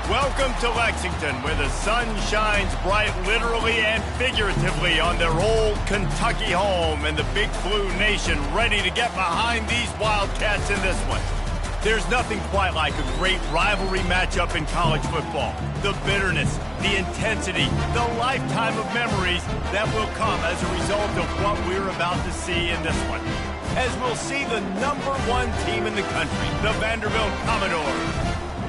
Welcome to Lexington, where the sun shines bright literally and figuratively on their old Kentucky home, and the Big Blue Nation ready to get behind these Wildcats in this one. There's nothing quite like a great rivalry matchup in college football. The bitterness, the intensity, the lifetime of memories that will come as a result of what we're about to see in this one. As we'll see the #1 team in the country, the Vanderbilt Commodores,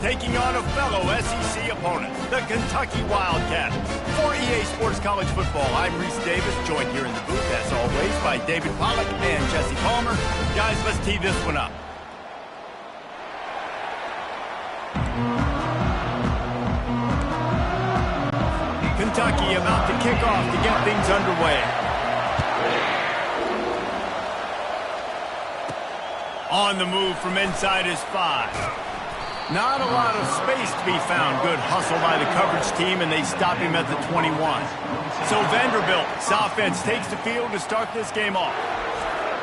taking on a fellow SEC opponent, the Kentucky Wildcats. For EA Sports College Football, I'm Reese Davis, joined here in the booth, as always, by David Pollack and Jesse Palmer. Guys, let's tee this one up. Kentucky about to kick off to get things underway. On the move from inside his 5. Not a lot of space to be found. Good hustle by the coverage team, and they stop him at the 21. So Vanderbilt's offense takes the field to start this game off.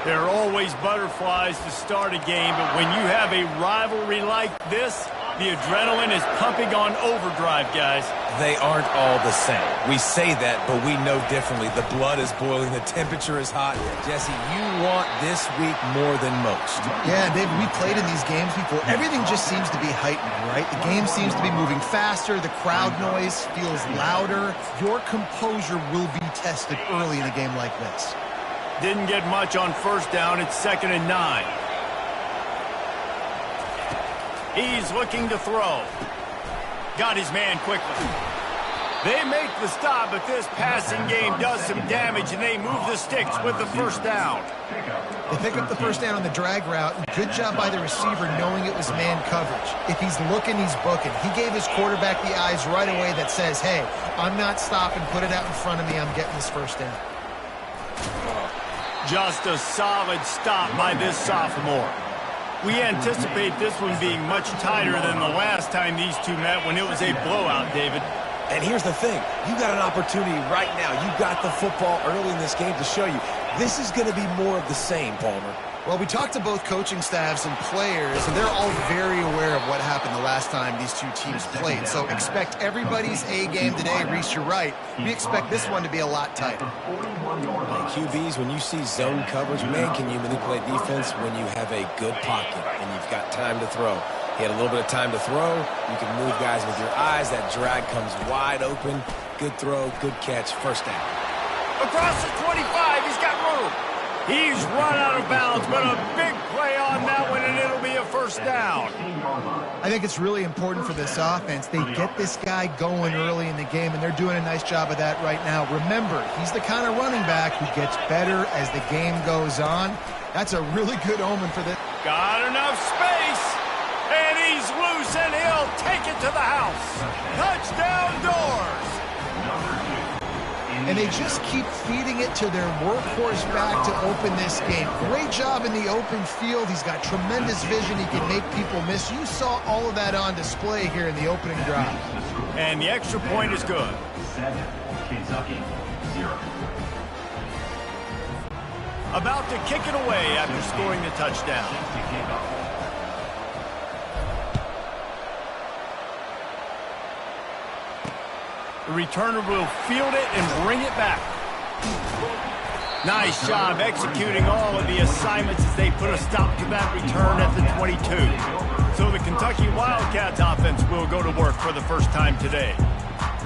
There are always butterflies to start a game, but when you have a rivalry like this, the adrenaline is pumping on overdrive, guys. They aren't all the same. We say that, but we know differently. The blood is boiling. The temperature is hot. Jesse, you want this week more than most. Yeah, David, we played in these games before. Everything just seems to be heightened, right? The game seems to be moving faster. The crowd noise feels louder. Your composure will be tested early in a game like this. Didn't get much on first down. It's 2nd and 9. He's looking to throw. Got his man quickly. They make the stop, but this passing game does some damage, and they move the sticks with the first down. They pick up the first down on the drag route. Good job by the receiver knowing it was man coverage. If he's looking, he's booking. He gave his quarterback the eyes right away that says, hey, I'm not stopping. Put it out in front of me. I'm getting this first down. Just a solid stop by this sophomore. We anticipate this one being much tighter than the last time these two met when it was a blowout, David. And here's the thing. You got an opportunity right now. You got the football early in this game to show you. This is going to be more of the same, Palmer. Well, we talked to both coaching staffs and players, and they're all very aware of what happened the last time these two teams played. So expect everybody's A game today. Reese, you're right. We expect this one to be a lot tighter. Like QBs, when you see zone coverage, man, can you manipulate defense when you have a good pocket and you've got time to throw. He had a little bit of time to throw. You can move guys with your eyes. That drag comes wide open. Good throw, good catch, first down. Across the 25, he's got room. He's run out of bounds, but a big play on that one, and it'll be a first down. I think it's really important for this offense. They get this guy going early in the game, and they're doing a nice job of that right now. Remember, he's the kind of running back who gets better as the game goes on. That's a really good omen for this. Got enough space, and he's loose, and he'll take it to the house. Touchdown Doors. And they just keep feeding it to their workhorse back to open this game. Great job in the open field. He's got tremendous vision. He can make people miss. You saw all of that on display here in the opening drive. And the extra point is good. 7, Kentucky, 0. About to kick it away after scoring the touchdown. The returner will field it and bring it back. Nice job executing all of the assignments as they put a stop to that return at the 22. So the Kentucky Wildcats offense will go to work for the first time today.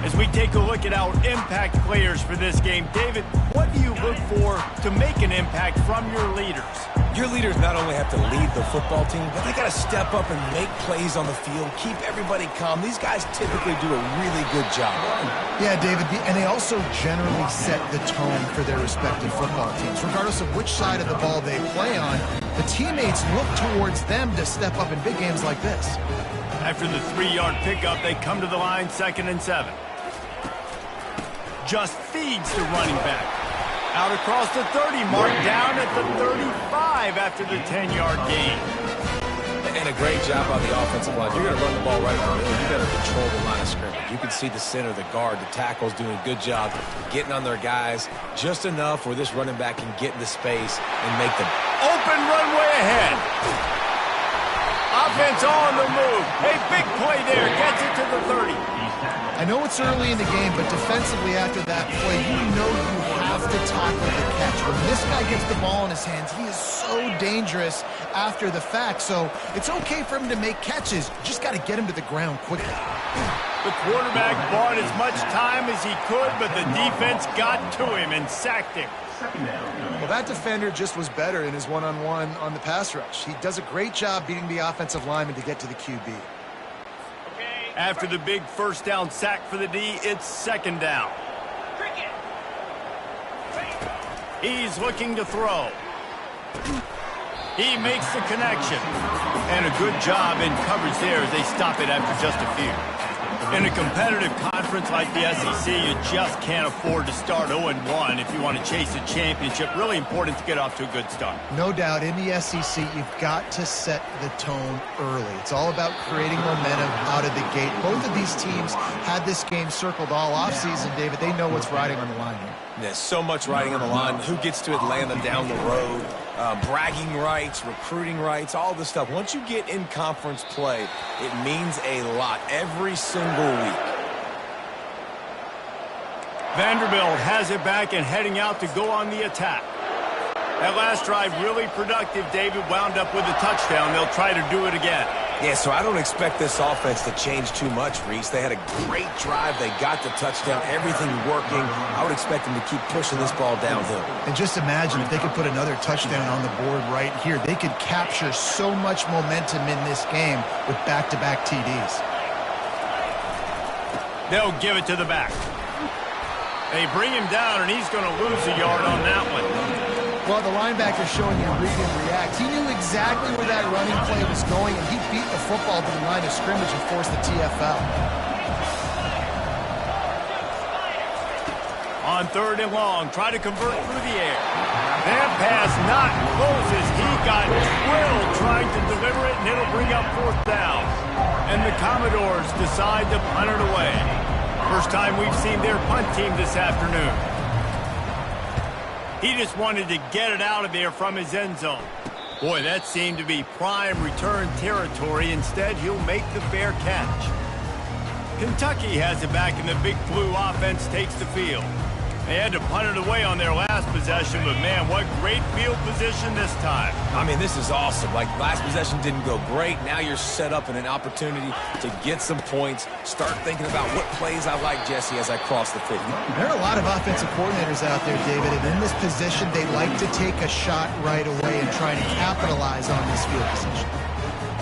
As we take a look at our impact players for this game, David, what do you look for to make an impact from your leaders? Your leaders not only have to lead the football team, but they got to step up and make plays on the field, keep everybody calm. These guys typically do a really good job. Yeah, David, and they also generally set the tone for their respective football teams. Regardless of which side of the ball they play on, the teammates look towards them to step up in big games like this. After the 3-yard pickup, they come to the line, 2nd and 7. Just feeds the running back. Out across the 30, marked down at the 35 after the 10-yard gain. And a great job on the offensive line. You're going to run the ball right in the middle. You better control the line of scrimmage. You can see the center, the guard, the tackles doing a good job getting on their guys just enough where this running back can get into space and make them. Open runway ahead. offense on the move. A big play there. Gets it to the 30. I know it's early in the game, but defensively after that play, you know you have to tackle the catch. When this guy gets the ball in his hands, he is so dangerous after the fact. So it's okay for him to make catches. Just got to get him to the ground quickly. The quarterback bought as much time as he could, but the defense got to him and sacked him. Well, that defender just was better in his one-on-one on the pass rush. He does a great job beating the offensive lineman to get to the QB. After the big first down sack for the D, it's second down. He's looking to throw. He makes the connection. And a good job in coverage there as they stop it after just a few. In a competitive conference like the SEC, you just can't afford to start 0-1 if you want to chase a championship. Really important to get off to a good start. No doubt, in the SEC, you've got to set the tone early. It's all about creating momentum out of the gate. Both of these teams had this game circled all offseason, David. They know what's riding on the line here. There's so much riding on the line. Who gets to Atlanta down the road? Bragging rights, recruiting rights, all this stuff. Once you get in conference play, it means a lot every single week. Vanderbilt has it back and heading out to go on the attack. That last drive really productive. David wound up with a touchdown. They'll try to do it again. Yeah, so I don't expect this offense to change too much, Reese. They had a great drive. They got the touchdown. Everything working. I would expect them to keep pushing this ball downhill. And just imagine if they could put another touchdown on the board right here. They could capture so much momentum in this game with back-to-back TDs. They'll give it to the back. They bring him down, and he's going to lose a yard on that one. Well, the linebacker showing you read and react. He knew exactly where that running play was going, and he beat the football to the line of scrimmage and forced the TFL. On third and long, try to convert through the air. That pass not closes. He got drilled trying to deliver it, and it'll bring up fourth down. And the Commodores decide to punt it away. First time we've seen their punt team this afternoon. He just wanted to get it out of there from his end zone. Boy, that seemed to be prime return territory. Instead, he'll make the fair catch. Kentucky has it back, and the Big Blue offense takes the field. They had to punt it away on their last possession, but man, what great field position this time. I mean, this is awesome. Like, last possession didn't go great. Now you're set up in an opportunity to get some points. Start thinking about what plays I like, Jesse, as I cross the 50. There are a lot of offensive coordinators out there, David, and in this position, they like to take a shot right away and try to capitalize on this field position.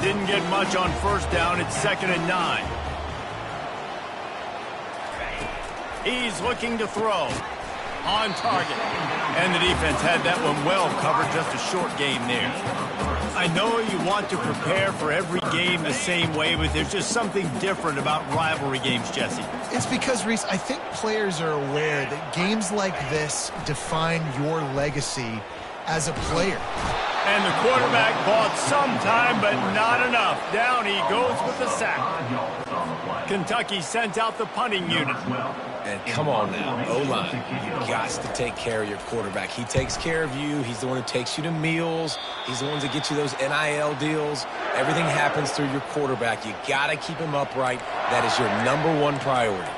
Didn't get much on first down. It's 2nd and 9. He's looking to throw. On target. And the defense had that one well covered. Just a short game there. I know you want to prepare for every game the same way, but there's just something different about rivalry games, Jesse. It's because, Reese, I think players are aware that games like this define your legacy as a player. And the quarterback bought some time, but not enough. Down he goes with the sack. Kentucky sent out the punting unit. And come on now, O-line, you've got to take care of your quarterback. He takes care of you. He's the one who takes you to meals. He's the one that gets you those NIL deals. Everything happens through your quarterback. You got to keep him upright. That is your #1 priority.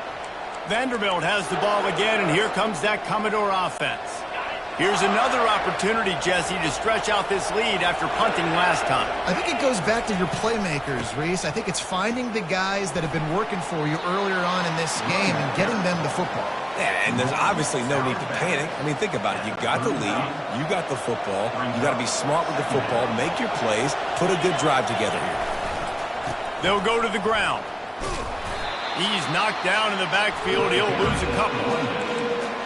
Vanderbilt has the ball again, and here comes that Commodore offense. Here's another opportunity, Jesse, to stretch out this lead after punting last time. I think it goes back to your playmakers, Reese. I think it's finding the guys that have been working for you earlier on in this game and getting them the football. Yeah, and there's obviously no need to panic. I mean, think about it. You got the lead. You got the football. You got to be smart with the football. Make your plays. Put a good drive together here. They'll go to the ground. He's knocked down in the backfield. He'll lose a couple.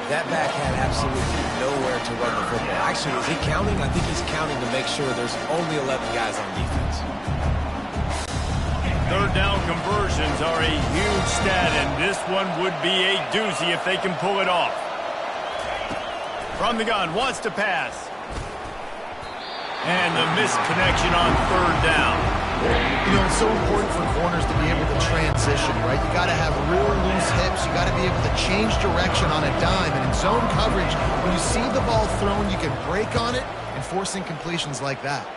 That back had absolutely nowhere to run the football. Actually, is he counting? I think he's counting to make sure there's only 11 guys on defense. Third down conversions are a huge stat, and this one would be a doozy if they can pull it off. From the gun, wants to pass. And the missed connection on third down. You know, it's so important for corners to be able to transition, right? You got to have real loose hips. You got to be able to change direction on a dime. And in zone coverage, when you see the ball thrown, you can break on it and force incompletions like that.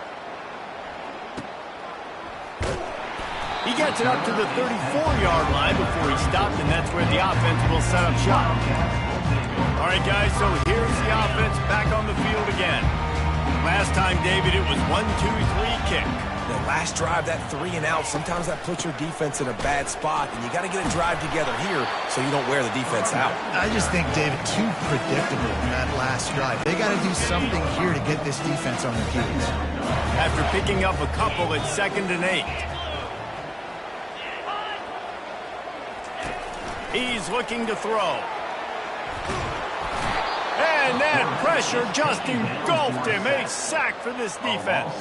He gets it up to the 34-yard line before he stopped, and that's where the offense will set up shop. All right, guys, so here's the offense back on the field again. Last time, David, it was 1-2-3 kick. The last drive, that 3 and out, sometimes that puts your defense in a bad spot, and you got to get a drive together here so you don't wear the defense out. I just think, David, too predictable in that last drive. They got to do something here to get this defense on their heels. After picking up a couple, it's 2nd and 8. He's looking to throw. And that pressure just engulfed him. A sack for this defense.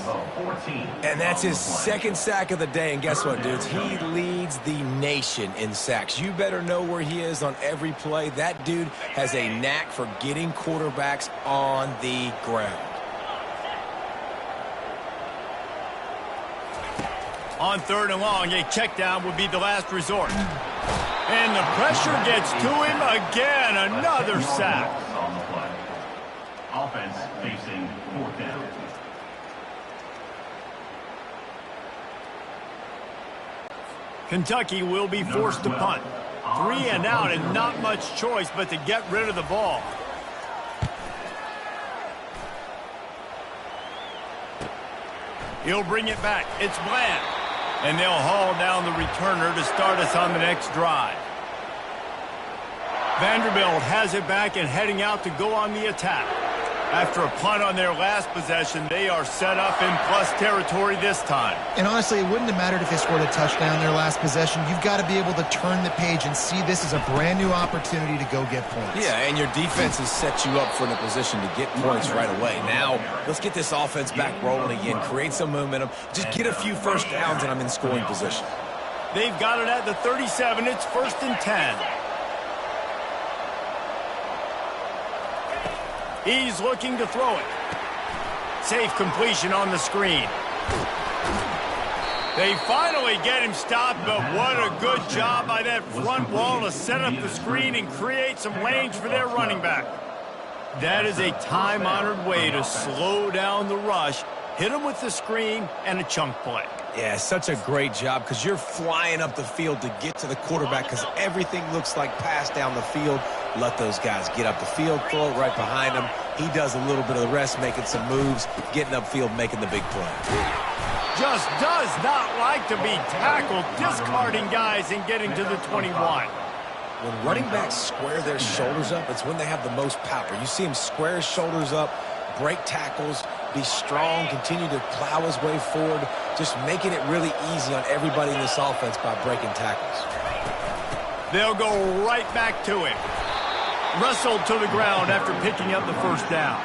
And that's his 2nd sack of the day. And guess what, dudes? He leads the nation in sacks. You better know where he is on every play. That dude has a knack for getting quarterbacks on the ground. On 3rd and long, a check down would be the last resort. And the pressure gets to him again. Another sack. On the play. Offense facing 4th down. Kentucky will be forced to punt. 3 and out and not much choice but to get rid of the ball. He'll bring it back. It's Bland. And they'll haul down the returner to start us on the next drive. Vanderbilt has it back and heading out to go on the attack. After a punt on their last possession, they are set up in plus territory this time. And honestly, it wouldn't have mattered if they scored a touchdown their last possession. You've got to be able to turn the page and see this as a brand new opportunity to go get points. Yeah, and your defense has set you up for the position to get points right away. Now, let's get this offense back rolling again, create some momentum, just get a few first downs, and I'm in scoring position. They've got it at the 37. It's 1st and 10. He's looking to throw it. Safe completion on the screen. They finally get him stopped, but what a good job by that front wall to set up the screen and create some lanes for their running back. That is a time-honored way to slow down the rush, hit him with the screen, and a chunk play. Yeah, such a great job because you're flying up the field to get to the quarterback because everything looks like pass down the field. Let those guys get up the field, throw it right behind him. He does a little bit of the rest, making some moves, getting upfield, making the big play. Just does not like to be tackled, discarding guys and getting to the 21. When running backs square their shoulders up, it's when they have the most power. You see him square his shoulders up, break tackles, be strong, continue to plow his way forward, just making it really easy on everybody in this offense by breaking tackles. They'll go right back to him. Wrestled to the ground after picking up the first down.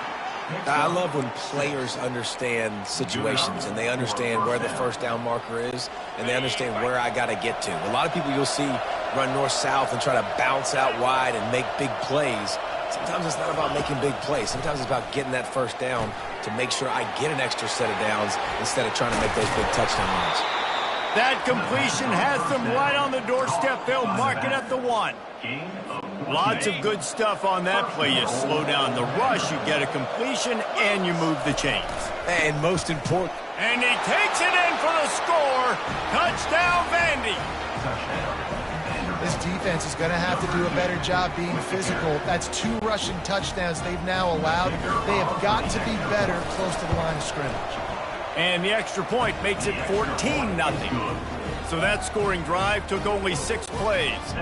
I love when players understand situations and they understand where the first down marker is and they understand where I got to get to. A lot of people you'll see run north-south and try to bounce out wide and make big plays. Sometimes it's not about making big plays. Sometimes it's about getting that first down to make sure I get an extra set of downs instead of trying to make those big touchdown runs. That completion has them right on the doorstep. They'll mark it at the 1. Lots of good stuff on that play. You slow down the rush, you get a completion, and you move the chains. And most important. And he takes it in for the score. Touchdown, Vandy. This defense is going to have to do a better job being physical. That's 2 rushing touchdowns they've now allowed. They have got to be better close to the line of scrimmage. And the extra point makes it 14-0. So that scoring drive took only 6 plays.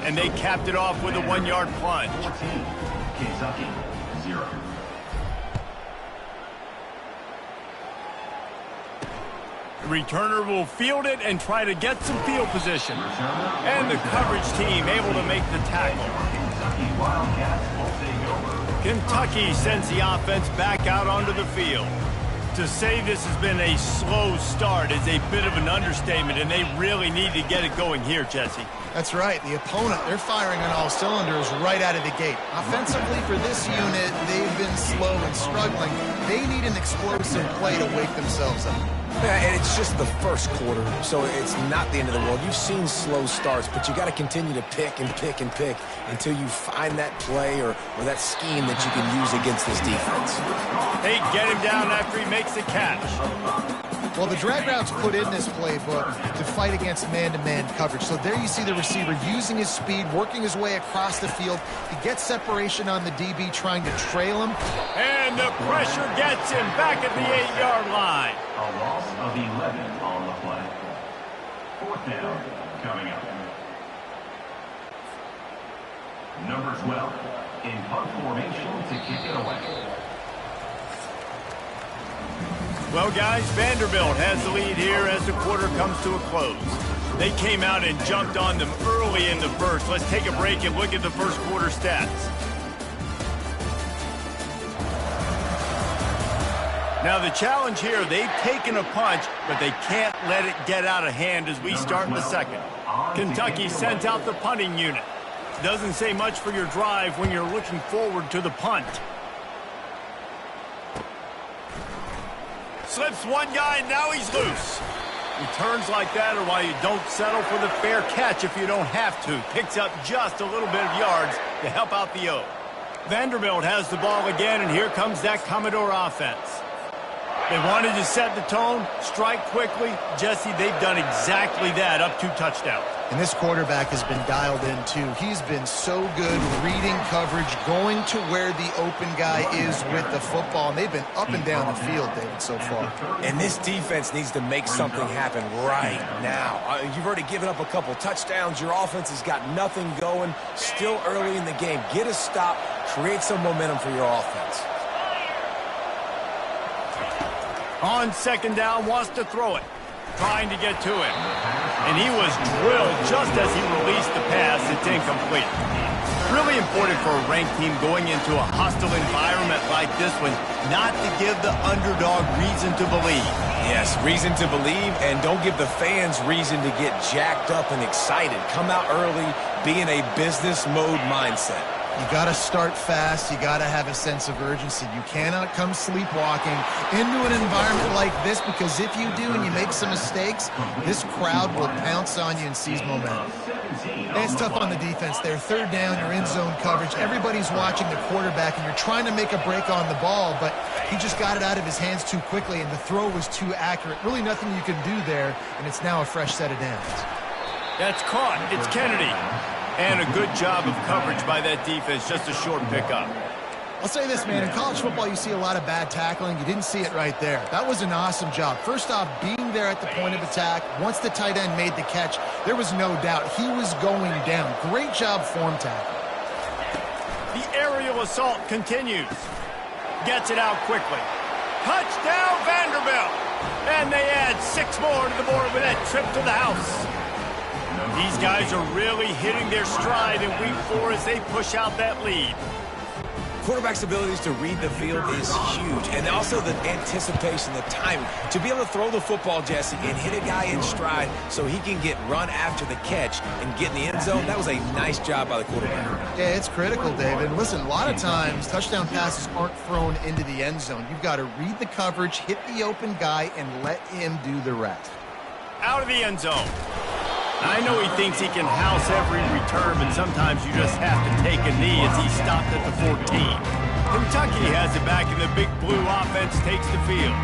And they capped it off with a 1-yard plunge. Kentucky 0. The returner will field it and try to get some field position. And the coverage team able to make the tackle. Kentucky sends the offense back out onto the field. To say this has been a slow start is a bit of an understatement, and they really need to get it going here, Jesse. That's right. The opponent, they're firing on all cylinders right out of the gate. Offensively for this unit, they've been slow and struggling. They need an explosive play to wake themselves up. Yeah, and it's just the first quarter, so it's not the end of the world. You've seen slow starts, but you got to continue to pick and pick and pick until you find that play or that scheme that you can use against this defense. They get him down after he makes the catch. Well, the drag route's put in this playbook to fight against man-to-man coverage. So there you see the receiver using his speed, working his way across the field. He gets separation on the DB, trying to trail him. And the pressure gets him back at the 8-yard line. A loss of 11 on the play. 4th down coming up. Number 12 in punt formation to kick it away. Well, guys, Vanderbilt has the lead here as the quarter comes to a close. They came out and jumped on them early in the first. Let's take a break and look at the first quarter stats. Now, the challenge here, they've taken a punch, but they can't let it get out of hand as we start in the second. Kentucky sent out the punting unit. Doesn't say much for your drive when you're looking forward to the punt. Slips one guy, now he's loose. Returns like that are why you don't settle for the fair catch if you don't have to. Picks up just a little bit of yards to help out the O. Vanderbilt has the ball again, and here comes that Commodore offense. They wanted to set the tone, strike quickly. Jesse, they've done exactly that, up 2 touchdowns. And this quarterback has been dialed in, too. He's been so good reading coverage, going to where the open guy is with the football. And they've been up and down the field, David, so far. And this defense needs to make something happen right now. You've already given up a couple touchdowns. Your offense has got nothing going. Still early in the game. Get a stop. Create some momentum for your offense. On 2nd down, wants to throw it. Trying to get to it. And he was drilled just as he released the pass. It's incomplete. Really important for a ranked team going into a hostile environment like this one, not to give the underdog reason to believe. Yes, reason to believe, and don't give the fans reason to get jacked up and excited. Come out early, be in a business mode mindset. You got to start fast. You got to have a sense of urgency. You cannot come sleepwalking into an environment like this, because if you do and you make some mistakes, this crowd will pounce on you and seize momentum. And it's tough on the defense there. 3rd down, you're in zone coverage. Everybody's watching the quarterback, and you're trying to make a break on the ball, but he just got it out of his hands too quickly, and the throw was too accurate. Really nothing you can do there, and it's now a fresh set of downs. That's caught. It's Kennedy. And a good job of coverage by that defense, just a short pickup. I'll say this, man. In college football, you see a lot of bad tackling. You didn't see it right there. That was an awesome job. First off, being there at the point of attack. Once the tight end made the catch, there was no doubt he was going down. Great job form tackle. The aerial assault continues. Gets it out quickly. Touchdown, Vanderbilt! And they add 6 more to the board with that trip to the house. These guys are really hitting their stride in week 4 as they push out that lead. Quarterback's abilities to read the field is huge, and also the anticipation, the timing. To be able to throw the football, Jesse, and hit a guy in stride so he can get run after the catch and get in the end zone, that was a nice job by the quarterback. Yeah, it's critical, David. Listen, a lot of times touchdown passes aren't thrown into the end zone. You've got to read the coverage, hit the open guy, and let him do the rest. Out of the end zone. I know he thinks he can house every return, but sometimes you just have to take a knee as he stopped at the 14. Kentucky has it back, and the Big Blue offense takes the field.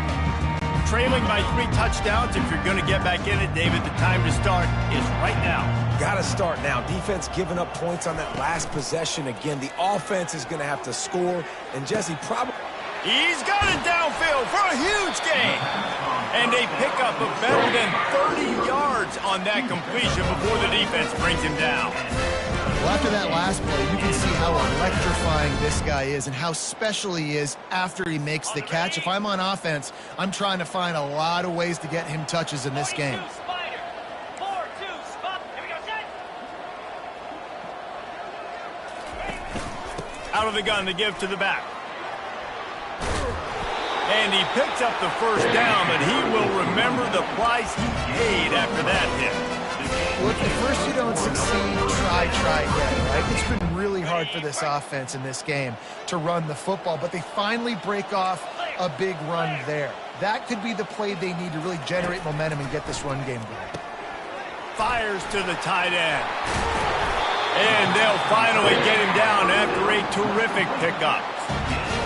Trailing by 3 touchdowns. If you're going to get back in it, David, the time to start is right now. Got to start now. Defense giving up points on that last possession. Again, the offense is going to have to score, and Jesse probably... He's got it downfield for a huge gain. And a pickup of better than 30 yards on that completion before the defense brings him down. Well, after that last play, you can see how electrifying this guy is and how special he is after he makes the catch. If I'm on offense, I'm trying to find a lot of ways to get him touches in this game. Out of the gun to give to the back. And he picks up the first down, but he will remember the price he paid after that hit. Look, at first you don't succeed, try again, right? It's been really hard for this offense in this game to run the football, but they finally break off a big run there. That could be the play they need to really generate momentum and get this run game going. Fires to the tight end. And they'll finally get him down after a terrific pickup.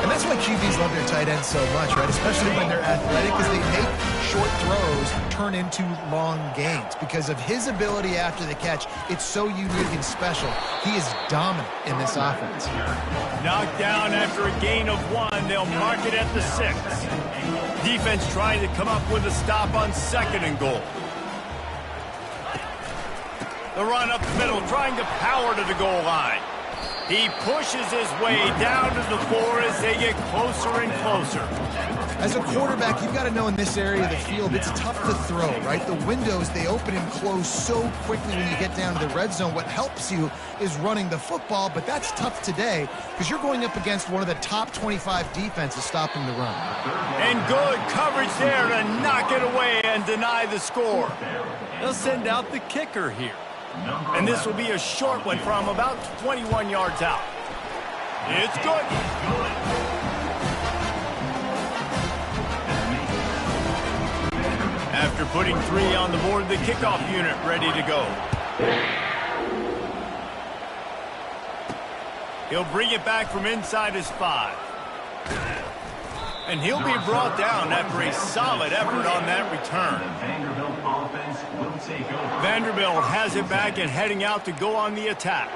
And that's why QBs love their tight ends so much, right? Especially when they're athletic, because they make short throws turn into long gains. Because of his ability after the catch, it's so unique and special. He is dominant in this offense. Knocked down after a gain of 1. They'll mark it at the 6. Defense trying to come up with a stop on 2nd and goal. The run up the middle, trying to power to the goal line. He pushes his way down to the floor as they get closer and closer. As a quarterback, you've got to know in this area of the field, it's tough to throw, right? The windows, they open and close so quickly when you get down to the red zone. What helps you is running the football, but that's tough today because you're going up against one of the top 25 defenses stopping the run. And good coverage there to knock it away and deny the score. They'll send out the kicker here. And this will be a short one from about 21 yards out. It's good. After putting 3 on the board, the kickoff unit ready to go. He'll bring it back from inside his 5. And he'll be brought down after a solid effort on that return. Vanderbilt has it back and heading out to go on the attack.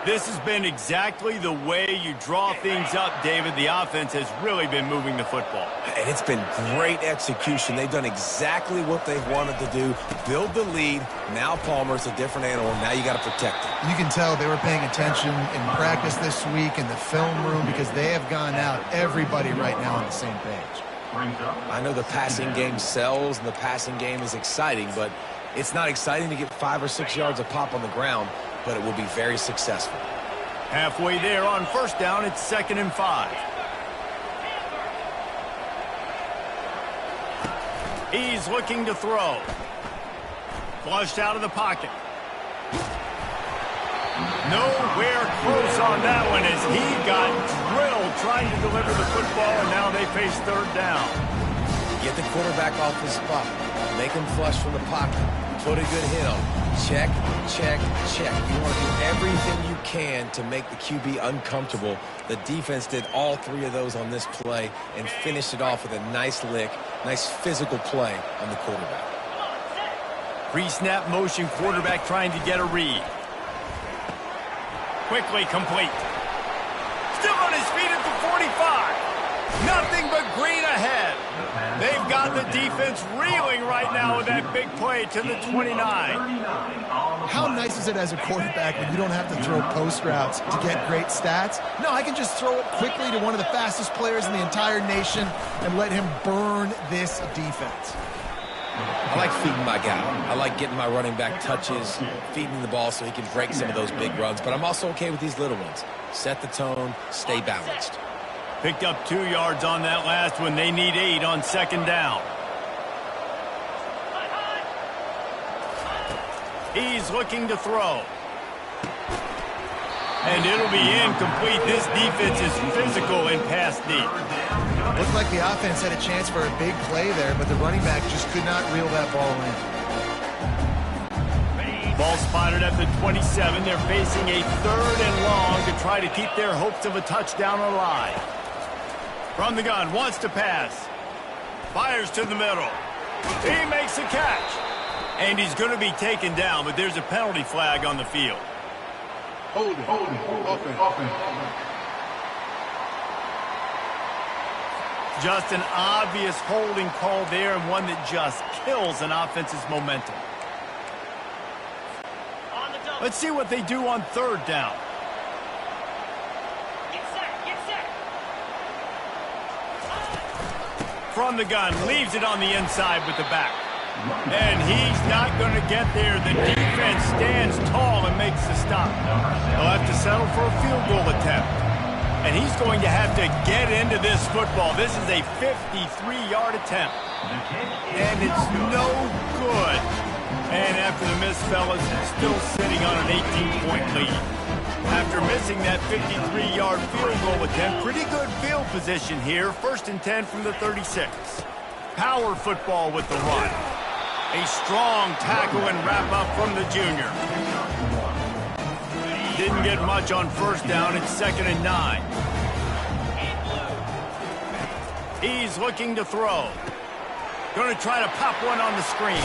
This has been exactly the way you draw things up, David. The offense has really been moving the football. And it's been great execution. They've done exactly what they've wanted to do. Build the lead. Now Palmer's a different animal. Now you got to protect him. You can tell they were paying attention in practice this week in the film room because they have gone out, everybody right now on the same page. I know the passing game sells and the passing game is exciting, but it's not exciting to get 5 or 6 yards of pop on the ground, but it will be very successful. Halfway there on 1st down, it's 2nd and 5. He's looking to throw. Flushed out of the pocket. Nowhere close on that one as he got drilled trying to deliver the football, and now they face 3rd down. Get the quarterback off his spot. Make him flush from the pocket. Put a good hit on him. Check, check, check. You want to do everything you can to make the QB uncomfortable. The defense did all 3 of those on this play and finished it off with a nice lick, nice physical play on the quarterback. Pre-snap motion quarterback trying to get a read. Quickly complete. Still on his feet at the 45. Nothing but green ahead. They've got the defense reeling right now with that big play to the 29. How nice is it as a quarterback when you don't have to throw post routes to get great stats? No, I can just throw it quickly to one of the fastest players in the entire nation and let him burn this defense. I like feeding my guy. I like getting my running back touches, feeding the ball so he can break some of those big runs. But I'm also okay with these little ones. Set the tone, stay balanced. Picked up 2 yards on that last one. They need 8 on 2nd down. He's looking to throw. And it'll be incomplete. This defense is physical and pass deep. Looked like the offense had a chance for a big play there, but the running back just could not reel that ball in. Ball spotted at the 27. They're facing a 3rd and long to try to keep their hopes of a touchdown alive. From the gun, wants to pass. Fires to the middle. He makes a catch. And he's going to be taken down, but there's a penalty flag on the field. Hold it. Offense. Just an obvious holding call there, and one that just kills an offense's momentum. Let's see what they do on 3rd down. From the gun, leaves it on the inside with the back. And he's not going to get there. The defense stands tall and makes the stop. They'll have to settle for a field goal attempt. And he's going to have to get into this football. This is a 53-yard attempt. And it's no good. And after the miss, fellas, still sitting on an 18-point lead. After missing that 53-yard field goal attempt, pretty good field position here. 1st and 10 from the 36. Power football with the run. A strong tackle and wrap up from the junior. Didn't get much on 1st down. It's 2nd and 9. He's looking to throw. Going to try to pop one on the screen.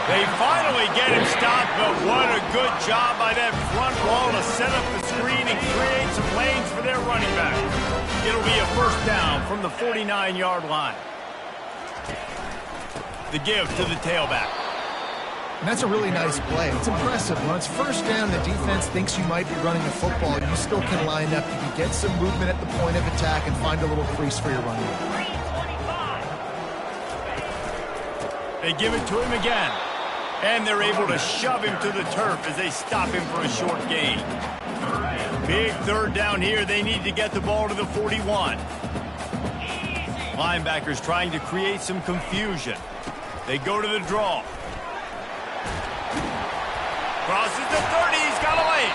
They finally get him stopped, but what a good job by that front wall to set up the screen and create some lanes for their running back. It'll be a first down from the 49-yard line. The give to the tailback. And that's a really nice play. It's impressive. When it's first down, the defense thinks you might be running the football. You still can line up. You can get some movement at the point of attack and find a little crease for your running back. They give it to him again. And they're able to shove him to the turf as they stop him for a short gain. Big third down here. They need to get the ball to the 41. Linebackers trying to create some confusion. They go to the draw. Crosses the 30, he's got away.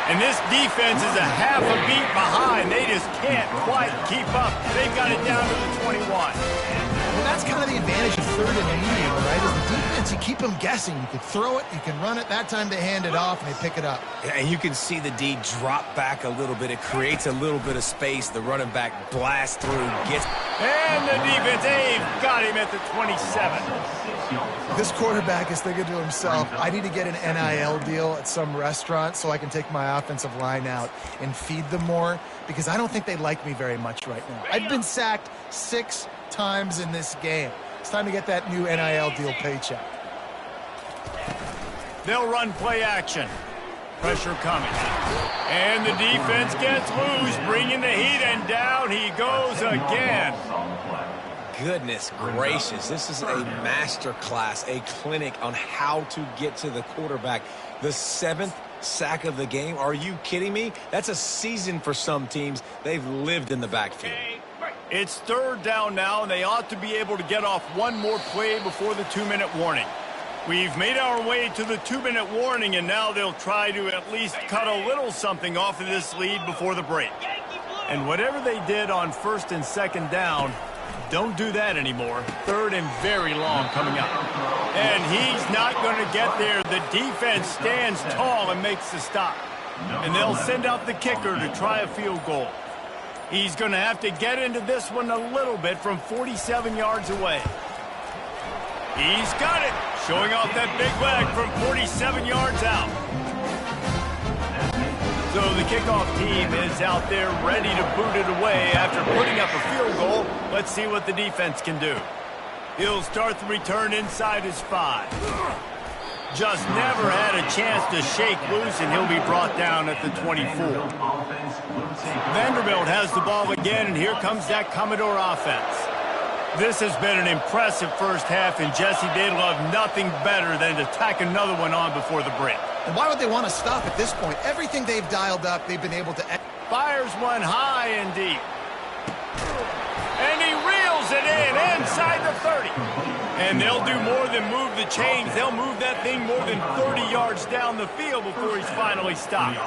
And this defense is a half a beat behind. They just can't quite keep up. They've got it down to the 21. Well, that's kind of the advantage of third and medium, right? As the defense, you keep them guessing. You can throw it, you can run it. That time they hand it off and they pick it up. And you can see the D drop back a little bit. It creates a little bit of space. The running back blasts through, gets... And the defense, they've got him at the 27. This quarterback is thinking to himself, I need to get an NIL deal at some restaurant so I can take my offensive line out and feed them more, because I don't think they like me very much right now. I've been sacked 6 times in this game. It's time to get that new NIL deal paycheck. They'll run play action. Pressure coming. And the defense gets loose, bringing the heat, and down he goes again. Goodness gracious, this is a master class, a clinic on how to get to the quarterback. The 7th sack of the game. Are you kidding me? That's a season for some teams. They've lived in the backfield. It's third down now, and they ought to be able to get off one more play before the 2-minute warning. We've made our way to the 2-minute warning, and now they'll try to at least cut a little something off of this lead before the break. And whatever they did on 1st and 2nd down, don't do that anymore. 3rd and very long coming up. And he's not going to get there. The defense stands tall and makes the stop. And they'll send out the kicker to try a field goal. He's going to have to get into this one a little bit from 47 yards away. He's got it. Showing off that big leg from 47 yards out. So the kickoff team is out there ready to boot it away after putting up a field goal. Let's see what the defense can do. He'll start the return inside his 5. Just never had a chance to shake loose, and he'll be brought down at the 24. Vanderbilt has the ball again, and here comes that Commodore offense. This has been an impressive first half, and Jesse, they'd love nothing better than to tack another one on before the break. And why would they want to stop at this point? Everything they've dialed up, they've been able to... Fires one high and deep. And he reels it in inside the 30. And they'll do more than move the chains. They'll move that thing more than 30 yards down the field before he's finally stopped.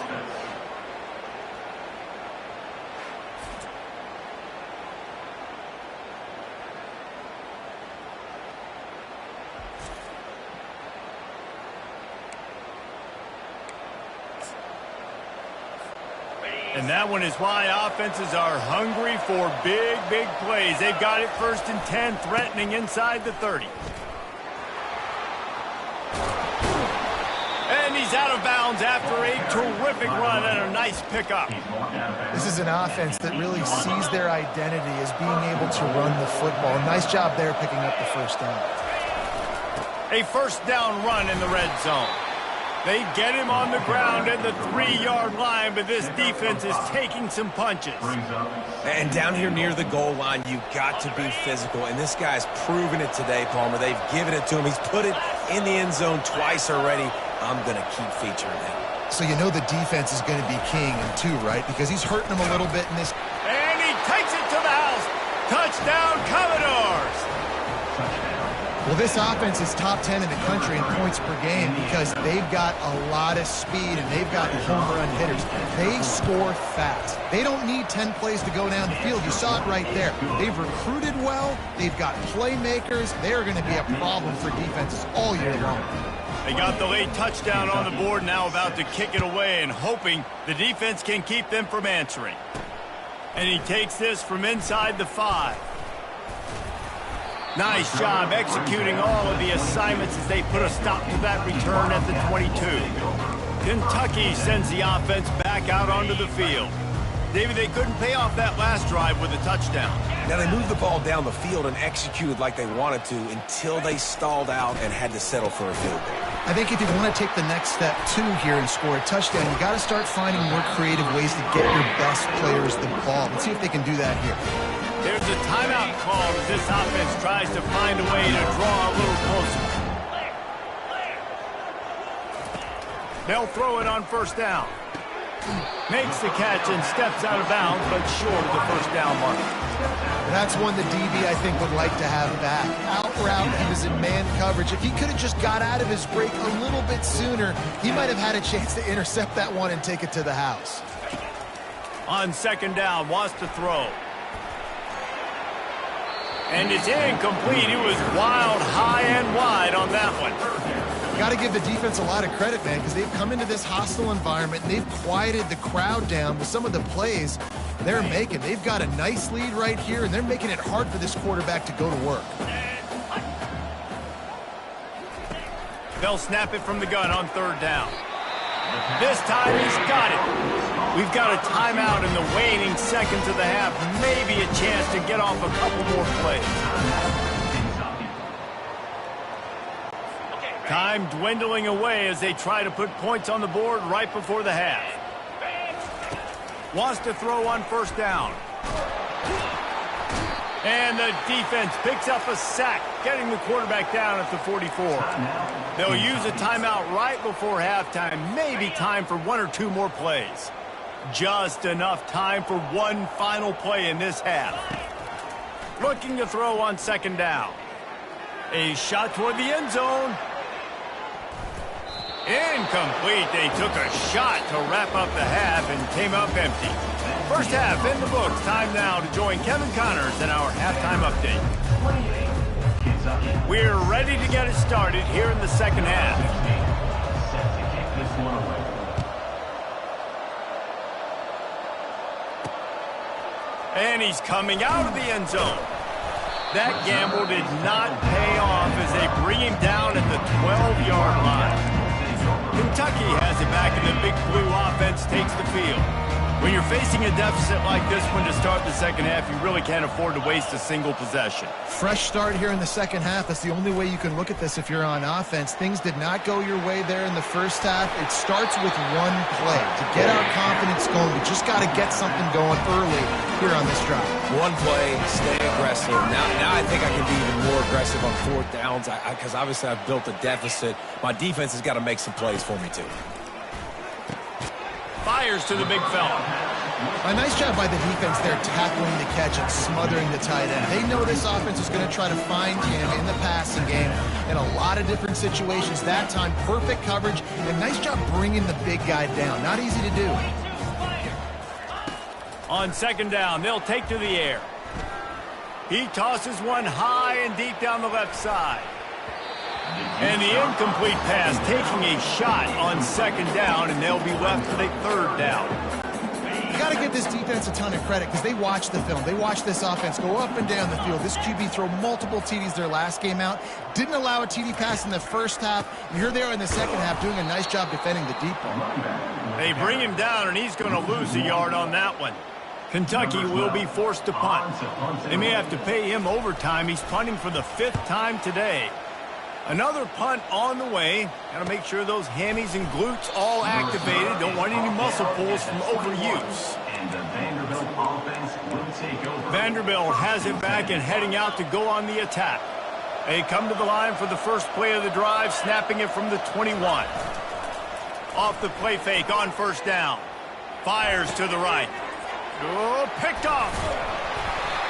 And that one is why offenses are hungry for big, big plays. They've got it 1st and 10, threatening inside the 30. And he's out of bounds after a terrific run and a nice pickup. This is an offense that really sees their identity as being able to run the football. Nice job there picking up the first down. A first down run in the red zone. They get him on the ground at the 3-yard line, but this defense is taking some punches. And down here near the goal line, you've got to be physical. And this guy's proven it today, Palmer. They've given it to him. He's put it in the end zone twice already. I'm going to keep featuring him. So you know the defense is going to be king in 2, right? Because he's hurting them a little bit in this. And he takes it to the house. Touchdown, Commodores. Well, this offense is top 10 in the country in points per game because they've got a lot of speed and they've got home run hitters. They score fast. They don't need 10 plays to go down the field. You saw it right there. They've recruited well. They've got playmakers. They are going to be a problem for defenses all year long. They got the late touchdown on the board, now about to kick it away and hoping the defense can keep them from answering. And he takes this from inside the 5. Nice job executing all of the assignments as they put a stop to that return at the 22. Kentucky sends the offense back out onto the field. David, they couldn't pay off that last drive with a touchdown. Now, they moved the ball down the field and executed like they wanted to until they stalled out and had to settle for a field goal. I think if you want to take the next step, too, here and score a touchdown, you got to start finding more creative ways to get your best players the ball. Let's see if they can do that here. There's a timeout called as this offense tries to find a way to draw a little closer. They'll throw it on first down. Makes the catch and steps out of bounds, but short of the first down mark. That's one the DB, I think, would like to have back. Out route, he was in man coverage. If he could have just got out of his break a little bit sooner, he might have had a chance to intercept that one and take it to the house. On second down, wants to throw. And it's incomplete. It was wild, high and wide on that one. Got to give the defense a lot of credit, man, because they've come into this hostile environment and they've quieted the crowd down with some of the plays they're making. They've got a nice lead right here, and they're making it hard for this quarterback to go to work. They'll snap it from the gun on third down. This time he's got it. We've got a timeout in the waning seconds of the half. Maybe a chance to get off a couple more plays. Time dwindling away as they try to put points on the board right before the half. Wants to throw on first down. And the defense picks up a sack, getting the quarterback down at the 44. They'll use a timeout right before halftime. Maybe time for one or two more plays. Just enough time for one final play in this half. Looking to throw on second down. A shot toward the end zone. Incomplete. They took a shot to wrap up the half and came up empty. First half in the books. Time now to join Kevin Connors in our halftime update. We're ready to get it started here in the second half. And he's coming out of the end zone. That gamble did not pay off as they bring him down at the 12-yard line. Kentucky has it back, and the Big Blue offense takes the field. When you're facing a deficit like this one to start the second half, you really can't afford to waste a single possession. Fresh start here in the second half. That's the only way you can look at this if you're on offense. Things did not go your way there in the first half. It starts with one play. To get our confidence going, we just got to get something going early here on this drive. One play, stay aggressive. Now I think I can be even more aggressive on fourth downs because obviously I've built a deficit. My defense has got to make some plays for me too. Fires to the big fella. A nice job by the defense there tackling the catch and smothering the tight end. They know this offense is going to try to find him in the passing game in a lot of different situations. That time, perfect coverage and nice job bringing the big guy down. Not easy to do. On second down, they'll take to the air. He tosses one high and deep down the left side. And the incomplete pass taking a shot on second down, and they'll be left with a third down. You got to give this defense a ton of credit because they watch the film. They watch this offense go up and down the field. This QB throw multiple TDs their last game out. Didn't allow a TD pass in the first half. And here they are in the second half doing a nice job defending the deep ball. They bring him down, and he's going to lose a yard on that one. Kentucky will be forced to punt. They may have to pay him overtime. He's punting for the fifth time today. Another punt on the way. Got to make sure those hammies and glutes all activated. Don't want any muscle pulls from overuse. And the Vanderbilt offense will take over. Vanderbilt has it back and heading out to go on the attack. They come to the line for the first play of the drive, snapping it from the 21. Off the play fake on first down. Fires to the right. Oh, picked off.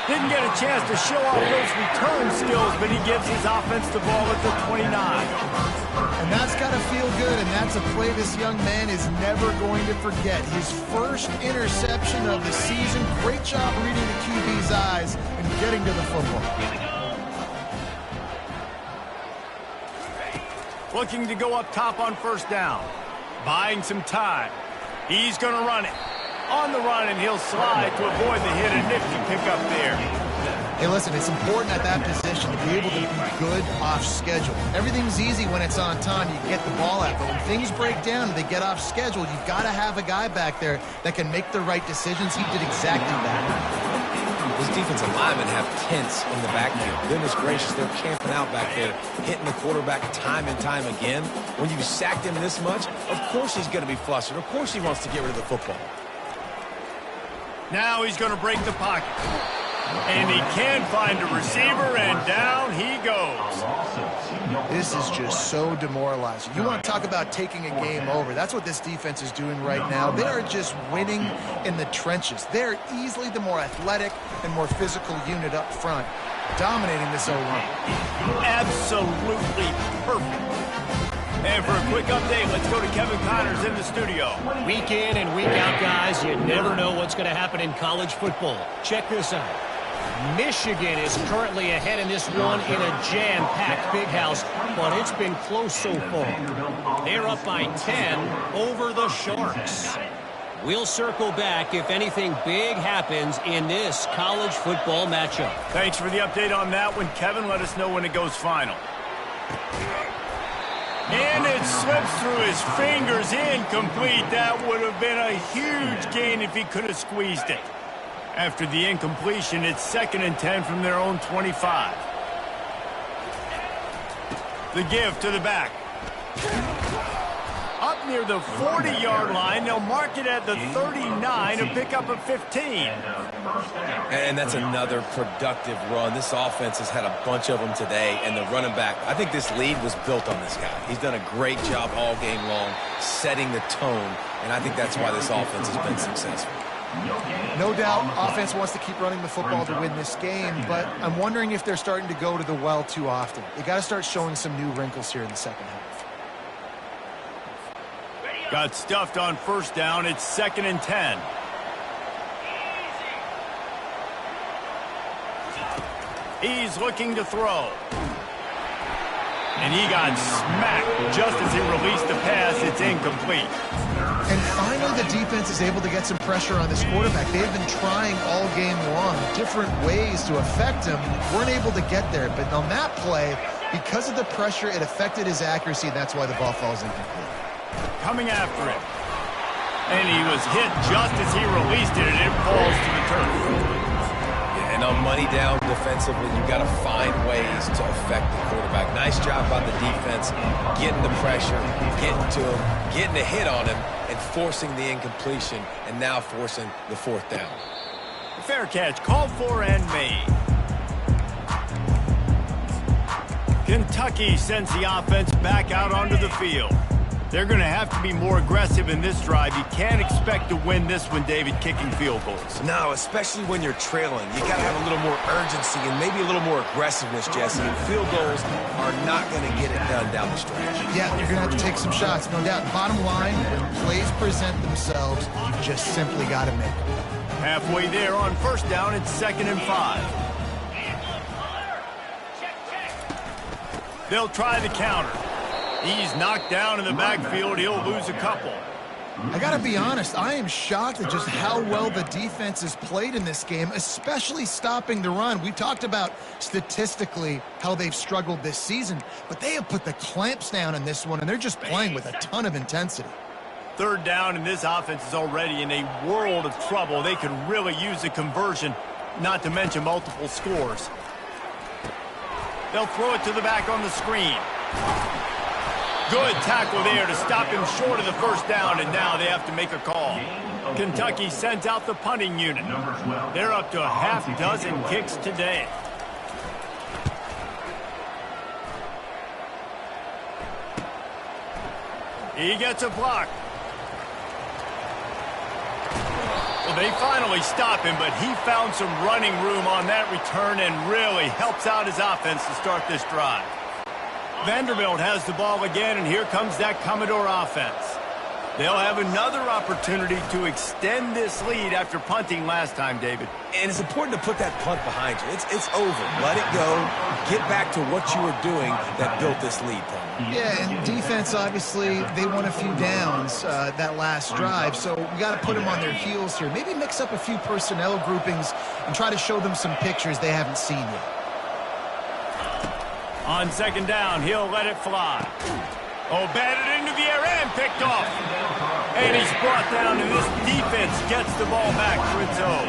Didn't get a chance to show off those return skills, but he gives his offense the ball at the 29. And that's got to feel good, and that's a play this young man is never going to forget. His first interception of the season. Great job reading the QB's eyes and getting to the football. Looking to go up top on first down. Buying some time. He's going to run it. On the run, and he'll slide to avoid the hit. A nifty pickup there. Hey, listen, it's important at that position to be able to be good off schedule. Everything's easy when it's on time. You get the ball out. But when things break down and they get off schedule, you've got to have a guy back there that can make the right decisions. He did exactly that. These defensive linemen have tents in the backfield. Goodness gracious, they're camping out back there, hitting the quarterback time and time again. When you sacked him this much, of course he's going to be flustered. Of course he wants to get rid of the football. Now he's going to break the pocket. And he can find a receiver, and down he goes. This is just so demoralizing. You want to talk about taking a game over. That's what this defense is doing right now. They are just winning in the trenches. They're easily the more athletic and more physical unit up front, dominating this O-line. Absolutely perfect. And for a quick update, let's go to Kevin Connors in the studio. Week in and week out, guys, you never know what's going to happen in college football. Check this out. Michigan is currently ahead in this one in a jam-packed big house, but it's been close so far. They're up by 10 over the Sharks. We'll circle back if anything big happens in this college football matchup. Thanks for the update on that one, Kevin. Let us know when it goes final. And it slips through his fingers, incomplete. That would have been a huge gain if he could have squeezed it. After the incompletion, it's 2nd and 10 from their own 25. The give to the back. Up near the 40-yard line, they'll mark it at the 39, a pickup of 15. And that's another productive run. This offense has had a bunch of them today, and the running back, I think this lead was built on this guy. He's done a great job all game long, setting the tone, and I think that's why this offense has been successful. No doubt, offense wants to keep running the football to win this game, but I'm wondering if they're starting to go to the well too often. They got to start showing some new wrinkles here in the second half. Got stuffed on first down. It's 2nd and 10. He's looking to throw. And he got smacked just as he released the pass. It's incomplete. And finally, the defense is able to get some pressure on this quarterback. They've been trying all game long different ways to affect him. Weren't able to get there. But on that play, because of the pressure, it affected his accuracy, and that's why the ball falls incomplete. Coming after it. And he was hit just as he released it, and it falls to the turf. Yeah, and on money down defensively, you got to find ways to affect the quarterback. Nice job by the defense, getting the pressure, getting to him, getting a hit on him, and forcing the incompletion, and now forcing the 4th down. Fair catch, called for and made. Kentucky sends the offense back out onto the field. They're going to have to be more aggressive in this drive. You can't expect to win this one, David, kicking field goals. No, especially when you're trailing. You got to have a little more urgency and maybe a little more aggressiveness, Jesse. And field goals are not going to get it done down the stretch. Yeah, you're going to have to take some shots, no doubt. Bottom line, when plays present themselves, you just simply got to make them. Halfway there on first down, it's 2nd and 5. They'll try the counter. He's knocked down in the backfield. He'll lose a couple. I got to be honest, I am shocked at just how well the defense has played in this game, especially stopping the run. We talked about statistically how they've struggled this season, but they have put the clamps down in this one, and they're just playing with a ton of intensity. 3rd down, and this offense is already in a world of trouble. They could really use a conversion, not to mention multiple scores. They'll throw it to the back on the screen. Good tackle there to stop him short of the first down, and now they have to make a call. Kentucky sends out the punting unit. They're up to a half dozen kicks today. He gets a block. Well, they finally stop him, but he found some running room on that return and really helps out his offense to start this drive. Vanderbilt has the ball again, and here comes that Commodore offense. They'll have another opportunity to extend this lead after punting last time, David. And it's important to put that punt behind you. It's over. Let it go. Get back to what you were doing that built this lead, Palmer. Yeah, and defense, obviously, they won a few downs that last drive, so we got to put them on their heels here. Maybe mix up a few personnel groupings and try to show them some pictures they haven't seen yet. On second down, he'll let it fly. Oh, batted into the air and picked off. And he's brought down, and this defense gets the ball back to its own.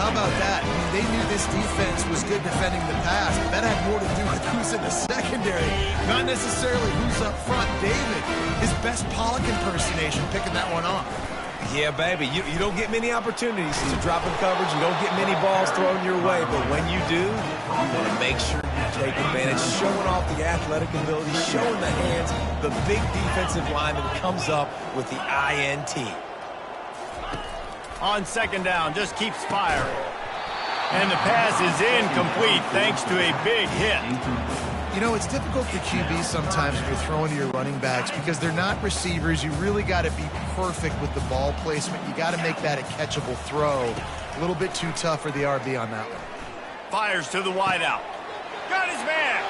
How about that? I mean, they knew this defense was good defending the pass, but that had more to do with who's in the secondary, not necessarily who's up front. David, his best Pollock impersonation, picking that one off. Yeah, baby, you don't get many opportunities to drop in coverage. You don't get many balls thrown your way, but when you do, you want to make sure you take advantage, showing off the athletic ability, showing the hands, the big defensive lineman comes up with the INT. On second down, just keeps firing. And the pass is incomplete thanks to a big hit. You know, it's difficult for QBs sometimes when you're throwing to your running backs because they're not receivers. You really got to be perfect with the ball placement. You got to make that a catchable throw. A little bit too tough for the RB on that one. Fires to the wideout. Got his man.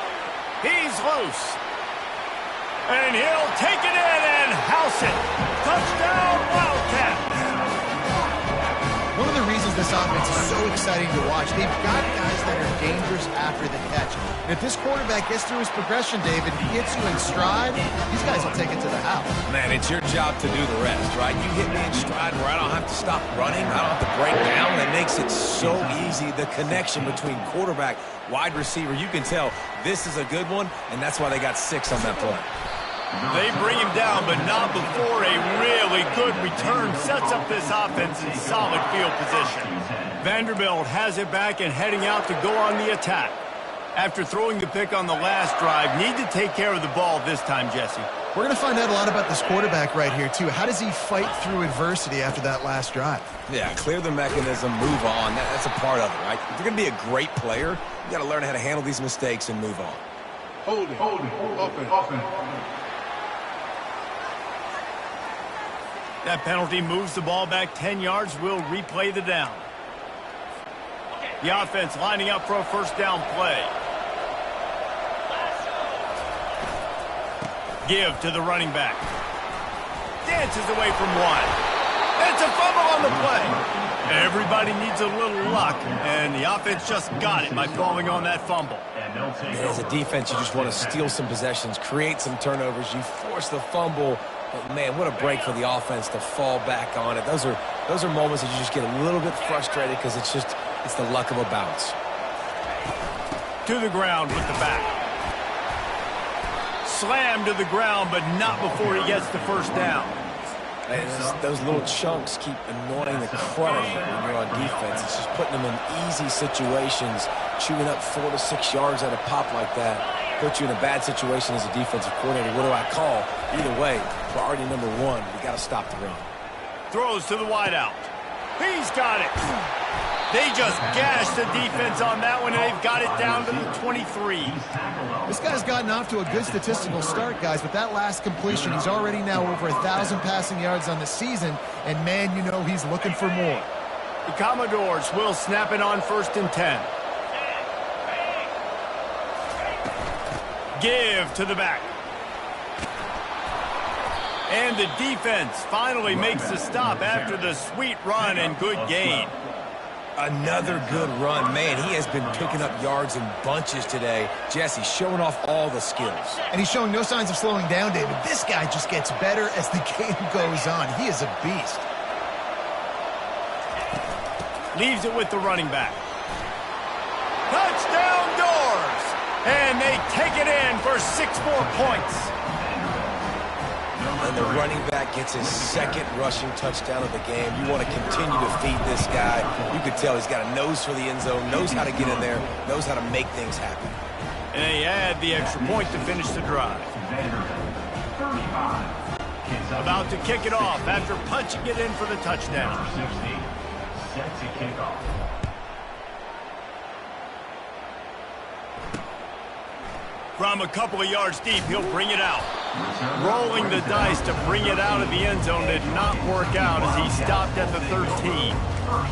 He's loose. And he'll take it in and house it. Touchdown, Wildcats. One of the reasons this offense is so exciting to watch, they've got guys that are dangerous after the catch. And if this quarterback gets through his progression, David, he hits you in stride, these guys will take it to the house. Man, it's your job to do the rest, right? You hit me in stride where I don't have to stop running. I don't have to break down. It makes it so easy. The connection between quarterback, wide receiver, you can tell this is a good one, and that's why they got 6 on that play. They bring him down, but not before a really good return sets up this offense in solid field position. Vanderbilt has it back and heading out to go on the attack. After throwing the pick on the last drive, need to take care of the ball this time, Jesse. We're going to find out a lot about this quarterback right here, too. How does he fight through adversity after that last drive? Yeah, clear the mechanism, move on. That's a part of it, right? If you're going to be a great player, you got to learn how to handle these mistakes and move on. Hold it. Offense. That penalty moves the ball back 10 yards. We'll replay the down. The offense lining up for a first down play. Give to the running back. Dances away from one. It's a fumble on the play. Everybody needs a little luck, and the offense just got it by falling on that fumble. As a defense, you just want to steal some possessions, create some turnovers. You force the fumble. But, man, what a break for the offense to fall back on it. Those are moments that you just get a little bit frustrated because it's the luck of a bounce. To the ground with the back. Slam to the ground, but not before he gets the first down. Those little chunks keep annoying the crud out of you when you're on defense. It's just putting them in easy situations, chewing up 4 to 6 yards at a pop like that. Put you in a bad situation as a defensive coordinator. What do I call? Either way, priority number 1, we got to stop the run. Throws to the wideout. He's got it. They just gashed the defense on that one, and they've got it down to the 23. This guy's gotten off to a good statistical start, guys. With that last completion, he's already now over 1,000 passing yards on the season, and, man, you know he's looking for more. The Commodores will snap it on 1st and 10. Give to the back. And the defense finally makes the stop after the sweet run and good gain. Another good run. Man, he has been picking up yards in bunches today. Jesse showing off all the skills. And he's showing no signs of slowing down, David. This guy just gets better as the game goes on. He is a beast. Leaves it with the running back. Touchdown Doors! And they take it in for 6 more points. And the running back gets his 2nd rushing touchdown of the game. You want to continue to feed this guy. You could tell he's got a nose for the end zone, knows how to get in there, knows how to make things happen. And they add the extra point to finish the drive. About to kick it off after punching it in for the touchdown. Set to kick off. From a couple of yards deep, he'll bring it out. Rolling the dice to bring it out of the end zone did not work out as he stopped at the 13.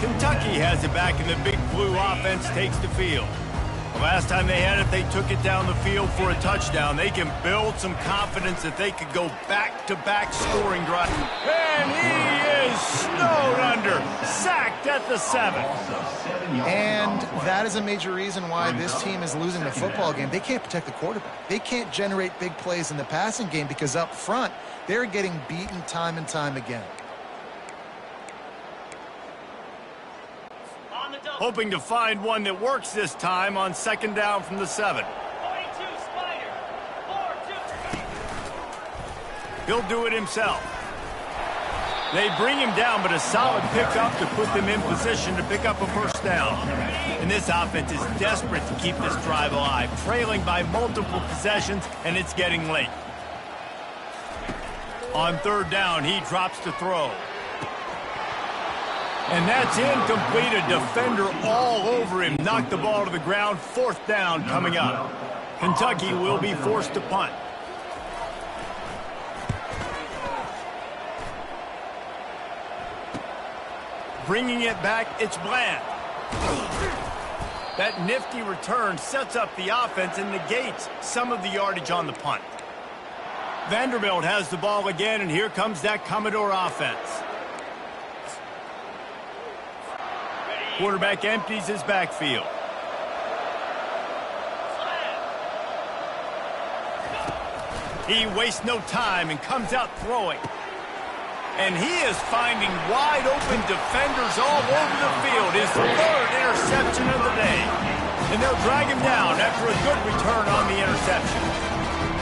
Kentucky has it back, and the Big Blue offense takes the field. The last time they had it, they took it down the field for a touchdown. They can build some confidence that they could go back-to-back scoring drive. And he is snowed under, sacked at the 7. And that is a major reason why this team is losing the football game. They can't protect the quarterback. They can't generate big plays in the passing game because up front, they're getting beaten time and time again. Hoping to find one that works this time on second down from the 7. He'll do it himself. They bring him down, but a solid pickup to put them in position to pick up a first down. And this offense is desperate to keep this drive alive, trailing by multiple possessions, and it's getting late. On third down, he drops to throw. And that's incomplete. A defender all over him. Knocked the ball to the ground. Fourth down coming up. Kentucky will be forced to punt. Bringing it back, it's Bland. That nifty return sets up the offense and negates some of the yardage on the punt. Vanderbilt has the ball again, and here comes that Commodore offense. Quarterback empties his backfield. He wastes no time and comes out throwing. And he is finding wide open defenders all over the field. His third interception of the day. And they'll drag him down after a good return on the interception.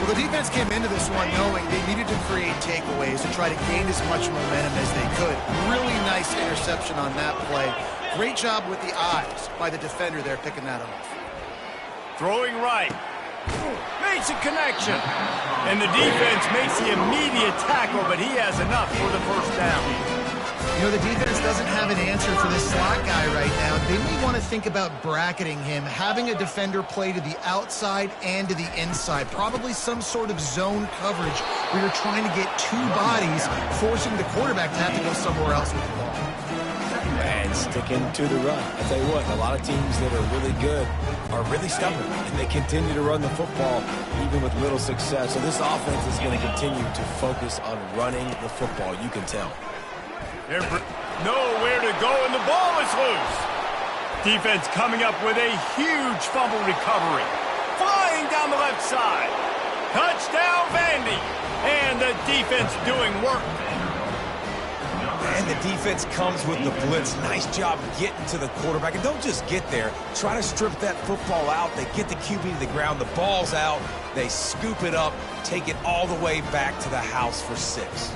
Well, the defense came into this one knowing they needed to create takeaways to try to gain as much momentum as they could. Really nice interception on that play. Great job with the eyes by the defender there picking that off. Throwing right. Makes a connection. And the defense makes the immediate tackle, but he has enough for the first down. You know, the defense doesn't have an answer for this slot guy right now. They may want to think about bracketing him, having a defender play to the outside and to the inside. Probably some sort of zone coverage where you're trying to get two bodies, forcing the quarterback to have to go somewhere else with the ball. And sticking to the run. I tell you what, a lot of teams that are really good are really stubborn, and they continue to run the football even with little success. So this offense is going to continue to focus on running the football. You can tell. Nowhere to go, and the ball is loose. Defense coming up with a huge fumble recovery. Flying down the left side. Touchdown, Vandy. And the defense doing work. And the defense comes with the blitz. Nice job getting to the quarterback. And don't just get there. Try to strip that football out. They get the QB to the ground. The ball's out. They scoop it up, take it all the way back to the house for 6.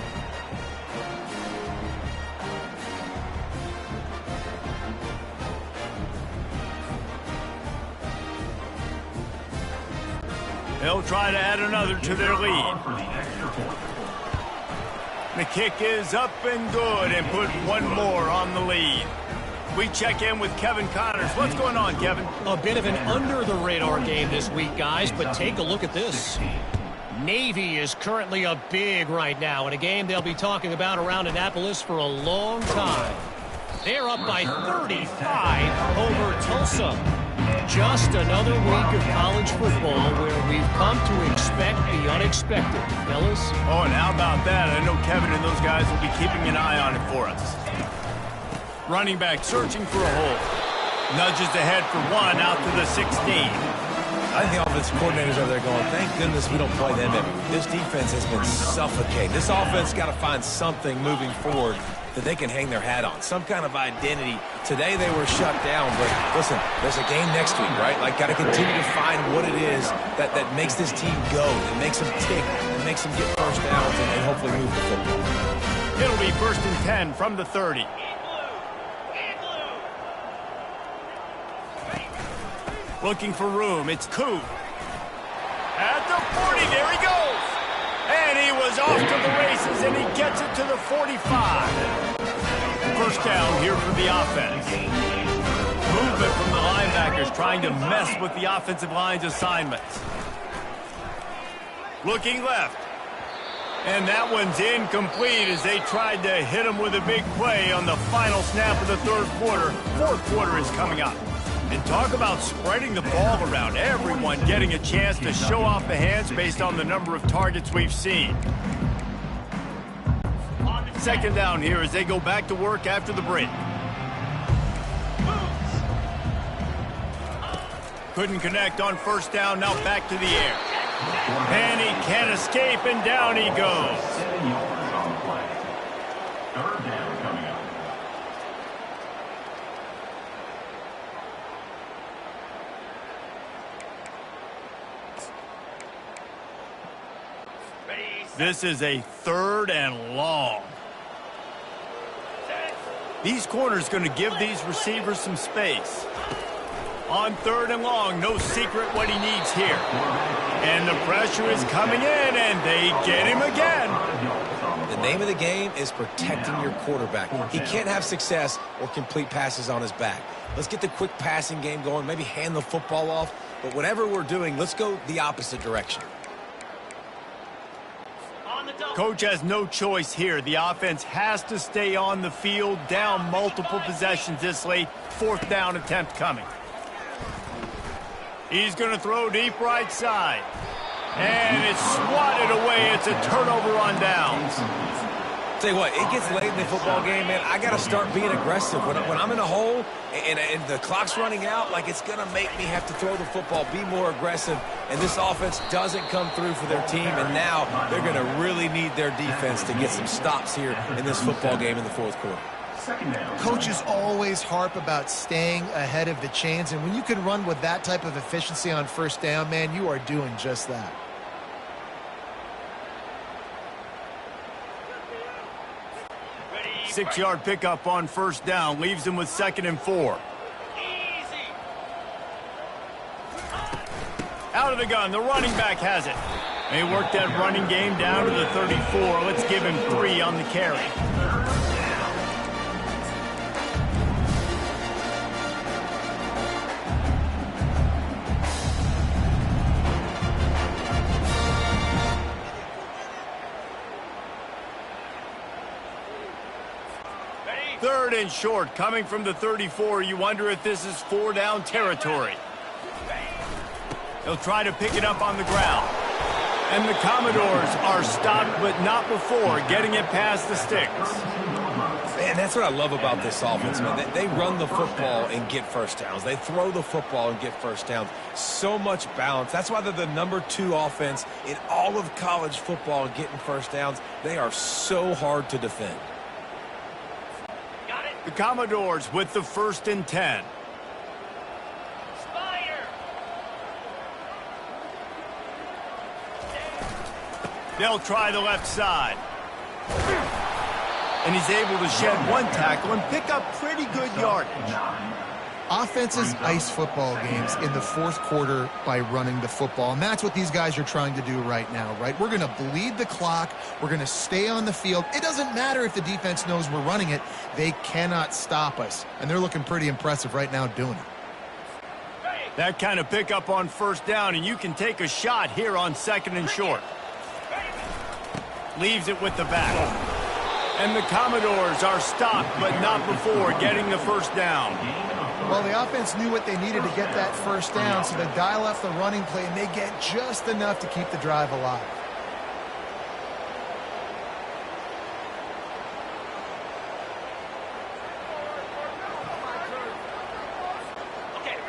They'll try to add another to their lead. The kick is up and good and put one more on the lead. We check in with Kevin Connors. What's going on, Kevin? A bit of an under-the-radar game this week, guys, but take a look at this. Navy is currently up big right now in a game they'll be talking about around Annapolis for a long time. They're up by 35 over Tulsa. Just another week of college football where we've come to expect the unexpected, fellas. Oh, and how about that? I know Kevin and those guys will be keeping an eye on it for us. Running back searching for a hole. Nudges ahead for one out to the 16. I think the offensive coordinators over there going, thank goodness we don't play them every week. This defense has been suffocating. This offense got to find something moving forward that they can hang their hat on, some kind of identity. Today they were shut down, but listen, there's a game next week, right? Like, got to continue to find what it is that makes this team go, that makes them tick, that makes them get first downs, and hopefully move the football. It'll be 1st and 10 from the 30. Looking for room, it's Koo. At the 40, there he goes. And he was off to the races, and he gets it to the 45. First down here for the offense. Movement from the linebackers trying to mess with the offensive line's assignments. Looking left. And that one's incomplete as they tried to hit him with a big play on the final snap of the third quarter. Fourth quarter is coming up. And talk about spreading the ball around. Everyone getting a chance to show off the hands based on the number of targets we've seen. Second down here as they go back to work after the break. Couldn't connect on first down, now back to the air. And he can't escape, and down he goes. 7 yards on the play. Third down coming up. This is a third and long. These corners going to give these receivers some space. On third and long, no secret what he needs here. And the pressure is coming in, and they get him again. The name of the game is protecting your quarterback. He can't have success or complete passes on his back. Let's get the quick passing game going, maybe hand the football off. But whatever we're doing, let's go the opposite direction. Coach has no choice here. The offense has to stay on the field, down multiple possessions this late. Fourth down attempt coming. He's going to throw deep right side. And it's swatted away. It's a turnover on downs. Tell you what, it gets late in the football game, man. I got to start being aggressive. When I'm in a hole and the clock's running out, like it's going to make me have to throw the football, be more aggressive. And this offense doesn't come through for their team. And now they're going to really need their defense to get some stops here in this football game in the fourth quarter. Coaches always harp about staying ahead of the chains, and when you can run with that type of efficiency on first down, man, you are doing just that. Six-yard pickup on first down leaves him with 2nd and 4. Out of the gun, the running back has it. They work that running game down to the 34. Let's give him 3 on the carry. Third and short, coming from the 34. You wonder if this is 4-down territory. They'll try to pick it up on the ground. And the Commodores are stopped, but not before getting it past the sticks. Man, that's what I love about this offense, man. They run the football and get first downs. They throw the football and get first downs. So much balance. That's why they're the number 2 offense in all of college football getting first downs. They are so hard to defend. The Commodores with the 1st and 10. They'll try the left side. And he's able to shed 1 tackle and pick up pretty good yardage. Offenses ice football games in the fourth quarter by running the football, and that's what these guys are trying to do right now, right? We're going to bleed the clock. We're going to stay on the field. It doesn't matter if the defense knows we're running it. They cannot stop us, and they're looking pretty impressive right now doing it. That kind of pickup on first down, and you can take a shot here on 2nd and short. Leaves it with the back. And the Commodores are stopped, but not before getting the first down. Well, the offense knew what they needed to get that first down, so they dial up the running play, and they get just enough to keep the drive alive.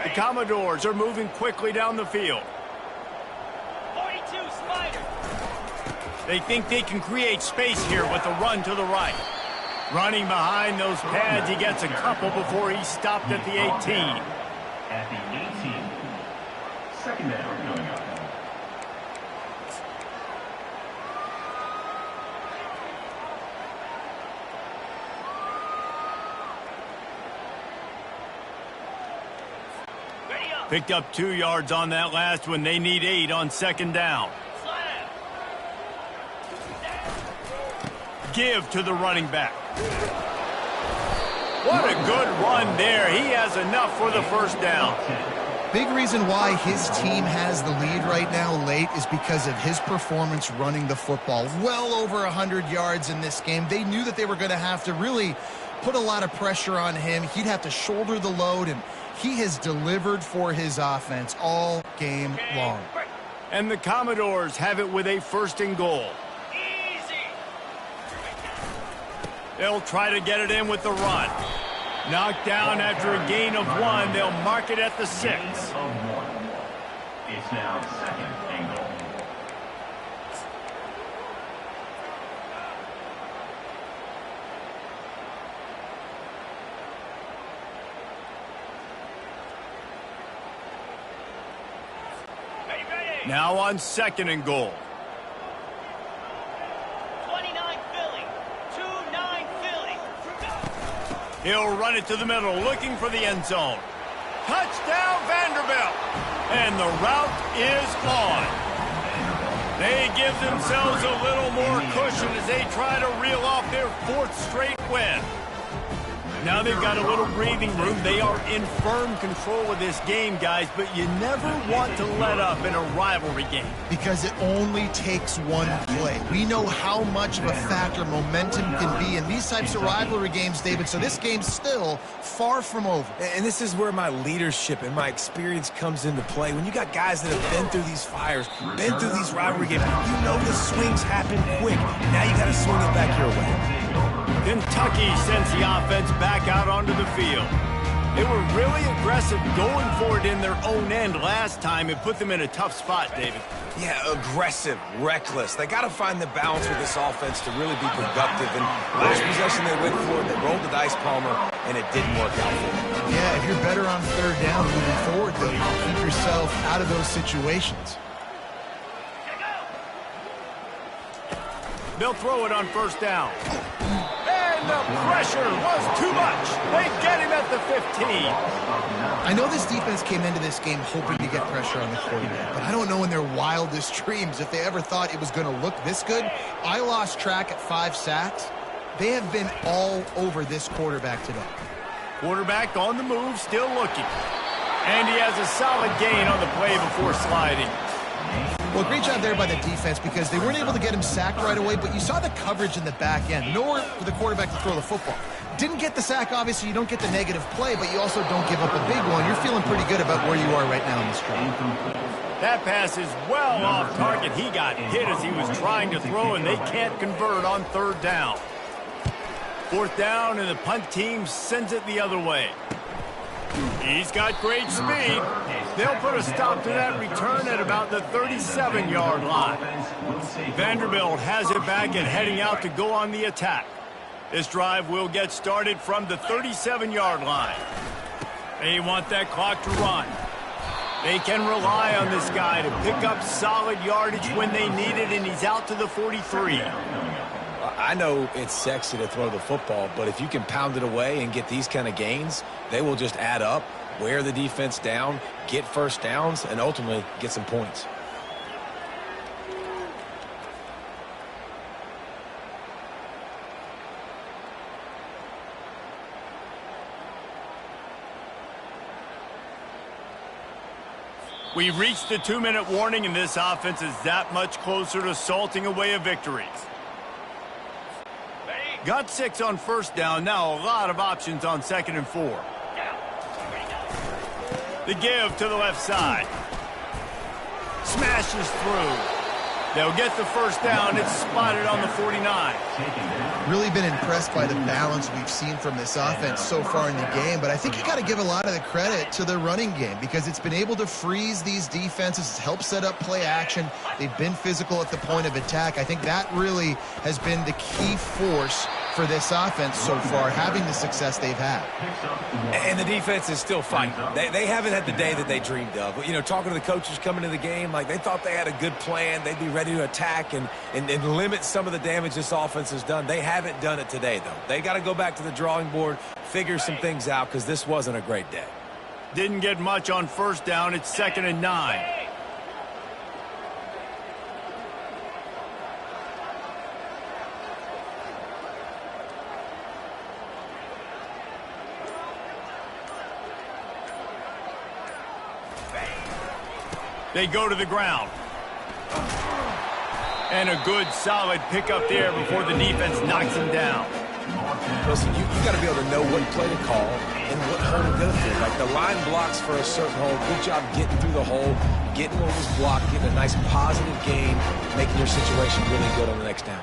The Commodores are moving quickly down the field. 42, Spider. They think they can create space here with a run to the right. Running behind those pads, he gets a couple before he's stopped at the 18. At the 18. 2nd down coming up. Picked up 2 yards on that last one. They need 8 on 2nd down. Give to the running back. What a good run there. He has enough for the first down. Big reason why his team has the lead right now late is because of his performance running the football. Well over 100 yards in this game. They knew that they were going to have to really put a lot of pressure on him. He'd have to shoulder the load, and he has delivered for his offense all game long. And the Commodores have it with a 1st and goal. Easy. They'll try to get it in with the run. Knocked down after a gain of 1. They'll mark it at the 6. It's now 2nd and goal. Now on 2nd and goal. 29 Philly. 2-9 Philly. He'll run it to the middle, looking for the end zone. Touchdown, Vanderbilt. And the route is on. They give themselves a little more cushion as they try to reel off their 4th straight win. Now they've got a little breathing room. They are in firm control of this game, guys, but you never want to let up in a rivalry game. Because it only takes one play. We know how much of a factor momentum can be in these types of rivalry games, David, so this game's still far from over. And this is where my leadership and my experience comes into play. When you got guys that have been through these fires, been through these rivalry games, you know the swings happen quick. Now you got to swing it back your way. Kentucky sends the offense back out onto the field. They were really aggressive going for it in their own end last time. It put them in a tough spot, David. Yeah, aggressive, reckless. They got to find the balance with this offense to really be productive. And last possession they went for it, they rolled the dice, Palmer, and it didn't work out for them. Yeah, if you're better on 3rd down moving forward, though, you can keep yourself out of those situations. They'll throw it on 1st down. And the pressure was too much. They get him at the 15. I know this defense came into this game hoping to get pressure on the quarterback, but I don't know in their wildest dreams if they ever thought it was going to look this good. I lost track at 5 sacks. They have been all over this quarterback today. Quarterback on the move, still looking. And he has a solid gain on the play before sliding. Well, great job there by the defense because they weren't able to get him sacked right away, but you saw the coverage in the back end. Nowhere for the quarterback to throw the football. Didn't get the sack, obviously. You don't get the negative play, but you also don't give up a big one. You're feeling pretty good about where you are right now in this drive. That pass is well off target. He got hit as he was trying to throw, and they can't convert on 3rd down. 4th down, and the punt team sends it the other way. He's got great speed. They'll put a stop to that return at about the 37-yard line. Vanderbilt has it back and heading out to go on the attack. This drive will get started from the 37-yard line. They want that clock to run. They can rely on this guy to pick up solid yardage when they need it, and he's out to the 43. I know it's sexy to throw the football, but if you can pound it away and get these kind of gains, they will just add up, wear the defense down, get 1st downs, and ultimately get some points. We've reached the 2-minute warning, and this offense is that much closer to salting away a victory. Got 6 on 1st down. Now a lot of options on 2nd and 4. The give to the left side. Smashes through. They'll get the 1st down. It's spotted on the 49. Really been impressed by the balance we've seen from this offense so far in the game, but I think you got to give a lot of the credit to the running game because it's been able to freeze these defenses. It's helped set up play action. They've been physical at the point of attack. I think that really has been the key force for this offense so far, having the success they've had. And the defense is still fighting. They haven't had the day that they dreamed of. You know, talking to the coaches coming into the game, like they thought they had a good plan. They'd be ready to attack and limit some of the damage this offense has done. They haven't done it today, though. They got to go back to the drawing board, figure some things out, because this wasn't a great day. Didn't get much on 1st down. It's 2nd and 9. They go to the ground. And a good, solid pickup there before the defense knocks him down. Listen, you got to be able to know what play to call and what hole to go through. Like the line blocks for a certain hole. Good job getting through the hole, getting what was blocked, getting a nice positive gain, making your situation really good on the next down.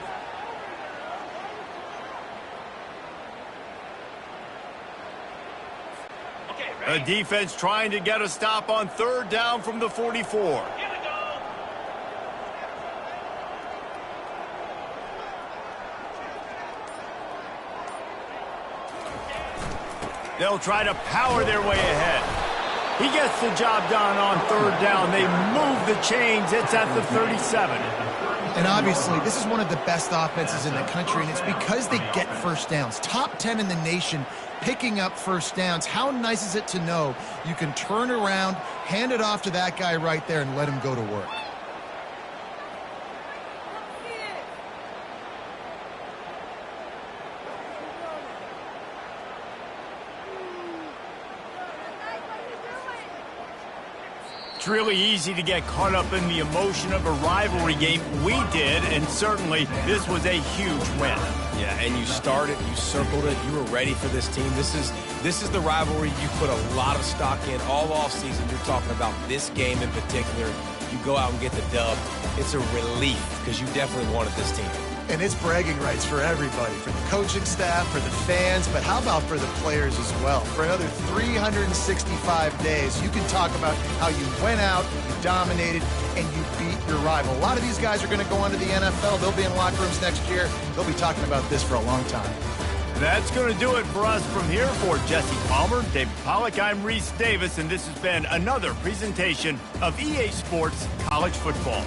A defense trying to get a stop on third down from the 44. Here we go. They'll try to power their way ahead. He gets the job done on third down. They move the chains. It's at the 37. And obviously, this is one of the best offenses in the country, and it's because they get first downs. Top 10 in the nation picking up first downs. How nice is it to know you can turn around, hand it off to that guy right there, and let him go to work? It's really easy to get caught up in the emotion of a rivalry game. We did, and certainly this was a huge win. Yeah, and you started, you circled it, you were ready for this team. This is the rivalry you put a lot of stock in all offseason. You're talking about this game in particular. You go out and get the dub. It's a relief because you definitely wanted this team. And it's bragging rights for everybody, for the coaching staff, for the fans, but how about for the players as well? For another 365 days, you can talk about how you went out, you dominated, and you beat your rival. A lot of these guys are going to go on to the NFL. They'll be in locker rooms next year. They'll be talking about this for a long time. That's going to do it for us from here. For Jesse Palmer, David Pollack, I'm Reese Davis, and this has been another presentation of EA Sports College Football.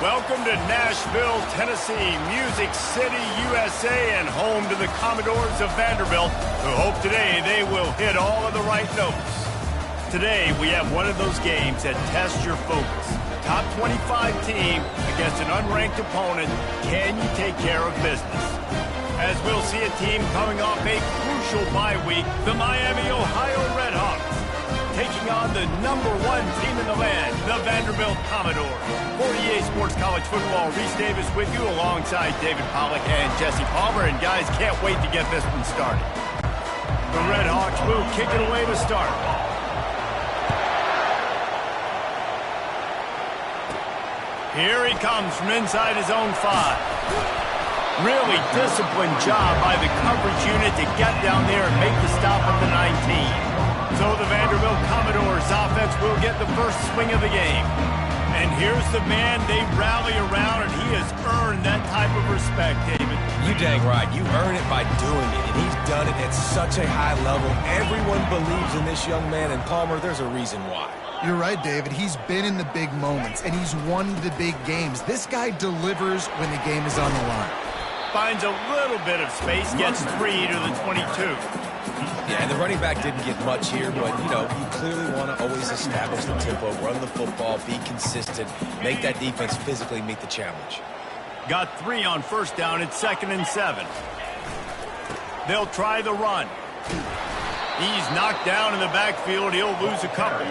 Welcome to Nashville, Tennessee, Music City, USA, and home to the Commodores of Vanderbilt, who hope today they will hit all of the right notes. Today, we have one of those games that tests your focus. Top 25 team against an unranked opponent. Can you take care of business? As we'll see a team coming off a crucial bye week, the Miami, Ohio Redhawks, taking on the #1 team in the land, the Vanderbilt Commodores. 48 Sports College Football, Reese Davis with you alongside David Pollack and Jesse Palmer. And guys, can't wait to get this one started. The Redhawks will kick it away to start. Here he comes from inside his own 5. Really disciplined job by the coverage unit to get down there and make the stop at the 19. So the Vanderbilt Commodores offense will get the first swing of the game. And here's the man they rally around, and he has earned that type of respect, David. You dang right. You earn it by doing it, and he's done it at such a high level. Everyone believes in this young man, and Palmer, there's a reason why. You're right, David. He's been in the big moments, and he's won the big games. This guy delivers when the game is on the line. Finds a little bit of space, gets 3 to the 22. Yeah, and the running back didn't get much here, but, you know, you clearly want to always establish the tempo, run the football, be consistent, make that defense physically meet the challenge. Got 3 on first down. It's 2nd and 7. They'll try the run. He's knocked down in the backfield. He'll lose a couple.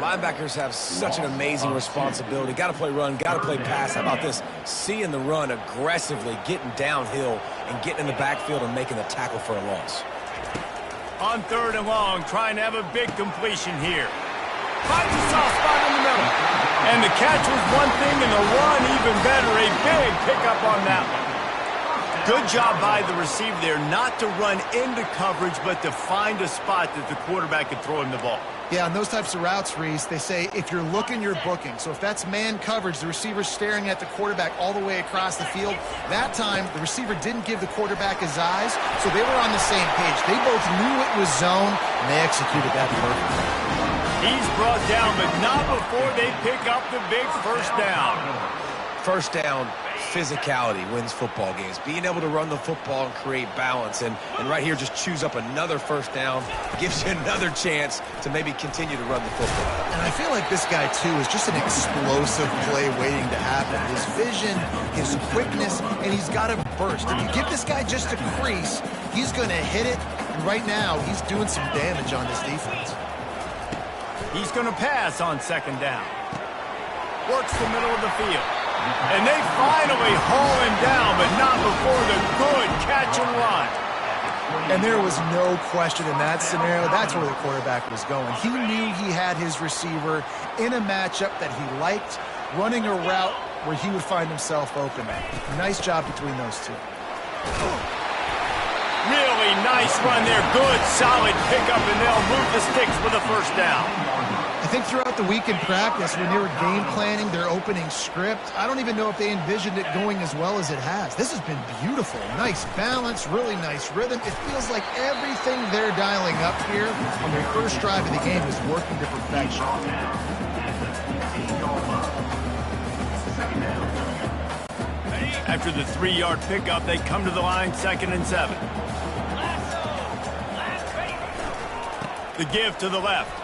Linebackers have such an amazing responsibility. Got to play run, got to play pass. How about this? Seeing the run aggressively, getting downhill, and getting in the backfield and making the tackle for a loss. On 3rd and long, trying to have a big completion here. Finds a soft spot in the middle. And the catch was one thing, and the run even better. A big pickup on that one. Good job by the receiver there not to run into coverage, but to find a spot that the quarterback could throw him the ball. Yeah, on those types of routes, Reese, they say if you're looking, you're booking. So if that's man coverage, the receiver's staring at the quarterback all the way across the field. That time, the receiver didn't give the quarterback his eyes, so they were on the same page. They both knew it was zone, and they executed that perfectly. He's brought down, but not before they pick up the big first down. First down, physicality wins football games. Being able to run the football and create balance. And right here, just choose up another first down. Gives you another chance to maybe continue to run the football. And I feel like this guy, too, is just an explosive play waiting to happen. His vision, his quickness, and he's got a burst. If you give this guy just a crease, he's going to hit it. And right now, he's doing some damage on this defense. He's going to pass on second down. Works the middle of the field. And they finally haul him down, but not before the good catch and run. And there was no question in that scenario. That's where the quarterback was going. He knew he had his receiver in a matchup that he liked, running a route where he would find himself open. Nice job between those two. Really nice run there. Good, solid pickup, and they'll move the sticks for the first down. I think throughout the week in practice, when they were game planning their opening script, I don't even know if they envisioned it going as well as it has. This has been beautiful. Nice balance, really nice rhythm. It feels like everything they're dialing up here on their first drive of the game is working to perfection. After the 3-yard pickup, they come to the line, 2nd and 7. The give to the left.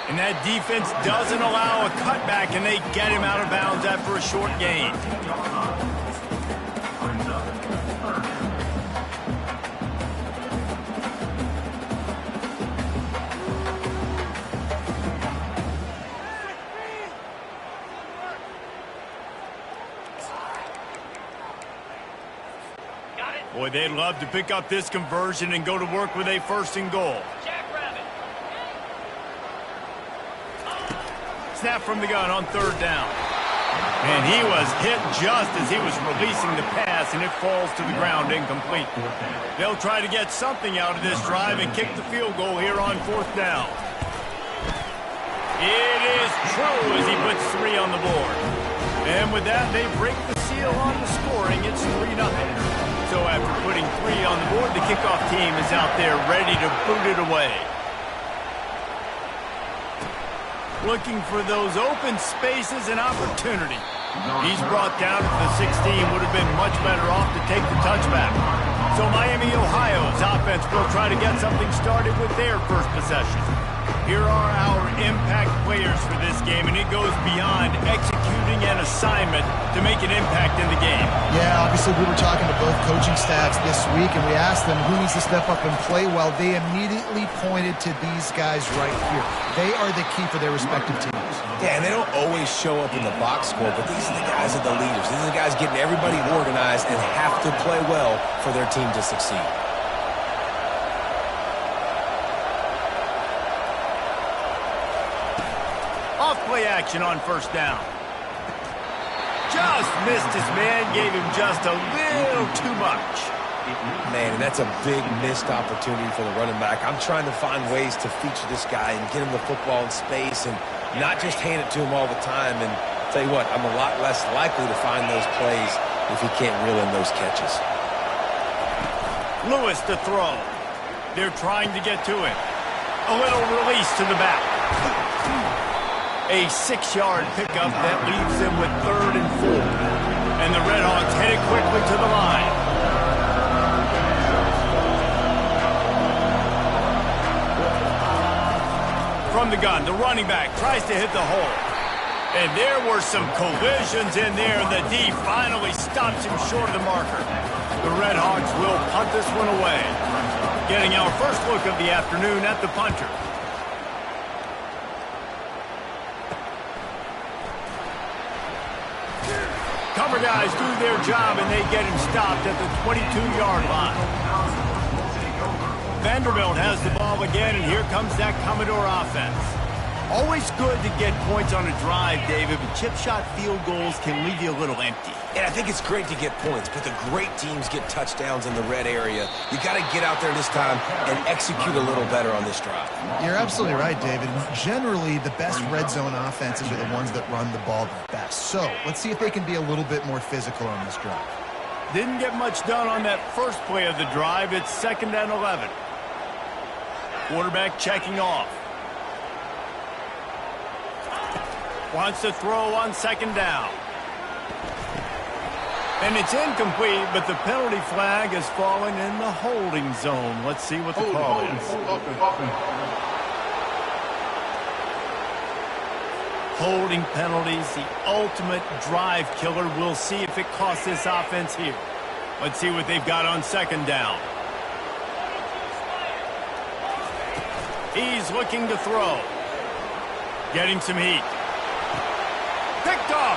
And that defense doesn't allow a cutback, and they get him out of bounds after a short gain. Boy, they'd love to pick up this conversion and go to work with a 1st and goal. Snap from the gun on 3rd down. And he was hit just as he was releasing the pass, and it falls to the ground incomplete. They'll try to get something out of this drive and kick the field goal here on 4th down. It is true as he puts 3 on the board. And with that, they break the seal on the scoring. It's 3-0. So after putting 3 on the board, the kickoff team is out there ready to boot it away. Looking for those open spaces and opportunity. He's brought down at the 16. Would have been much better off to take the touchback. So Miami, Ohio's offense will try to get something started with their first possession. Here are our impact players for this game, and it goes beyond executing an assignment to make an impact in the game. Yeah, obviously we were talking to both coaching staffs this week, and we asked them who needs to step up and play well. They immediately pointed to these guys right here. They are the key for their respective teams. Yeah, and they don't always show up in the box score, but these are the guys that are the leaders. These are the guys getting everybody organized and have to play well for their team to succeed. Off-play action on 1st down. Just missed his man, gave him just a little too much. Man, and that's a big missed opportunity for the running back. I'm trying to find ways to feature this guy and get him the football in space and not just hand it to him all the time. And tell you what, I'm a lot less likely to find those plays if he can't reel in those catches. Lewis to throw. They're trying to get to him. A little release to the back. A 6-yard pickup that leaves them with 3rd and 4. And the Redhawks headed quickly to the line. From the gun, the running back tries to hit the hole. And there were some collisions in there. The D finally stops him short of the marker. The Redhawks will punt this one away. Getting our first look of the afternoon at the punter. Cover guys do their job, and they get him stopped at the 22-yard line. Vanderbilt has the ball again, and here comes that Commodore offense. Always good to get points on a drive, David, but chip shot field goals can leave you a little empty. And I think it's great to get points, but the great teams get touchdowns in the red area. You got to get out there this time and execute a little better on this drive. You're absolutely right, David. Generally, the best red zone offenses are the ones that run the ball the best. So let's see if they can be a little bit more physical on this drive. Didn't get much done on that first play of the drive. It's 2nd and 11. Quarterback checking off. Wants to throw on 2nd down. And it's incomplete, but the penalty flag has fallen in the holding zone. Let's see what the call is. Holding penalties, the ultimate drive killer. We'll see if it costs this offense here. Let's see what they've got on 2nd down. He's looking to throw. Getting some heat. Picked off.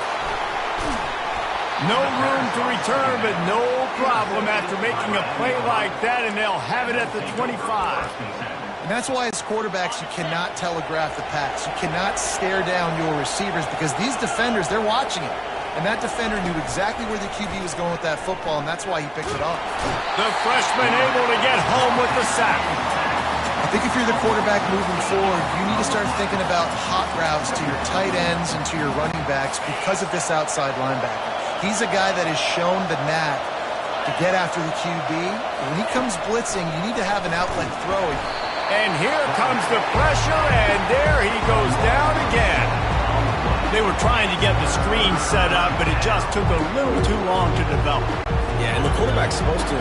No room to return, but no problem after making a play like that, and they'll have it at the 25. And that's why as quarterbacks you cannot telegraph the pass. You cannot stare down your receivers because these defenders, they're watching it. And that defender knew exactly where the QB was going with that football, and that's why he picked it off. The freshman able to get home with the sack. I think if you're the quarterback moving forward, you need to start thinking about hot routes to your tight ends and to your running backs because of this outside linebacker. He's a guy that has shown the knack to get after the QB. When he comes blitzing, you need to have an outlet throw. And here comes the pressure, and there he goes down again. They were trying to get the screen set up, but it just took a little too long to develop. Yeah, and the quarterback's supposed to,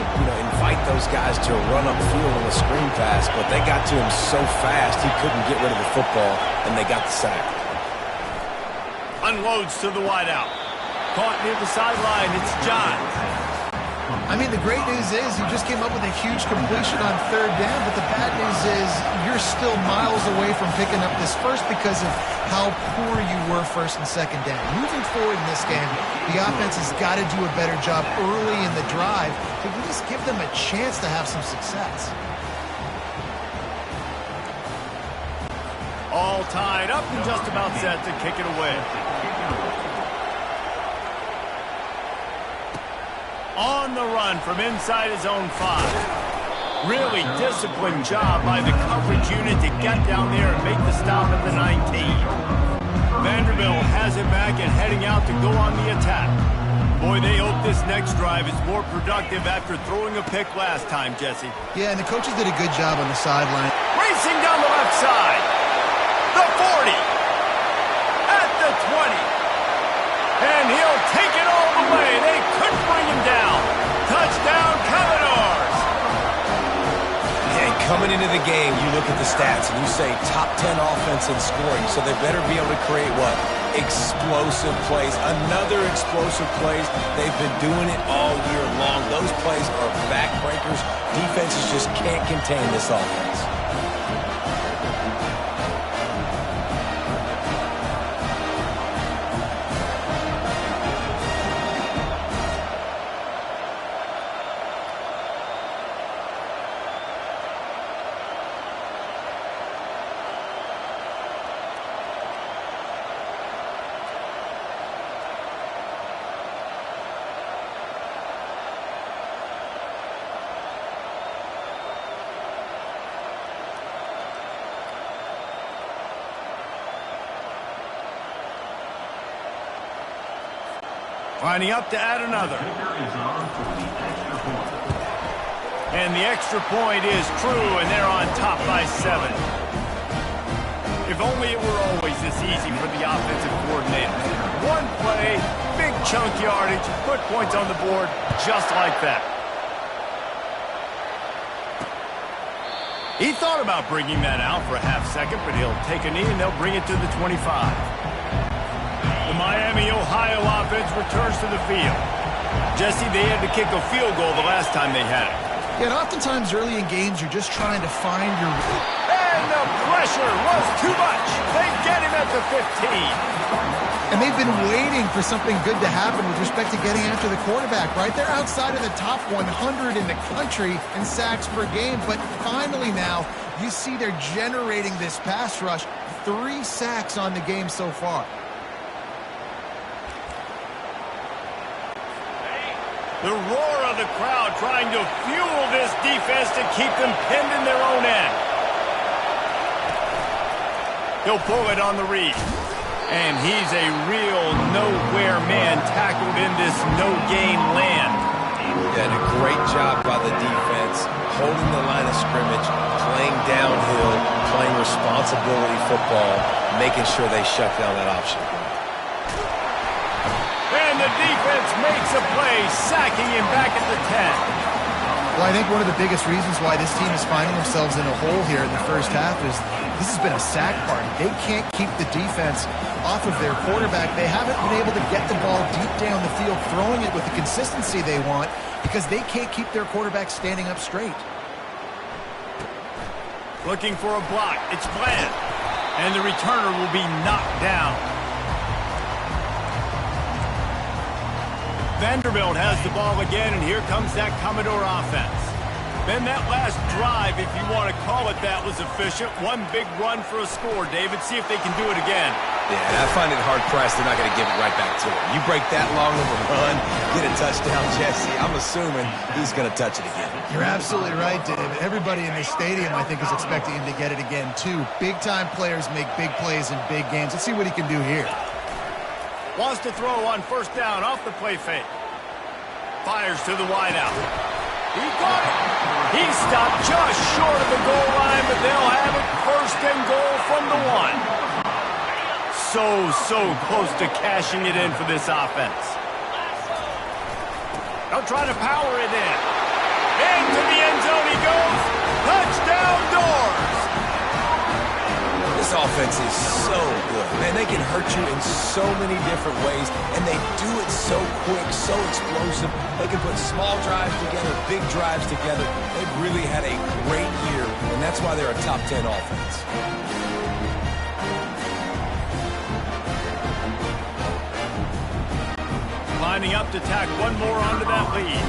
invite those guys to run upfield on a screen pass, but they got to him so fast he couldn't get rid of the football, and they got the sack. Unloads to the wideout. Caught near the sideline. It's John. I mean, the great news is you just came up with a huge completion on 3rd down, but the bad news is you're still miles away from picking up this first because of how poor you were 1st and 2nd down. Moving forward in this game, the offense has got to do a better job early in the drive to at least give them a chance to have some success. All tied up and just about set to kick it away. On the run from inside his own 5. Really disciplined job by the coverage unit to get down there and make the stop at the 19. Vanderbilt has it back and heading out to go on the attack. Boy, they hope this next drive is more productive after throwing a pick last time, Jesse. Yeah, and the coaches did a good job on the sideline. Racing down the left side. The 40. At the 20. And he'll take it all the way. They couldn't bring him down. Touchdown, Commodores. And coming into the game, you look at the stats and you say top 10 offense in scoring, so they better be able to create what? Explosive plays. Another explosive plays. They've been doing it all year long. Those plays are backbreakers. Defenses just can't contain this offense. Lining up to add another. And the extra point is true, and they're on top by 7. If only it were always this easy for the offensive coordinator. One play, big chunk yardage, put points on the board just like that. He thought about bringing that out for a half second, but he'll take a knee and they'll bring it to the 25. The Miami, Ohio offense returns to the field. Jesse, they had to kick a field goal the last time they had it. Yeah, and oftentimes early in games, you're just trying to find your... And the pressure was too much. They get him at the 15. And they've been waiting for something good to happen with respect to getting after the quarterback, right? They're outside of the top 100 in the country in sacks per game, but finally now you see they're generating this pass rush. 3 sacks on the game so far. The roar of the crowd trying to fuel this defense to keep them pinned in their own end. He'll pull it on the read. And he's a real nowhere man tackled in this no-gain land. Yeah, and a great job by the defense, holding the line of scrimmage, playing downhill, playing responsibility football, making sure they shut down that option. And the defense makes a play, sacking him back at the 10. Well, I think one of the biggest reasons why this team is finding themselves in a hole here in the first half is this has been a sack party. They can't keep the defense off of their quarterback. They haven't been able to get the ball deep down the field, throwing it with the consistency they want because they can't keep their quarterback standing up straight. Looking for a block. It's Bland. And the returner will be knocked down. Vanderbilt has the ball again, and here comes that Commodore offense. Then that last drive, if you want to call it that, was efficient. One big run for a score, David. See if they can do it again. Yeah, and I find it hard-pressed they're not going to give it right back to him. You break that long of a run, get a touchdown, Jesse, I'm assuming he's going to touch it again. You're absolutely right, David. Everybody in this stadium, I think, is expecting him to get it again, too. Big-time players make big plays in big games. Let's see what he can do here. Wants to throw on first down off the play fake. Fires to the wideout. He got it. He stopped just short of the goal line, but they'll have it first and goal from the 1. So close to cashing it in for this offense. They'll try to power it in. Into the end zone he goes. Touchdown Doors. This offense is so good. Man, they can hurt you in so many different ways, and they do it so quick, so explosive. They can put small drives together, big drives together. They've really had a great year, and that's why they're a top 10 offense. Lining up to tack one more onto that lead.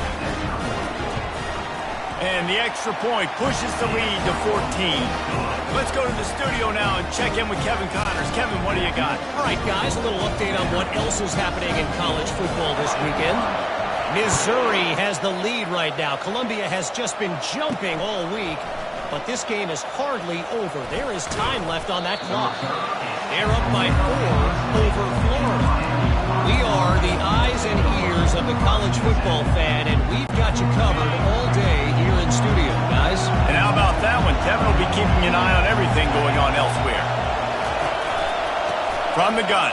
And the extra point pushes the lead to 14. Let's go to the studio now and check in with Kevin Connors. Kevin, what do you got? All right, guys, a little update on what else is happening in college football this weekend. Missouri has the lead right now. Columbia has just been jumping all week, but this game is hardly over. There is time left on that clock. They're up by 4 over Florida. We are the eyes and ears of the college football fan, and we've got you covered all day here in studio, guys. And how about that one? Kevin will be keeping an eye on everything going on elsewhere. From the gun,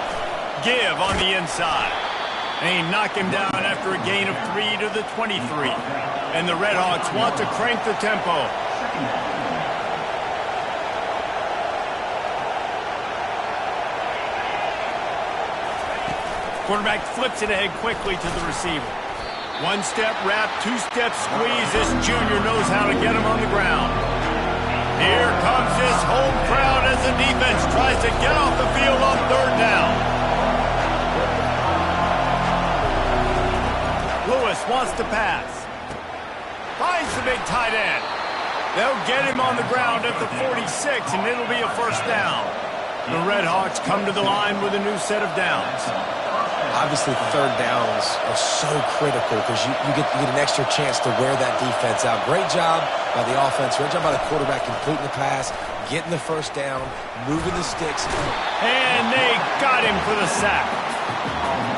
give on the inside. And he knocked him down after a gain of 3 to the 23. And the Redhawks want to crank the tempo. Quarterback flips it ahead quickly to the receiver. One-step wrap, two-step squeeze. This junior knows how to get him on the ground. Here comes this home crowd as the defense tries to get off the field on third down. Lewis wants to pass. Finds the big tight end. They'll get him on the ground at the 46, and it'll be a first down. The Redhawks come to the line with a new set of downs. Obviously, third downs are so critical because you get an extra chance to wear that defense out. Great job by the offense. Great job by the quarterback completing the pass, getting the first down, moving the sticks. And they got him for the sack.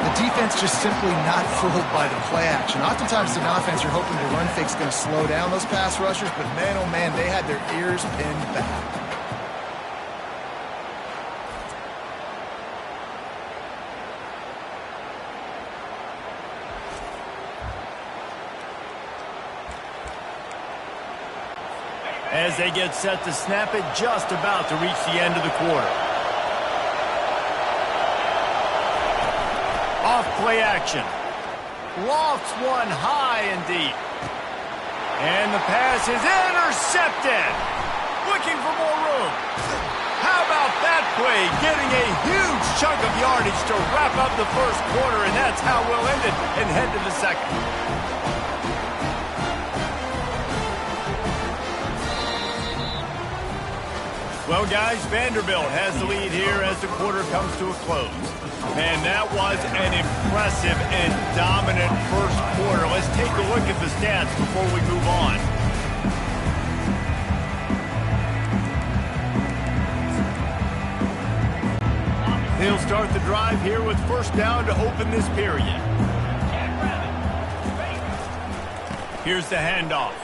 The defense just simply not fooled by the play action. Oftentimes, in offense, you're hoping the run fake's going to slow down those pass rushers, but man, oh man, they had their ears pinned back. As they get set to snap it, just about to reach the end of the quarter. Off play action. Lofts one high and deep. And the pass is intercepted. Looking for more room. play, getting a huge chunk of yardage to wrap up the first quarter, and that's how we'll end it and head to the second. Well, guys, Vanderbilt has the lead here as the quarter comes to a close. Man, that was an impressive and dominant first quarter. Let's take a look at the stats before we move on. He'll start the drive here with first down to open this period. Here's the handoff.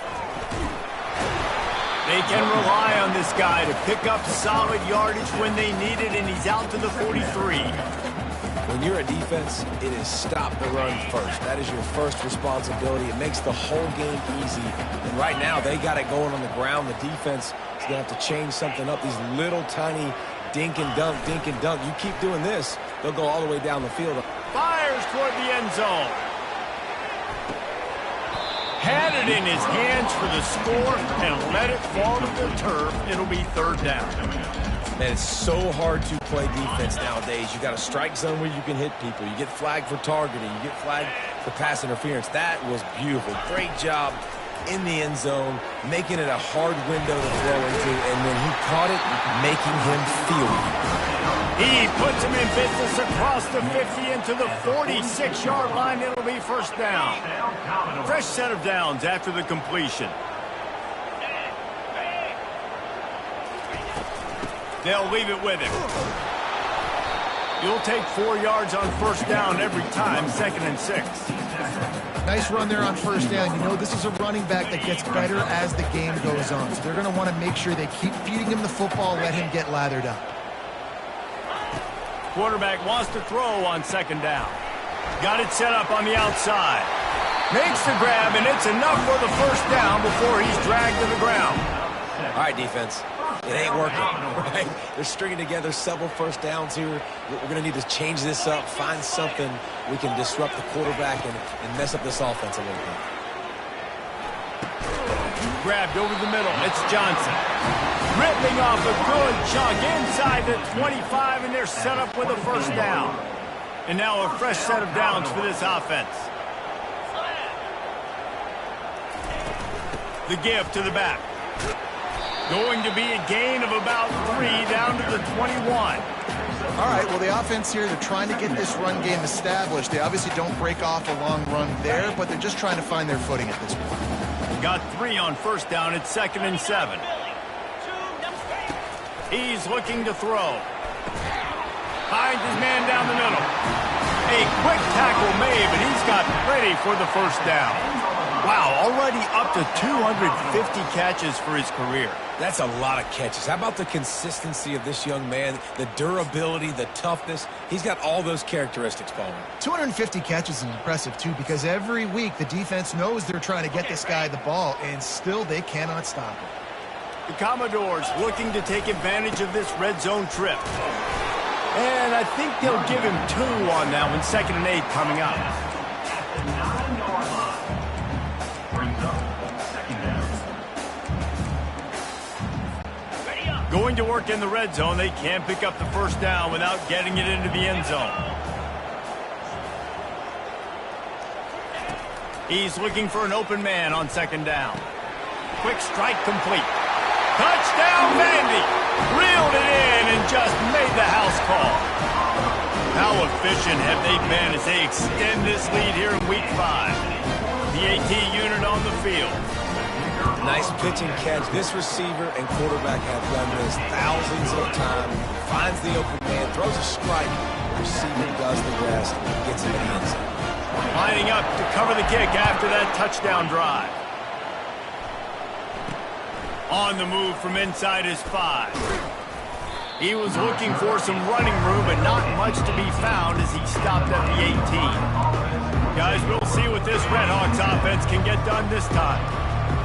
They can rely on this guy to pick up solid yardage when they need it, and he's out to the 43. When you're a defense, it is stop the run first. That is your first responsibility. It makes the whole game easy. And right now, they got it going on the ground. The defense is going to have to change something up. These little tiny dink and dunk, dink and dunk. You keep doing this, they'll go all the way down the field. Fires toward the end zone. Had it in his hands for the score and let it fall to the turf. It'll be third down. Man, it's so hard to play defense nowadays. You got a strike zone where you can hit people. You get flagged for targeting. You get flagged for pass interference. That was beautiful. Great job in the end zone, making it a hard window to throw into, and when he caught it, making him feel it. He puts him in business across the 50 into the 46-yard line. It'll be first down. Fresh set of downs after the completion. They'll leave it with him. You'll take 4 yards on first down every time, 2nd and 6. Nice run there on first down. You know, this is a running back that gets better as the game goes on. So they're going to want to make sure they keep feeding him the football, let him get lathered up. Quarterback wants to throw on 2nd down. Got it set up on the outside. Makes the grab, and it's enough for the first down before he's dragged to the ground. All right, defense. It ain't working, right? They're stringing together several first downs here. We're going to need to change this up, find something we can disrupt the quarterback and mess up this offense a little bit. Grabbed over the middle. It's Johnson. Ripping off a good chunk inside the 25, and they're set up with a first down. And now a fresh set of downs for this offense. The give to the back. Going to be a gain of about 3 down to the 21. All right, well, the offense here, they're trying to get this run game established. They obviously don't break off a long run there, but they're just trying to find their footing at this point. Got 3 on first down. It's 2nd and 7. He's looking to throw. Finds his man down the middle. A quick tackle made, but he's got ready for the first down. Wow, already up to 250 catches for his career. That's a lot of catches. How about the consistency of this young man, the durability, the toughness? He's got all those characteristics, Paul. 250 catches is impressive, too, because every week the defense knows they're trying to get this guy the ball, and still they cannot stop him. The Commodores looking to take advantage of this red zone trip. And I think they'll give him 2 on that one, 2nd and 8 coming up. Going to work in the red zone. They can't pick up the first down without getting it into the end zone. He's looking for an open man on 2nd down. Quick strike complete. Touchdown, Vandy! Reeled it in and just made the house call. How efficient have they been as they extend this lead here in Week 5? The AT unit on the field. Nice pitch and catch. This receiver and quarterback have done this thousands of times. Finds the open man, throws a strike. Receiver does the rest, gets him in the end zone. Lining up to cover the kick after that touchdown drive. On the move from inside his 5. He was looking for some running room, but not much to be found as he stopped at the 18. Guys, we'll see what this Redhawks offense can get done this time.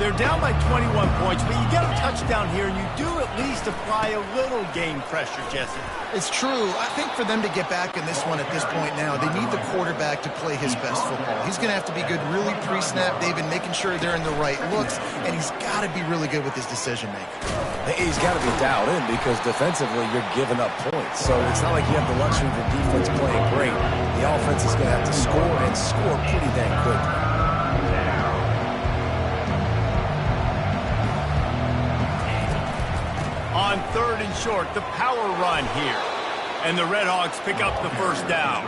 They're down by 21 points, but you get a touchdown here, and you do at least apply a little game pressure, Jesse. It's true. I think for them to get back in this one at this point now, they need the quarterback to play his best football. He's going to have to be good really pre-snap, David, making sure they're in the right looks, and he's got to be really good with his decision-making. He's got to be dialed in because defensively you're giving up points. So it's not like you have the luxury of your defense playing great. The offense is going to have to score and score pretty dang quickly. On 3rd and short, the power run here. And the Redhawks pick up the first down.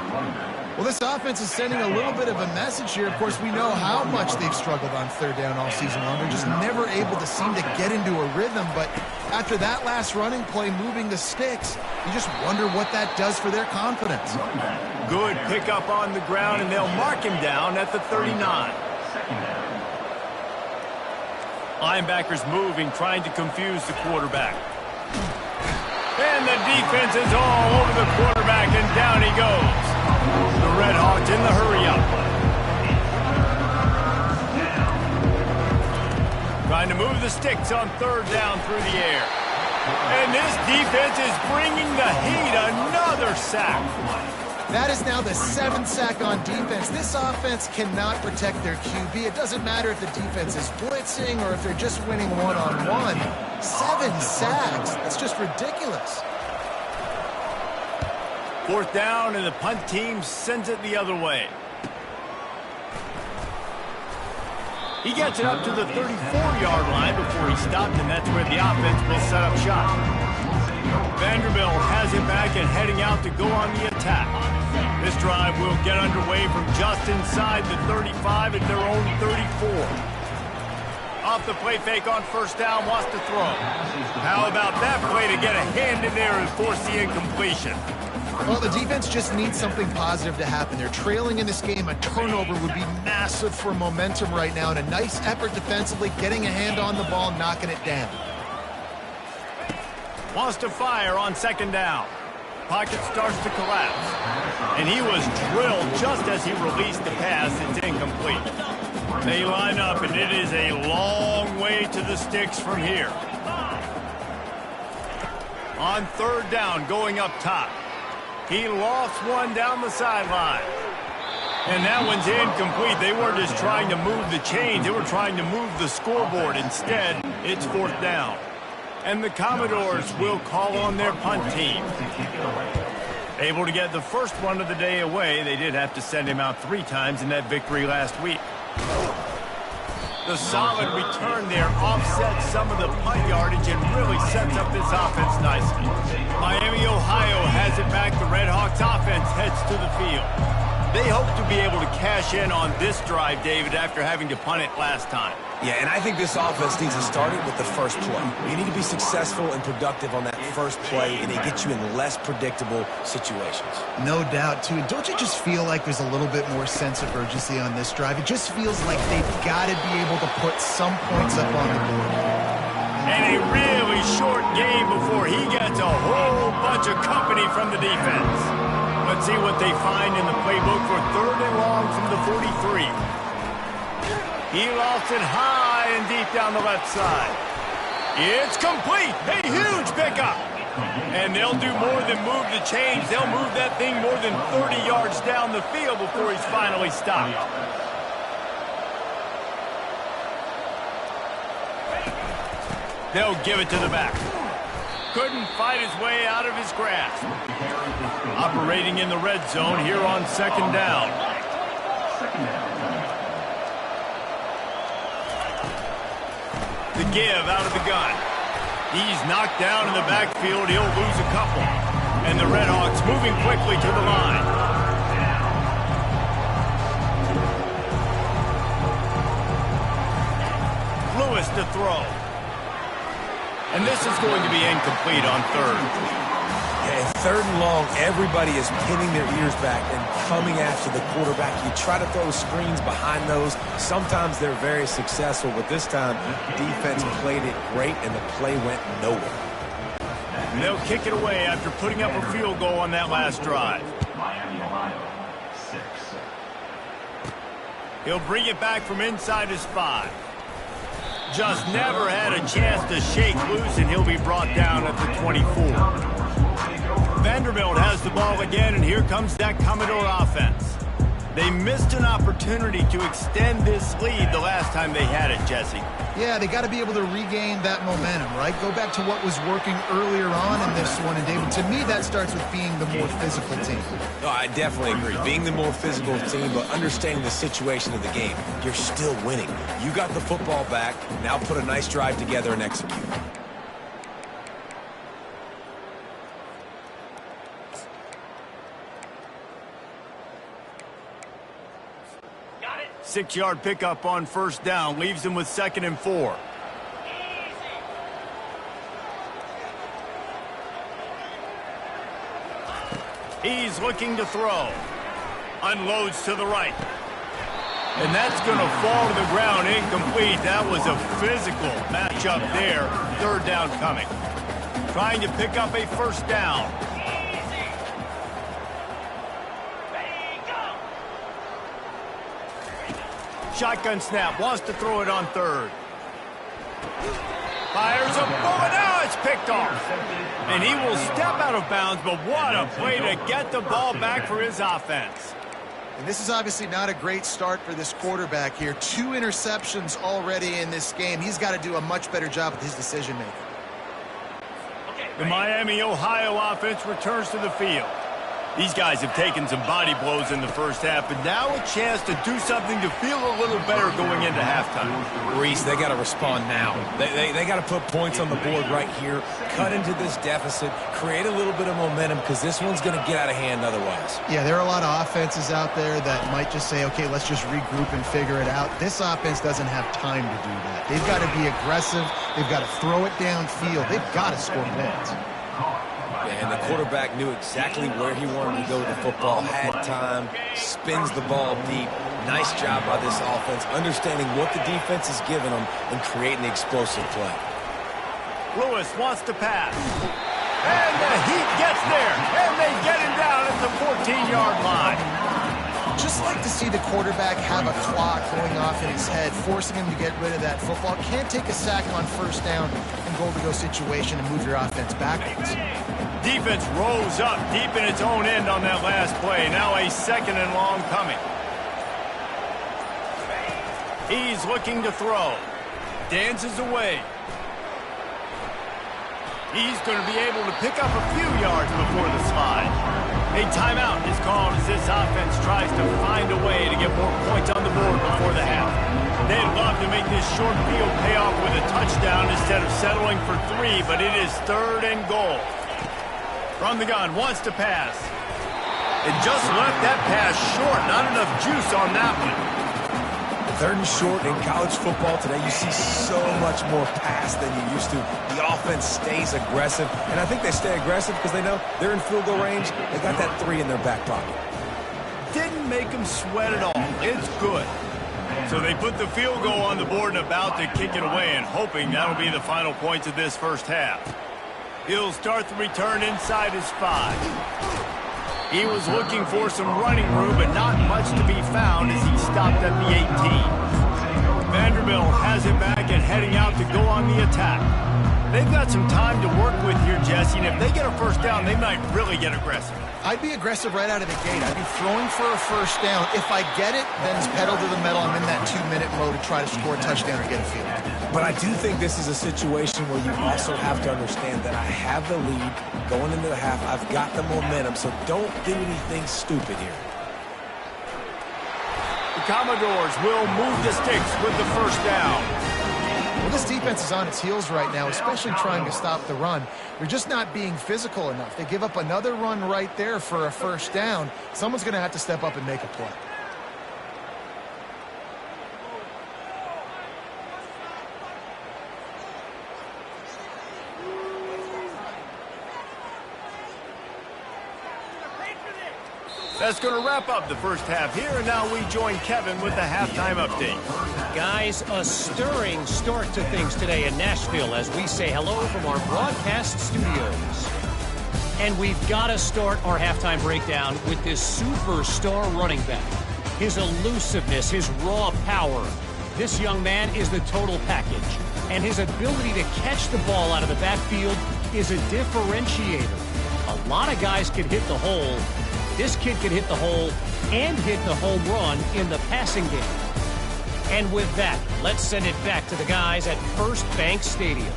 Well, this offense is sending a little bit of a message here. Of course, we know how much they've struggled on 3rd down all season long. They're just never able to seem to get into a rhythm. But after that last running play, moving the sticks, you just wonder what that does for their confidence. Good pickup on the ground, and they'll mark him down at the 39. Linebackers moving, trying to confuse the quarterback. And the defense is all over the quarterback, and down he goes. The Redhawks in the hurry-up. Trying to move the sticks on 3rd down through the air. And this defense is bringing the heat. Another sack. That is now the 7th sack on defense. This offense cannot protect their QB. It doesn't matter if the defense is blitzing or if they're just winning one-on-one. 7 sacks. That's just ridiculous. 4th down, and the punt team sends it the other way. He gets it up to the 34-yard line before he stopped, and that's where the offense will set up shop. Vanderbilt has it back and heading out to go on the attack. This drive will get underway from just inside the 35 at their own 34. Off the play fake on 1st down, wants to throw. How about that play to get a hand in there and force the incompletion? Well, the defense just needs something positive to happen. They're trailing in this game. A turnover would be massive for momentum right now, and a nice effort defensively, getting a hand on the ball, knocking it down. Wants to fire on 2nd down. Pocket starts to collapse. And he was drilled just as he released the pass. It's incomplete. They line up, and it is a long way to the sticks from here. On 3rd down, going up top. He lofts one down the sideline. And that one's incomplete. They weren't just trying to move the chains. They were trying to move the scoreboard. Instead, it's 4th down. And the Commodores will call on their punt team. Able to get the first one of the day away. They did have to send him out 3 times in that victory last week. The solid return there offsets some of the punt yardage and really sets up this offense nicely. Miami, Ohio has it back. The Redhawks offense heads to the field. They hope to be able to cash in on this drive, David, after having to punt it last time. Yeah, and I think this offense needs to start it with the first play. You need to be successful and productive on that first play, and it gets you in less predictable situations. No doubt, too. Don't you just feel like there's a little bit more sense of urgency on this drive? It just feels like they've got to be able to put some points up on the board. And a really short game before he gets a whole bunch of company from the defense. Let's see what they find in the playbook for 3rd and long from the 43. He lost it high and deep down the left side. It's complete. A huge pickup. And they'll do more than move the chains. They'll move that thing more than 30 yards down the field before he's finally stopped. They'll give it to the back. Couldn't fight his way out of his grasp. Operating in the red zone here on 2nd down. The give out of the gun. He's knocked down in the backfield. He'll lose a couple. And the Redhawks moving quickly to the line. Lewis to throw. And this is going to be incomplete on 3rd. And 3rd and long, everybody is pinning their ears back and coming after the quarterback. You try to throw screens behind those. Sometimes they're very successful, but this time, defense played it great, and the play went nowhere. And they'll kick it away after putting up a field goal on that last drive. Miami, Ohio, 6. He'll bring it back from inside his 5. just never had a chance to shake loose, and he'll be brought down at the 24. Vanderbilt has the ball again, and here comes that Commodore offense. They missed an opportunity to extend this lead the last time they had it, Jesse. Yeah, they got to be able to regain that momentum, right? Go back to what was working earlier on in this one. And, David, to me, that starts with being the more physical team. No, I definitely agree. Being the more physical team, but understanding the situation of the game. You're still winning. You got the football back. Now put a nice drive together and execute. Got it. 6-yard pickup on first down. Leaves them with 2nd and 4. He's looking to throw. Unloads to the right. And that's going to fall to the ground incomplete. That was a physical matchup there. 3rd down coming. Trying to pick up a first down. Easy. Ready, go. Shotgun snap. Wants to throw it on 3rd. Fires a bullet. Now it's picked off. And he will step out of bounds, but what a play to get the ball back for his offense. And this is obviously not a great start for this quarterback here. 2 interceptions already in this game. He's got to do a much better job with his decision-making. Okay, The ready. Miami, Ohio offense returns to the field. These guys have taken some body blows in the first half, but now a chance to do something to feel a little better going into halftime. Reese, they got to respond now. They got to put points on the board right here, cut into this deficit, create a little bit of momentum, because this one's going to get out of hand otherwise. Yeah, there are a lot of offenses out there that might just say, okay, let's just regroup and figure it out. This offense doesn't have time to do that. They've got to be aggressive. They've got to throw it downfield. They've got to score points. And the quarterback knew exactly where he wanted to go with the football, had time, spins the ball deep. Nice job by this offense, understanding what the defense is giving them and creating the explosive play. Lewis wants to pass. And the Heat gets there. And they get him down at the 14-yard line. Just like to see the quarterback have a clock going off in his head, forcing him to get rid of that football. Can't take a sack on first down and goal-to-go situation and move your offense backwards. Defense rose up deep in its own end on that last play. Now a 2nd and long coming. He's looking to throw. Dances away. He's going to be able to pick up a few yards before the slide. A timeout is called as this offense tries to find a way to get more points on the board before the half. They'd love to make this short field pay off with a touchdown instead of settling for 3, but it is 3rd and goal. From the gun, wants to pass. It just left that pass short. Not enough juice on that one. 3rd and short in college football today, you see so much more pass than you used to. The offense stays aggressive, and I think they stay aggressive because they know they're in field goal range. They got that 3 in their back pocket. Didn't make them sweat at all. It's good. So they put the field goal on the board and about to kick it away, and hoping that'll be the final points of this first half. He'll start the return inside his 5. He was looking for some running room, but not much to be found as he stopped at the 18. Vanderbilt has it back and heading out to go on the attack. They've got some time to work with here, Jesse, and if they get a first down, they might really get aggressive. I'd be aggressive right out of the gate. I'd be throwing for a first down. If I get it, then it's pedal to the metal. I'm in that 2-minute mode to try to score a touchdown or get a field. But I do think this is a situation where you also have to understand that I have the lead going into the half. I've got the momentum, so don't do anything stupid here. The Commodores will move the sticks with the first down. Well, this defense is on its heels right now, especially trying to stop the run. They're just not being physical enough. They give up another run right there for a first down. Someone's going to have to step up and make a play. That's going to wrap up the first half here, and now we join Kevin with the halftime update. Guys, a stirring start to things today in Nashville as we say hello from our broadcast studios. And we've got to start our halftime breakdown with this superstar running back. His elusiveness, his raw power. This young man is the total package. and his ability to catch the ball out of the backfield is a differentiator. A lot of guys can hit the hole. This kid can hit the hole and hit the home run in the passing game. And with that, let's send it back to the guys at First Bank Stadium.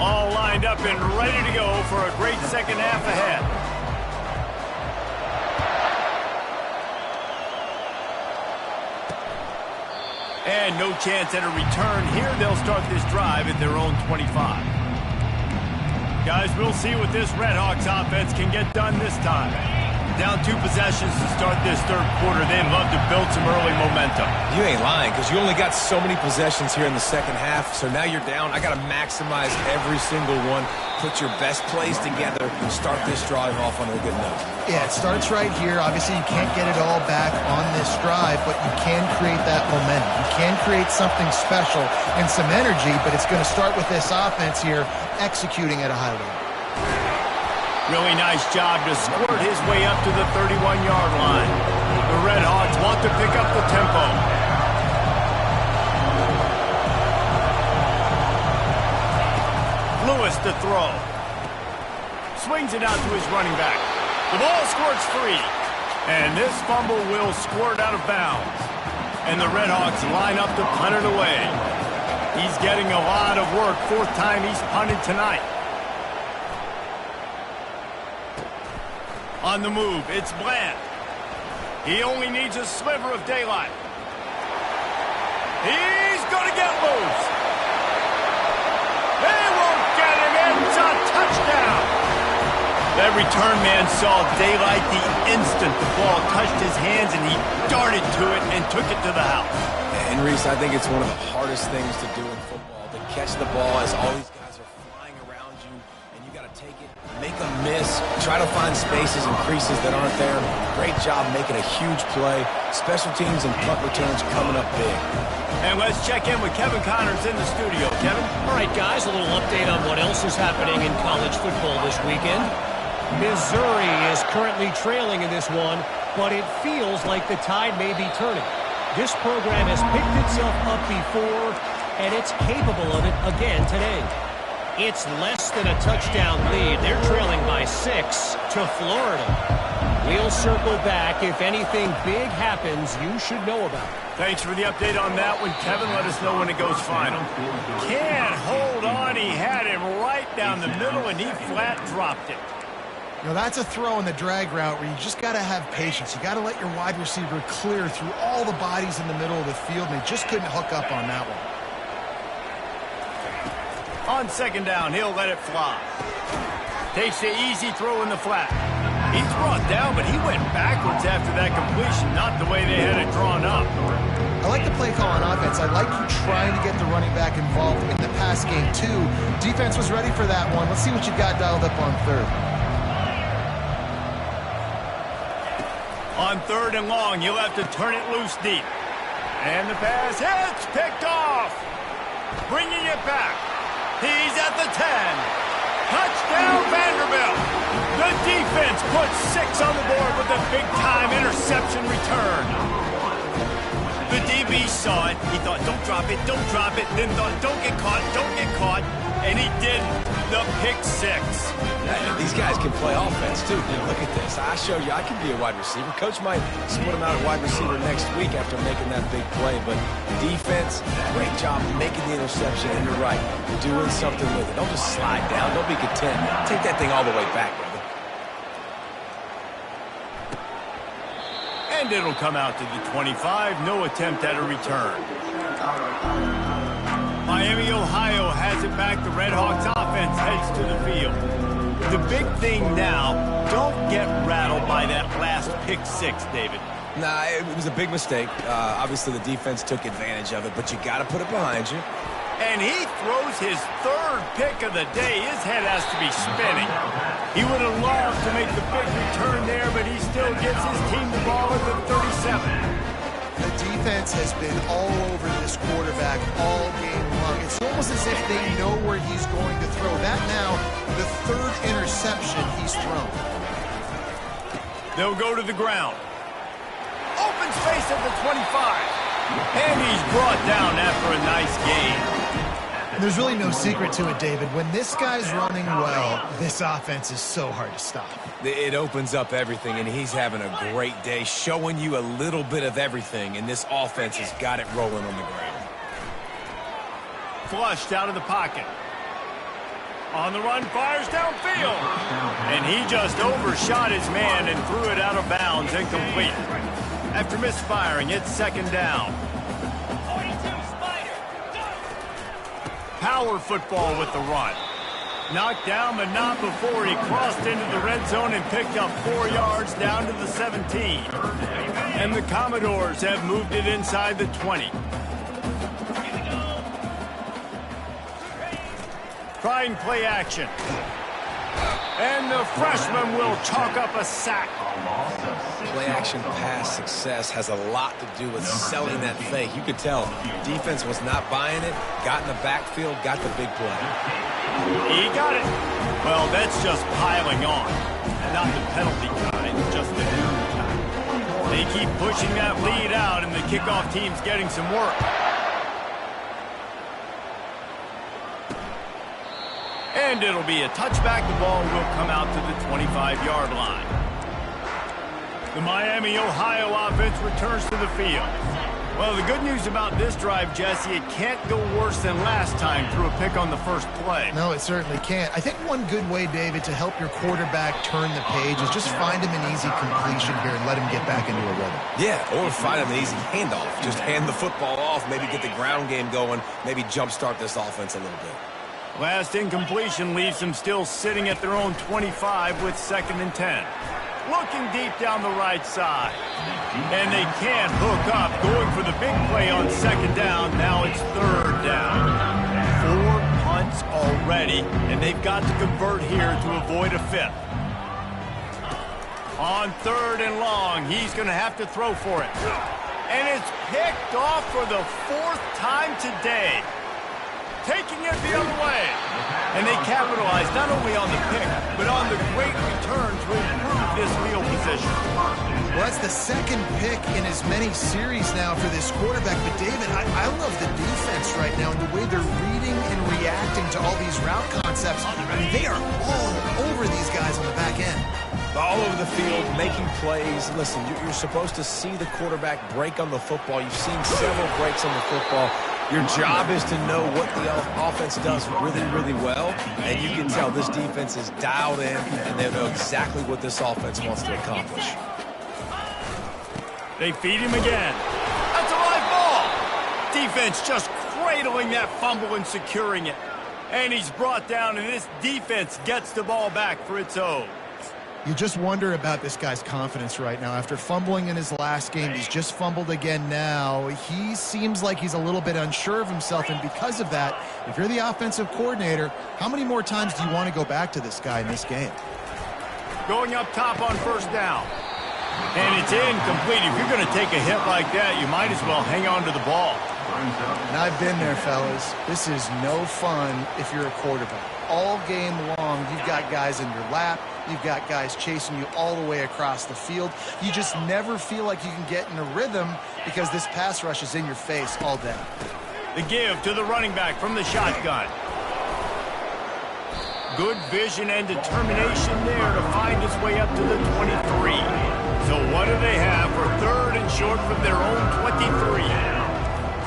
All lined up and ready to go for a great second half ahead. And no chance at a return here. They'll start this drive at their own 25. Guys, we'll see what this Redhawks offense can get done this time. Down 2 possessions to start this third quarter. They'd love to build some early momentum. You ain't lying, because you only got so many possessions here in the second half, so now you're down. I got to maximize every single one, put your best plays together, and start this drive off on a good note. Yeah, it starts right here. Obviously, you can't get it all back on this drive, but you can create that momentum. You can create something special and some energy, but it's going to start with this offense here executing at a high level. Really nice job to squirt his way up to the 31-yard line. The Redhawks want to pick up the tempo. Lewis to throw. Swings it out to his running back. The ball squirts free. And this fumble will squirt out of bounds. And the Redhawks line up to punt it away. He's getting a lot of work. 4th time he's punted tonight. On the move, it's Bland. He only needs a sliver of daylight. He's going to get loose. They won't get him. It's a touchdown. That return man saw daylight the instant the ball touched his hands, and he darted to it and took it to the house. And, Reese, I think it's one of the hardest things to do in football, to catch the ball as all these guys are flying around you, and you got to take it, make a miss, try to find spaces and creases that aren't there. Great job making a huge play. Special teams and punt returns coming up big. And let's check in with Kevin Connors in the studio. Kevin? All right, guys, a little update on what else is happening in college football this weekend. Missouri is currently trailing in this one, but it feels like the tide may be turning. This program has picked itself up before, and it's capable of it again today. It's less than a touchdown lead. They're trailing by 6 to Florida. We'll circle back. If anything big happens, you should know about it. Thanks for the update on that one, Kevin. Let us know when it goes final. Can't hold on. He had him right down the middle, and he flat dropped it. You know, that's a throw in the drag route where you just got to have patience. You got to let your wide receiver clear through all the bodies in the middle of the field, and they just couldn't hook up on that one. On 2nd down, he'll let it fly. Takes the easy throw in the flat. He's brought down, but he went backwards after that completion, not the way they had it drawn up. I like the play call on offense. I like you trying to get the running back involved in the pass game, too. Defense was ready for that one. Let's see what you got dialed up on 3rd. On 3rd and long, you'll have to turn it loose deep. And the pass hits, picked off. Bringing it back. He's at the 10. Touchdown, Vanderbilt. The defense puts 6 on the board with a big-time interception return. The DB saw it. He thought, don't drop it, don't drop it. Then thought, don't get caught, don't get caught. And he didn't. The pick 6. Yeah, these guys can play offense, too. Look at this. I show you I can be a wide receiver. Coach might split him out at wide receiver next week after making that big play. But defense, great job making the interception. And you're right, doing something with it. Don't just slide down. Don't be content. Take that thing all the way back, brother. And it'll come out to the 25. No attempt at a return. Miami, Ohio has it back. The Redhawks offense heads to the field. The big thing now, don't get rattled by that last pick 6, David. Nah, it was a big mistake. Obviously, the defense took advantage of it, but you got to put it behind you. And he throws his third pick of the day. His head has to be spinning. He would have loved to make the big return there, but he still gives his team the ball at the 37. The defense has been all over this quarterback all game long. It's almost as if they know where he's going to throw. That now, the third interception he's thrown. They'll go to the ground. Open space at the 25. And he's brought down after a nice gain. There's really no secret to it, David. When this guy's running well, this offense is so hard to stop. It opens up everything, and he's having a great day, showing you a little bit of everything, and this offense has got it rolling on the ground. Flushed out of the pocket. On the run, fires downfield. And he just overshot his man and threw it out of bounds, incomplete. After misfiring, it's second down. 42, Spider, go! Power football with the run. Knocked down, but not before he crossed into the red zone and picked up 4 yards down to the 17. And the Commodores have moved it inside the 20. Trying play action. And the freshman will chalk up a sack. Play-action pass success has a lot to do with selling that fake. You could tell defense was not buying it, got in the backfield, got the big play. He got it. Well, that's just piling on. Not the penalty kind, just the kind. They keep pushing that lead out, and the kickoff team's getting some work. And it'll be a touchback. The ball will come out to the 25-yard line. The Miami, Ohio offense returns to the field. Well, the good news about this drive, Jesse, it can't go worse than last time through a pick on the first play. No, it certainly can't. I think one good way, David, to help your quarterback turn the page is just find him an easy completion here and let him get back into a rhythm. Yeah, or find him an easy handoff. Just hand the football off, maybe get the ground game going, maybe jumpstart this offense a little bit. Last incompletion leaves them still sitting at their own 25 with 2nd and 10. Looking deep down the right side. And they can't hook up. Going for the big play on 2nd down. Now it's 3rd down. 4 punts already, and they've got to convert here to avoid a 5th. On 3rd and long, he's going to have to throw for it. And it's picked off for the 4th time today. Taking it the other way. And they capitalize not only on the pick, but on the great return to improve this field position. Well, that's the 2nd pick in as many series now for this quarterback. But, David, I love the defense right now and the way they're reading and reacting to all these route concepts. I mean, they are all over these guys on the back end. All over the field, making plays. Listen, you're supposed to see the quarterback break on the football. You've seen several breaks on the football. Your job is to know what the offense does really, really well, and you can tell this defense is dialed in, and they know exactly what this offense wants to accomplish. They feed him again. That's a live ball. Defense just cradling that fumble and securing it. And he's brought down, and this defense gets the ball back for its own. You just wonder about this guy's confidence right now. After fumbling in his last game, he's just fumbled again now. He seems like he's a little bit unsure of himself, and because of that, if you're the offensive coordinator, how many more times do you want to go back to this guy in this game? Going up top on 1st down. And it's incomplete. If you're going to take a hit like that, you might as well hang on to the ball. And I've been there, fellas. This is no fun if you're a quarterback. All game long, you've got guys in your lap. You've got guys chasing you all the way across the field. You just never feel like you can get in a rhythm because this pass rush is in your face all day. The give to the running back from the shotgun. Good vision and determination there to find his way up to the 23. So what do they have for 3rd and short from their own 23?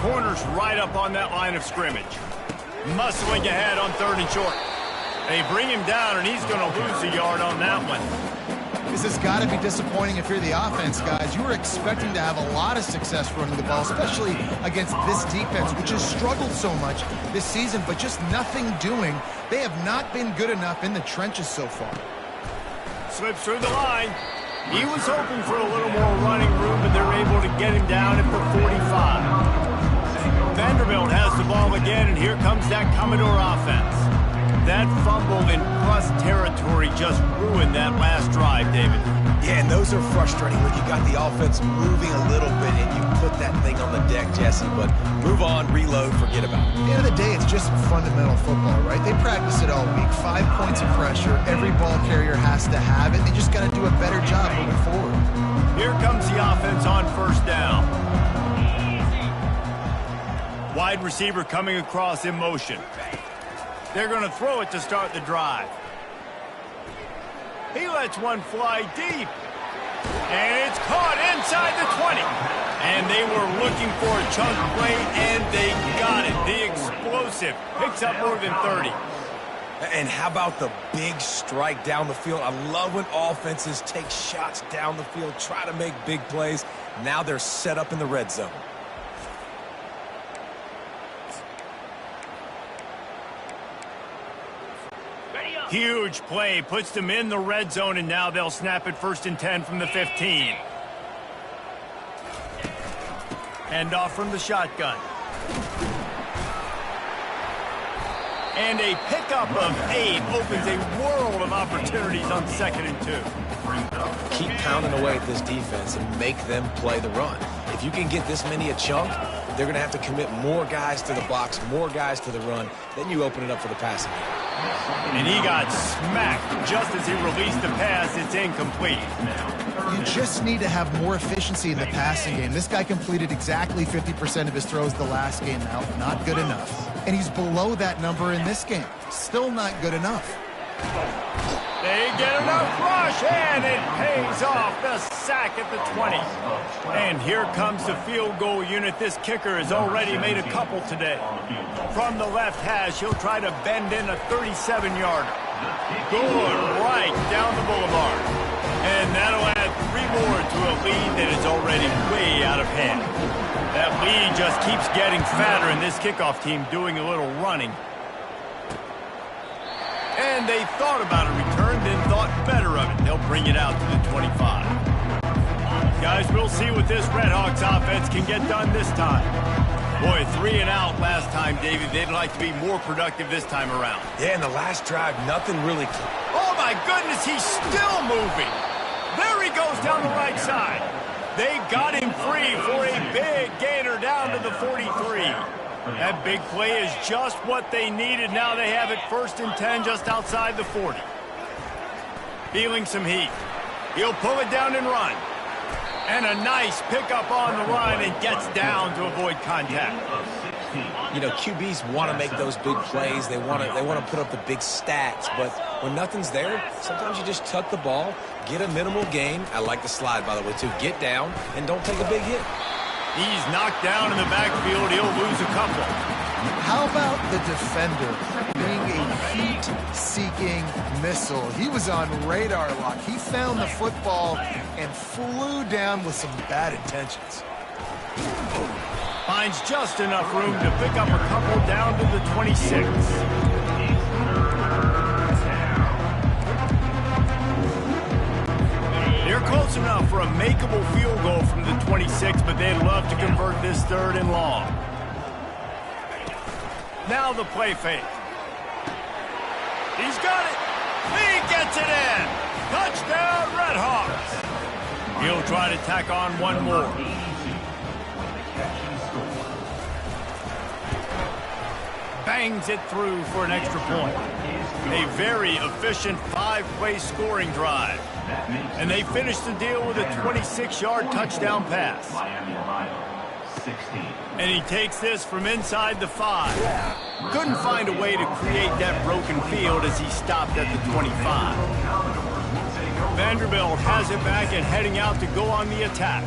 Corners right up on that line of scrimmage. Muscling ahead on 3rd and short. They bring him down, and he's going to lose a yard on that one. This has got to be disappointing if you're the offense, guys. You were expecting to have a lot of success running the ball, especially against this defense, which has struggled so much this season, but just nothing doing. They have not been good enough in the trenches so far. Slips through the line. He was hoping for a little more running room, but they're able to get him down at the 45. Vanderbilt has the ball again, and here comes that Commodore offense. That fumble in plus territory just ruined that last drive, David. Yeah, and those are frustrating when you got the offense moving a little bit and you put that thing on the deck, Jesse. But move on, reload, forget about it. At the end of the day, it's just fundamental football, right? They practice it all week. 5 points of pressure. Every ball carrier has to have it. They just got to do a better job moving forward. Here comes the offense on first down. Wide receiver coming across in motion. They're going to throw it to start the drive. He lets one fly deep. And it's caught inside the 20. And they were looking for a chunk play, and they got it. The explosive picks up more than 30. And how about the big strike down the field? I love when offenses take shots down the field, try to make big plays. Now they're set up in the red zone. Huge play, puts them in the red zone, and now they'll snap it 1st and 10 from the 15. Hand off from the shotgun. And a pickup of 8 opens a world of opportunities on 2nd and 2. Keep pounding away at this defense and make them play the run. If you can get this many a chunk, they're going to have to commit more guys to the box, more guys to the run. Then you open it up for the passing game. And he got smacked just as he released the pass. It's incomplete. You just need to have more efficiency in the passing game. This guy completed exactly 50% of his throws the last game out. Not good enough. And he's below that number in this game. Still not good enough. They get enough rush, and it pays off. The sack at the 20. And here comes the field goal unit. This kicker has already made a couple today. From the left hash, he'll try to bend in a 37-yarder. Good right down the boulevard. And that'll add 3 more to a lead that is already way out of hand. That lead just keeps getting fatter, and this kickoff team doing a little running. And they thought about a return, then thought better of it. They'll bring it out to the 25. Guys, we'll see what this Redhawks offense can get done this time. Boy, 3 and out last time, David. They'd like to be more productive this time around. Yeah, in the last drive, nothing really... Oh, my goodness, he's still moving. There he goes down the right side. They got him free for a big gainer down to the 43. That big play is just what they needed. Now they have it 1st and 10 just outside the 40. Feeling some heat. He'll pull it down and run. And a nice pickup on the line and gets down to avoid contact. You know, QBs want to make those big plays. They want to put up the big stats. But when nothing's there, sometimes you just tuck the ball, get a minimal gain. I like the slide, by the way, too. Get down and don't take a big hit. He's knocked down in the backfield. He'll lose a couple. How about the defender being a heat-seeking missile? He was on radar lock. He found the football and flew down with some bad intentions. Finds just enough room to pick up a couple down to the 26. They're close enough for a makeable field goal from the 26, but they'd love to convert this 3rd and long. Now the play fake. He's got it. He gets it in. Touchdown, Redhawks. He'll try to tack on one more. Bangs it through for an extra point. A very efficient 5-play scoring drive. And they finish the deal with a 26-yard touchdown pass. And he takes this from inside the 5. Couldn't find a way to create that broken field as he stopped at the 25. Vanderbilt has it back and heading out to go on the attack.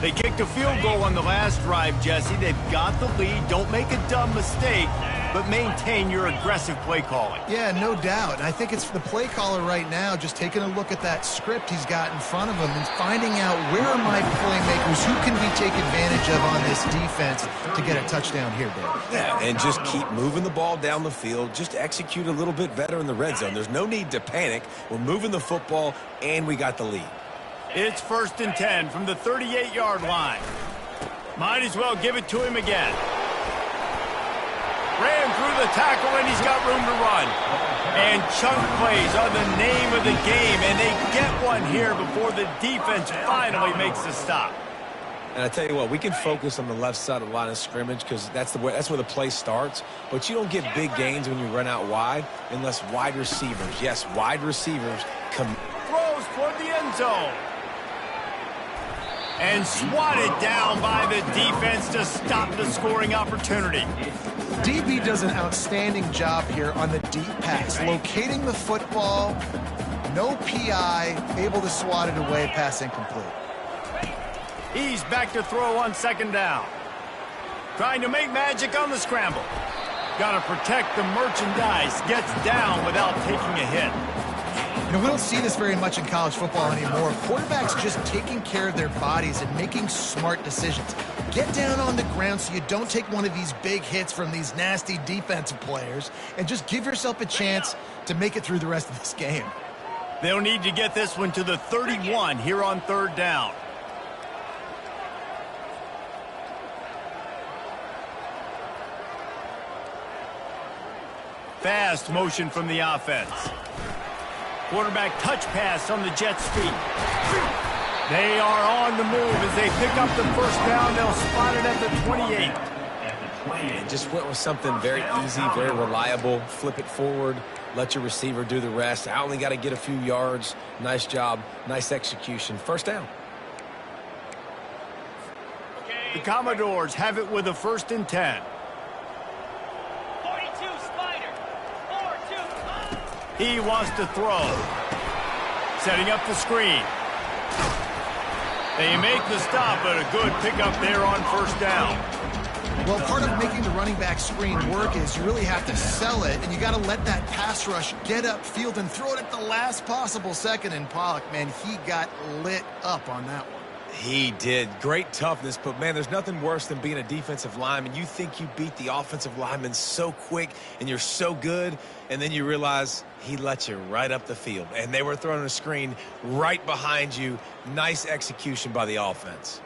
They kicked a field goal on the last drive, Jesse. They've got the lead. Don't make a dumb mistake, but maintain your aggressive play calling. Yeah, no doubt. And I think it's the play caller right now just taking a look at that script he's got in front of him and finding out where are my playmakers, who can we take advantage of on this defense to get a touchdown here, Dave. Yeah, and just keep moving the ball down the field. Just execute a little bit better in the red zone. There's no need to panic. We're moving the football, and we got the lead. It's 1st and 10 from the 38-yard line. Might as well give it to him again. Ran through the tackle, and he's got room to run. And chunk plays are the name of the game, and they get one here before the defense finally makes the stop. And I tell you what, we can focus on the left side of the line of scrimmage because that's where the play starts. But you don't get big gains when you run out wide unless wide receivers, yes, wide receivers come. Throws toward the end zone. And swatted down by the defense to stop the scoring opportunity. DB does an outstanding job here on the deep pass, locating the football, no PI, able to swat it away, pass incomplete. He's back to throw on second down. Trying to make magic on the scramble. Got to protect the merchandise. Gets down without taking a hit. You know, we don't see this very much in college football anymore. Quarterbacks just taking care of their bodies and making smart decisions. Get down on the ground so you don't take one of these big hits from these nasty defensive players and just give yourself a chance to make it through the rest of this game. They'll need to get this one to the 31 here on third down. Fast motion from the offense. Quarterback touch pass on the Jets' feet. They are on the move as they pick up the first down. They'll spot it at the 28. And just went with something very easy, very reliable. Flip it forward, let your receiver do the rest. I only got to get a few yards. Nice job, nice execution. First down. The Commodores have it with a 1st and 10. 42 Spider. 4-2. He wants to throw. Setting up the screen. They make the stop, but a good pickup there on first down. Well, part of making the running back screen work is you really have to sell it, and you got to let that pass rush get upfield and throw it at the last possible second. And Pollock, man, he got lit up on that one. He did. Great toughness, but, man, there's nothing worse than being a defensive lineman. You think you beat the offensive lineman so quick and you're so good, and then you realize he let you right up the field. And they were throwing a screen right behind you. Nice execution by the offense.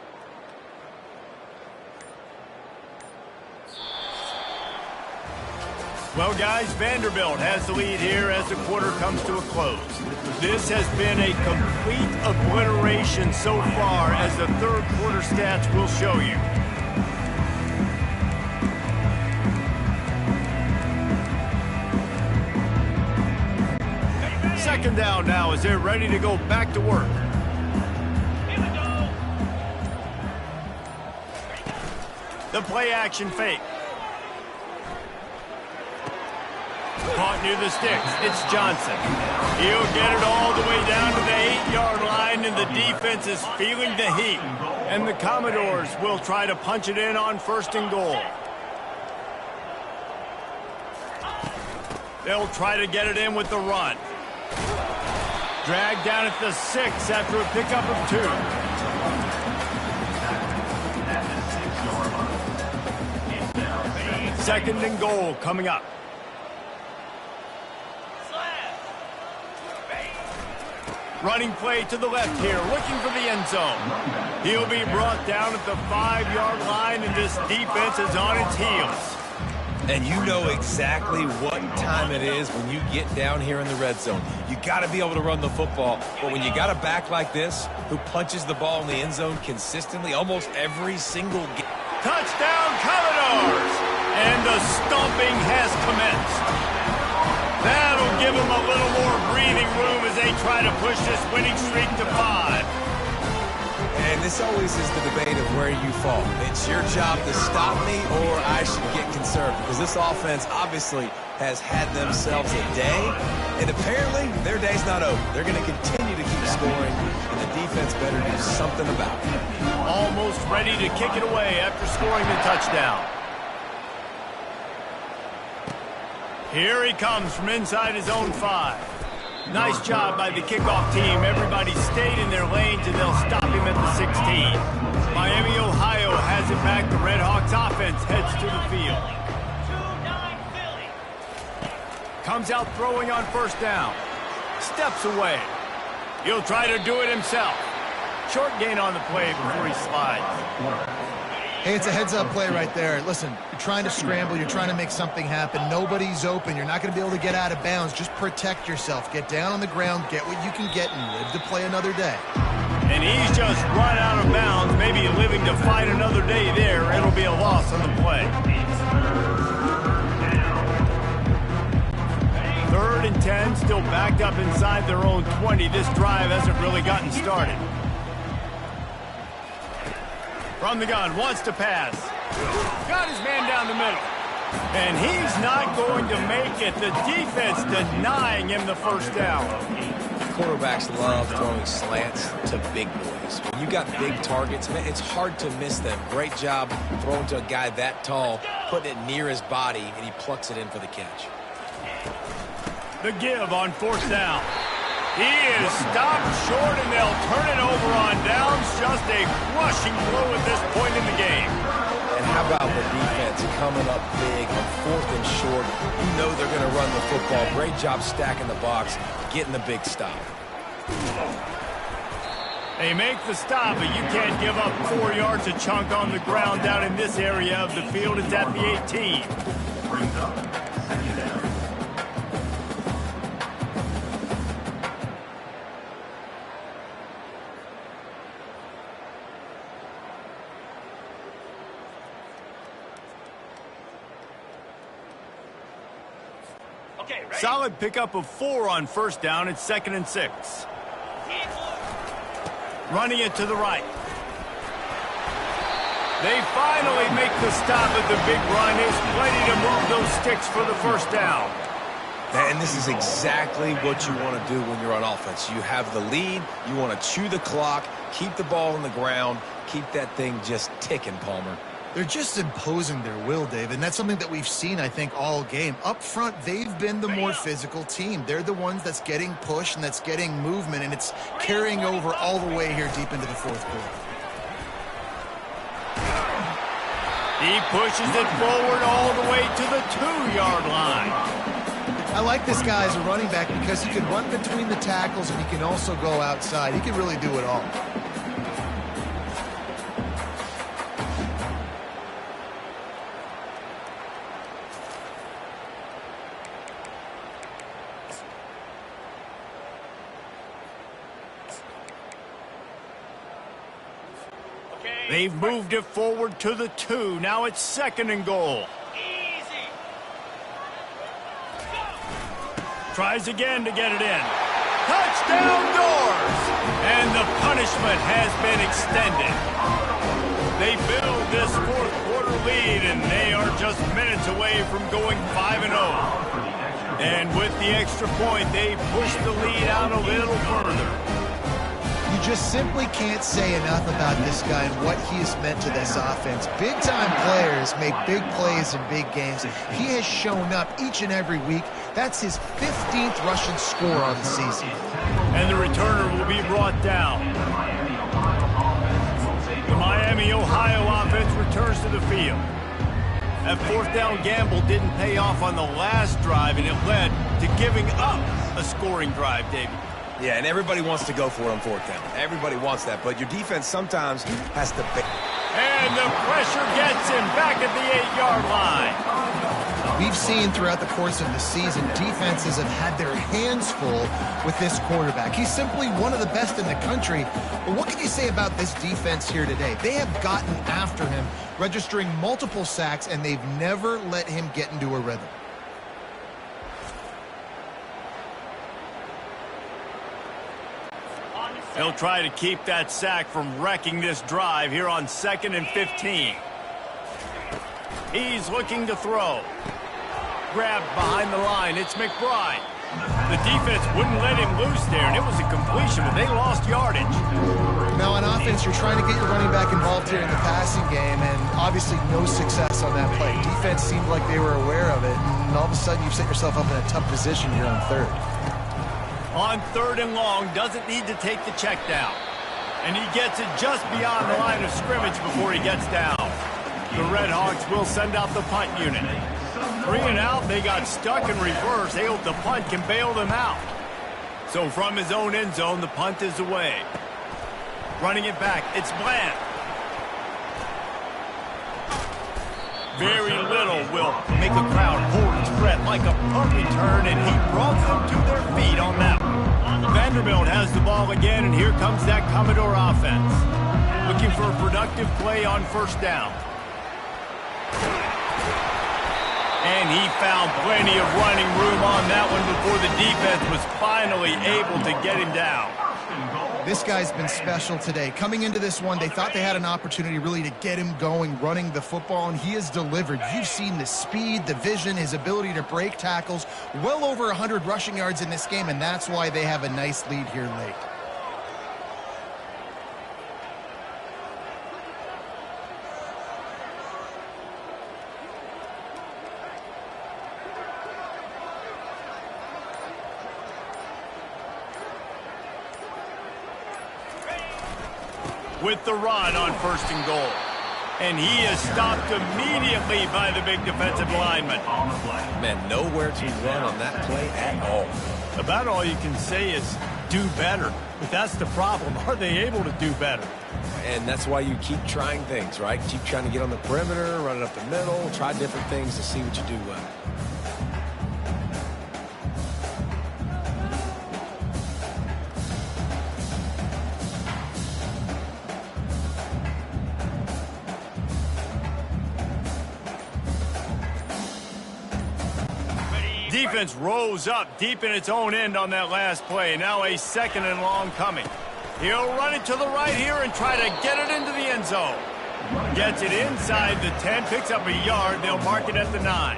Well, guys, Vanderbilt has the lead here as the quarter comes to a close. This has been a complete obliteration so far, as the third quarter stats will show you. Second down now as they're ready to go back to work. Here we go. The play action fake. Caught near the sticks. It's Johnson. He'll get it all the way down to the 8-yard line, and the defense is feeling the heat. And the Commodores will try to punch it in on 1st and goal. They'll try to get it in with the run. Dragged down at the 6 after a pickup of 2. 2nd and goal coming up. Running play to the left here, looking for the end zone. He'll be brought down at the 5-yard line, and this defense is on its heels. And you know exactly what time it is when you get down here in the red zone. You got to be able to run the football, but when you got a back like this who punches the ball in the end zone consistently almost every single game. Touchdown, Commodores! And the stomping has commenced. That'll give them a little more breathing room as they try to push this winning streak to 5. And this always is the debate of where you fall. It's your job to stop me, or I should get conservative, because this offense obviously has had themselves a day, and apparently their day's not over. They're going to continue to keep scoring, and the defense better do something about it. Almost ready to kick it away after scoring the touchdown. Here he comes from inside his own 5. Nice job by the kickoff team. Everybody stayed in their lanes, and they'll stop him at the 16. Miami, Ohio has it back. The Red Hawks offense heads to the field. 2-9 Philly. Comes out throwing on 1st down. Steps away. He'll try to do it himself. Short gain on the play before he slides. Hey, it's a heads-up play right there. Listen, you're trying to scramble. You're trying to make something happen. Nobody's open. You're not going to be able to get out of bounds. Just protect yourself. Get down on the ground, get what you can get, and live to play another day. And he's just run out of bounds, maybe living to fight another day there. It'll be a loss on the play. 3rd and 10, still backed up inside their own 20. This drive hasn't really gotten started. From the gun, wants to pass. Got his man down the middle. And he's not going to make it. The defense denying him the first down. Quarterbacks love throwing slants to big boys. When you got big targets, man, it's hard to miss them. Great job throwing to a guy that tall, putting it near his body, and he plucks it in for the catch. The give on 4th down. He is stopped short, and they'll turn it over on downs. Just a crushing blow at this point in the game. And how about the defense coming up big on 4th and short? You know they're going to run the football. Great job stacking the box, getting the big stop. They make the stop, but you can't give up 4 yards a chunk on the ground down in this area of the field. It's at the 18. Brings up 2nd down. Solid pickup of 4 on 1st down. It's 2nd and 6. Running it to the right. They finally make the stop at the big run. Is plenty to move those sticks for the 1st down. And this is exactly what you want to do when you're on offense. You have the lead. You want to chew the clock, keep the ball on the ground, keep that thing just ticking, Palmer. They're just imposing their will, Dave, and that's something that we've seen, I think, all game. Up front, they've been the more physical team. They're the ones that's getting pushed and that's getting movement, and it's carrying over all the way here deep into the 4th quarter. He pushes it forward all the way to the 2-yard line. I like this guy as a running back because he can run between the tackles and he can also go outside. He can really do it all. They've moved it forward to the 2. Now it's 2nd and goal. Easy. Tries again to get it in. Touchdown doors! And the punishment has been extended. They build this 4th quarter lead, and they are just minutes away from going 5-0. And with the extra point, they push the lead out a little further. You just simply can't say enough about this guy and what he has meant to this offense. Big-time players make big plays in big games. He has shown up each and every week. That's his 15th rushing score on the season. And the returner will be brought down. The Miami, Ohio offense returns to the field. That 4th down gamble didn't pay off on the last drive, and it led to giving up a scoring drive, David. Yeah, and everybody wants to go for it on 4th down. Everybody wants that, but your defense sometimes has to... And the pressure gets him back at the 8-yard line. We've seen throughout the course of the season, defenses have had their hands full with this quarterback. He's simply one of the best in the country. But what can you say about this defense here today? They have gotten after him, registering multiple sacks, and they've never let him get into a rhythm. They'll try to keep that sack from wrecking this drive here on 2nd and 15. He's looking to throw. Grabbed behind the line. It's McBride. The defense wouldn't let him loose there, and it was a completion, but they lost yardage. Now, on offense, you're trying to get your running back involved here in the passing game, and obviously no success on that play. Defense seemed like they were aware of it, and all of a sudden you've set yourself up in a tough position here on 3rd. On 3rd and long, doesn't need to take the check down. And he gets it just beyond the line of scrimmage before he gets down. The Red Hawks will send out the punt unit. 3 and out, they got stuck in reverse. They hope the punt can bail them out. So from his own end zone, the punt is away. Running it back, it's Bland. Very little will make a crowd hold its breath like a punt return, and he brought them to their feet on that one. Vanderbilt has the ball again, and here comes that Commodore offense. Looking for a productive play on first down. And he found plenty of running room on that one before the defense was finally able to get him down. This guy's been special today. Coming into this one, they thought they had an opportunity really to get him going, running the football, and he has delivered. You've seen the speed, the vision, his ability to break tackles, well over 100 rushing yards in this game, and that's why they have a nice lead here late. With the run on first and goal. And he is stopped immediately by the big defensive lineman. Man, nowhere to run on that play at all. About all you can say is do better. But that's the problem. Are they able to do better? And that's why you keep trying things, right? Keep trying to get on the perimeter, run it up the middle, try different things to see what you do well. Defense rose up deep in its own end on that last play. Now a second and long coming. He'll run it to the right here and try to get it into the end zone. Gets it inside the 10, picks up a yard. They'll mark it at the 9.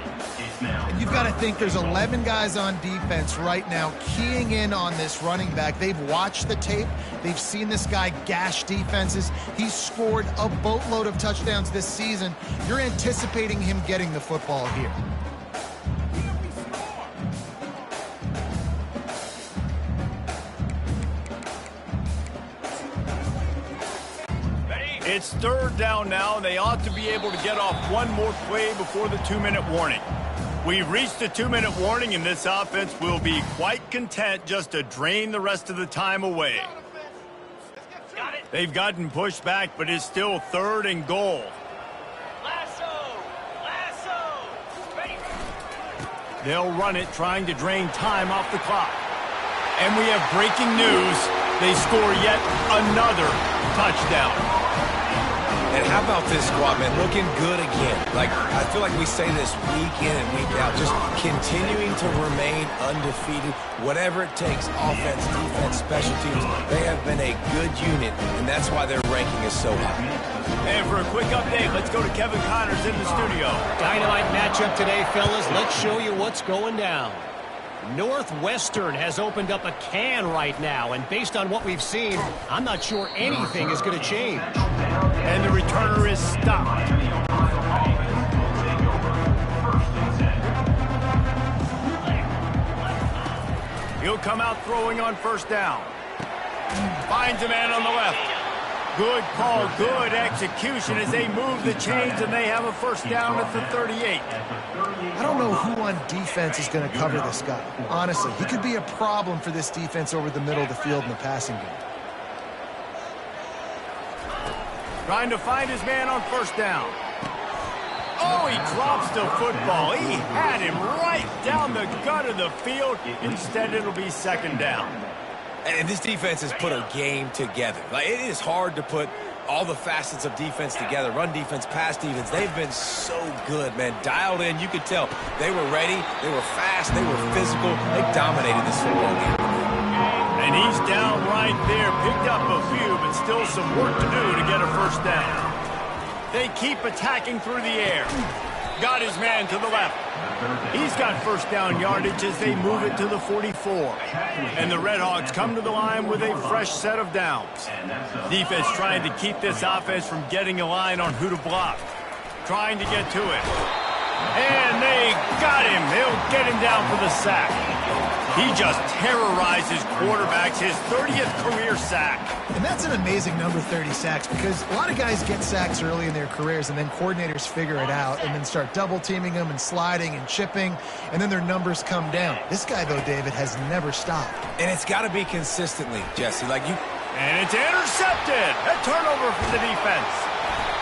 And you've got to think there's 11 guys on defense right now keying in on this running back. They've watched the tape. They've seen this guy gash defenses. He's scored a boatload of touchdowns this season. You're anticipating him getting the football here. It's third down now, and they ought to be able to get off one more play before the 2-minute warning. We've reached the 2-minute warning, and this offense will be quite content just to drain the rest of the time away. They've gotten pushed back, but it's still third and goal. They'll run it, trying to drain time off the clock. And we have breaking news. They score yet another touchdown. And how about this squad, man? Looking good again. Like, I feel like we say this week in and week out, just continuing to remain undefeated, whatever it takes, offense, defense, special teams. They have been a good unit, and that's why their ranking is so high. And for a quick update, let's go to Kevin Connors in the studio. Dynamite matchup today, fellas. Let's show you what's going down. Northwestern has opened up a can right now, and based on what we've seen, I'm not sure anything is going to change. And the returner is stopped. He'll come out throwing on first down. Finds a man on the left. Good call, good execution as they move the chains, and they have a first down at the 38. I don't know who on defense is going to cover this guy. Honestly, he could be a problem for this defense over the middle of the field in the passing game. Trying to find his man on first down. Oh, he drops the football. He had him right down the gut of the field. Instead, it'll be second down. And this defense has put a game together. Like, it is hard to put all the facets of defense together. Run defense, pass defense. They've been so good, man. Dialed in. You could tell they were ready. They were fast. They were physical. They dominated this football game. And he's down right there. Picked up a few, but still some work to do to get a first down. They keep attacking through the air. Got his man to the left. He's got first down yardage as they move it to the 44. And the Redhawks come to the line with a fresh set of downs. Defense trying to keep this offense from getting a line on who to block. Trying to get to it. And they got him. He'll get him down for the sack. He just terrorizes quarterbacks, his 30th career sack. And that's an amazing number, 30 sacks, because a lot of guys get sacks early in their careers, and then coordinators figure it out and then start double-teaming them and sliding and chipping, and then their numbers come down. This guy, though, David, has never stopped. And it's got to be consistently, Jesse. And it's intercepted. A turnover for the defense.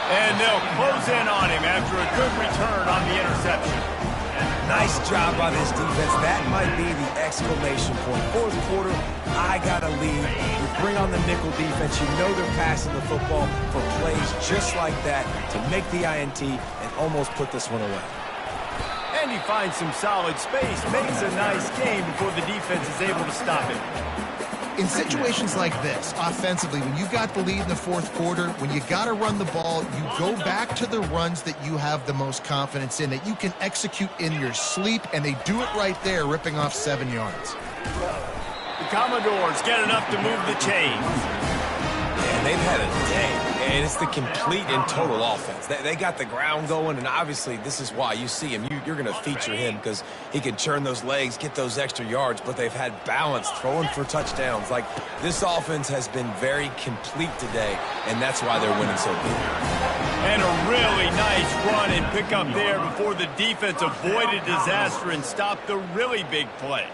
And they'll close in on him after a good return on the interception. Nice job by this defense. That might be the exclamation point. Fourth quarter, I got a lead. You bring on the nickel defense. You know they're passing the football for plays just like that to make the INT and almost put this one away. And he finds some solid space, makes a nice gain before the defense is able to stop him. In situations like this, offensively, when you got the lead in the fourth quarter, when you got to run the ball, you go back to the runs that you have the most confidence in, that you can execute in your sleep, and they do it right there, ripping off 7 yards. The Commodores get enough to move the chains. And they've had a day, and it's the complete and total offense. They got the ground going, and obviously this is why you see him. You're going to feature him because he can churn those legs, get those extra yards, but they've had balance, throwing for touchdowns. Like, this offense has been very complete today, and that's why they're winning so big. And a really nice run and pick up there before the defense avoided disaster and stopped the really big play.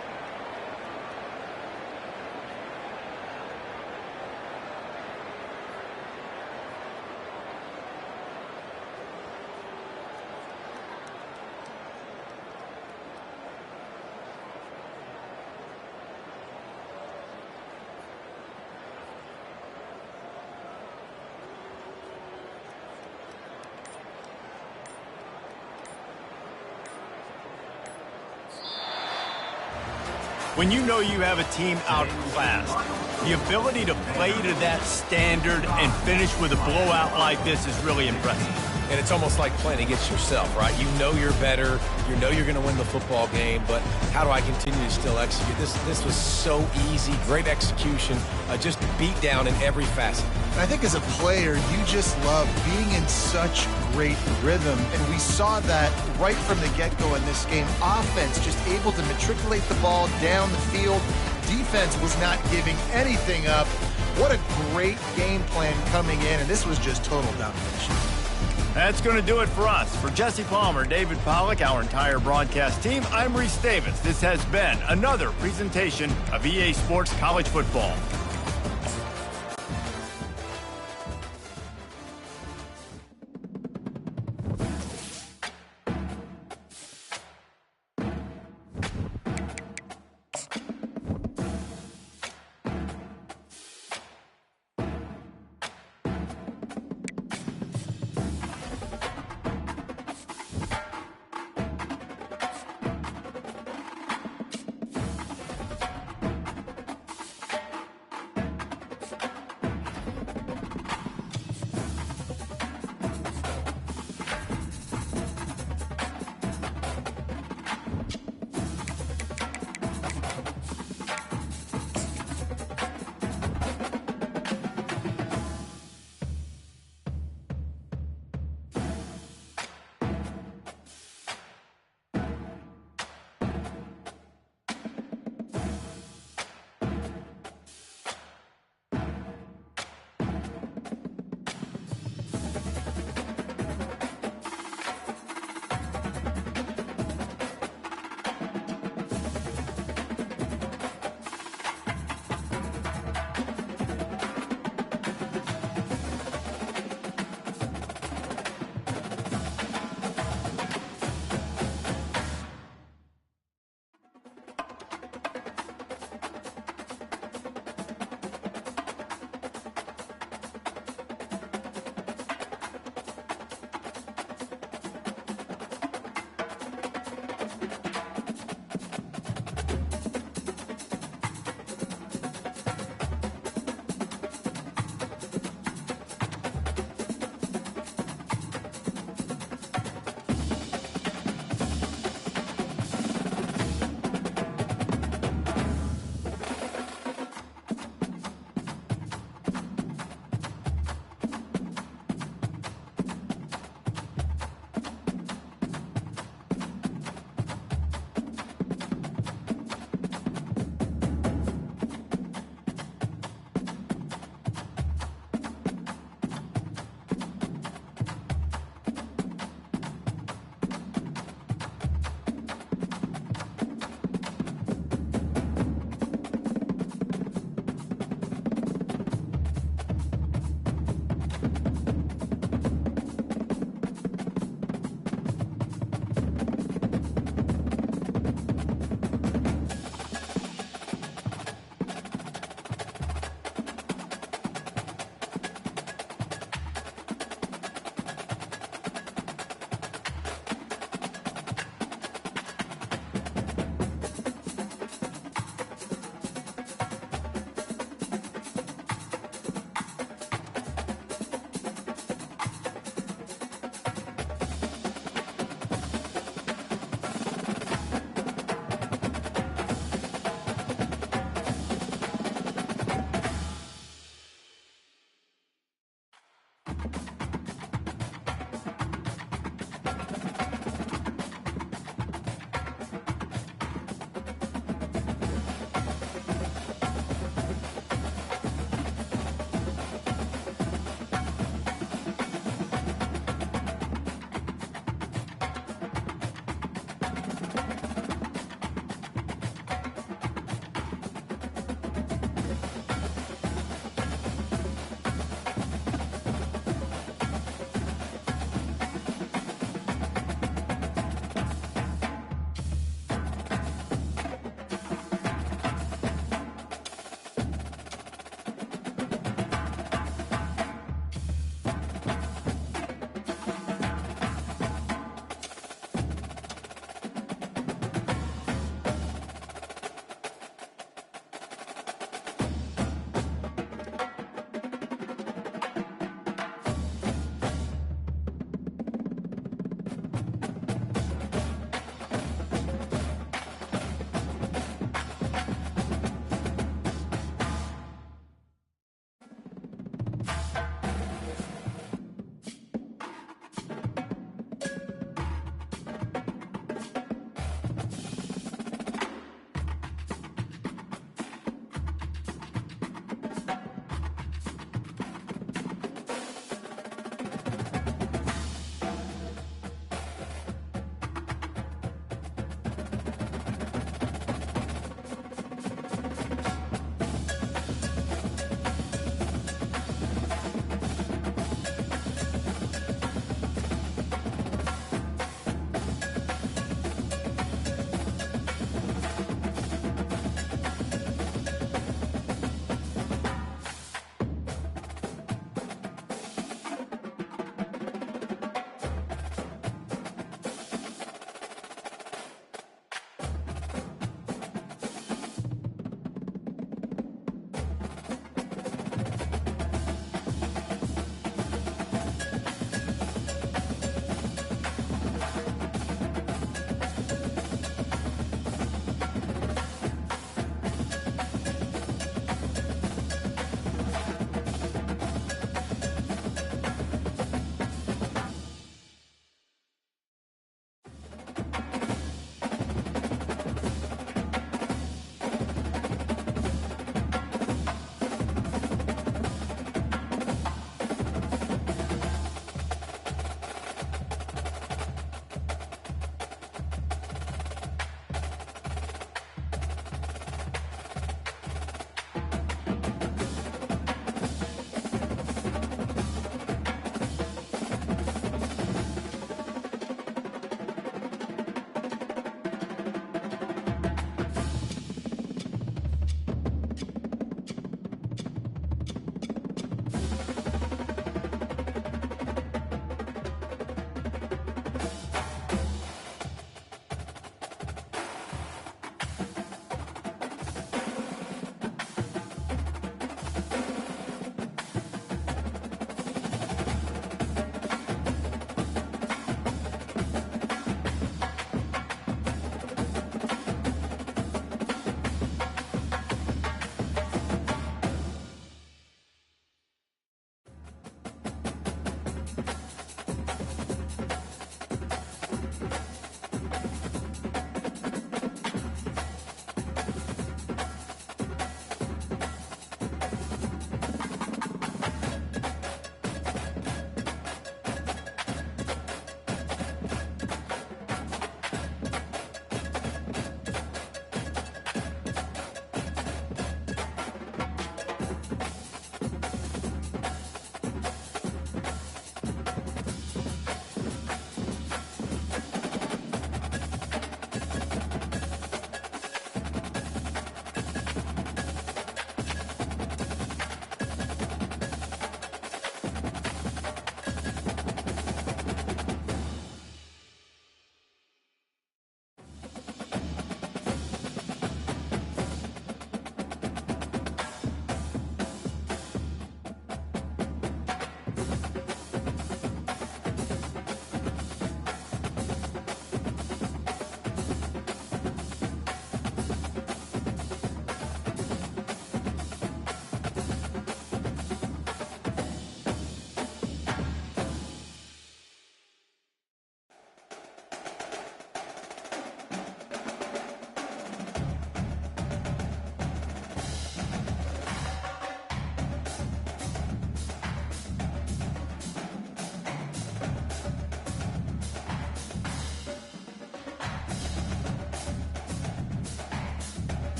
When you know you have a team outclassed, the ability to play to that standard and finish with a blowout like this is really impressive. And it's almost like playing against yourself, right? You know you're better. You know you're going to win the football game, but how do I continue to still execute? This was so easy, great execution, just beat down in every facet. And I think as a player, you just love being in such great rhythm, and we saw that right from the get-go in this game. Offense just able to matriculate the ball down the field. Defense was not giving anything up. What a great game plan coming in, and this was just total domination. That's going to do it for us. For Jesse Palmer, David Pollack, our entire broadcast team, I'm Reese Davis. This has been another presentation of EA Sports College Football.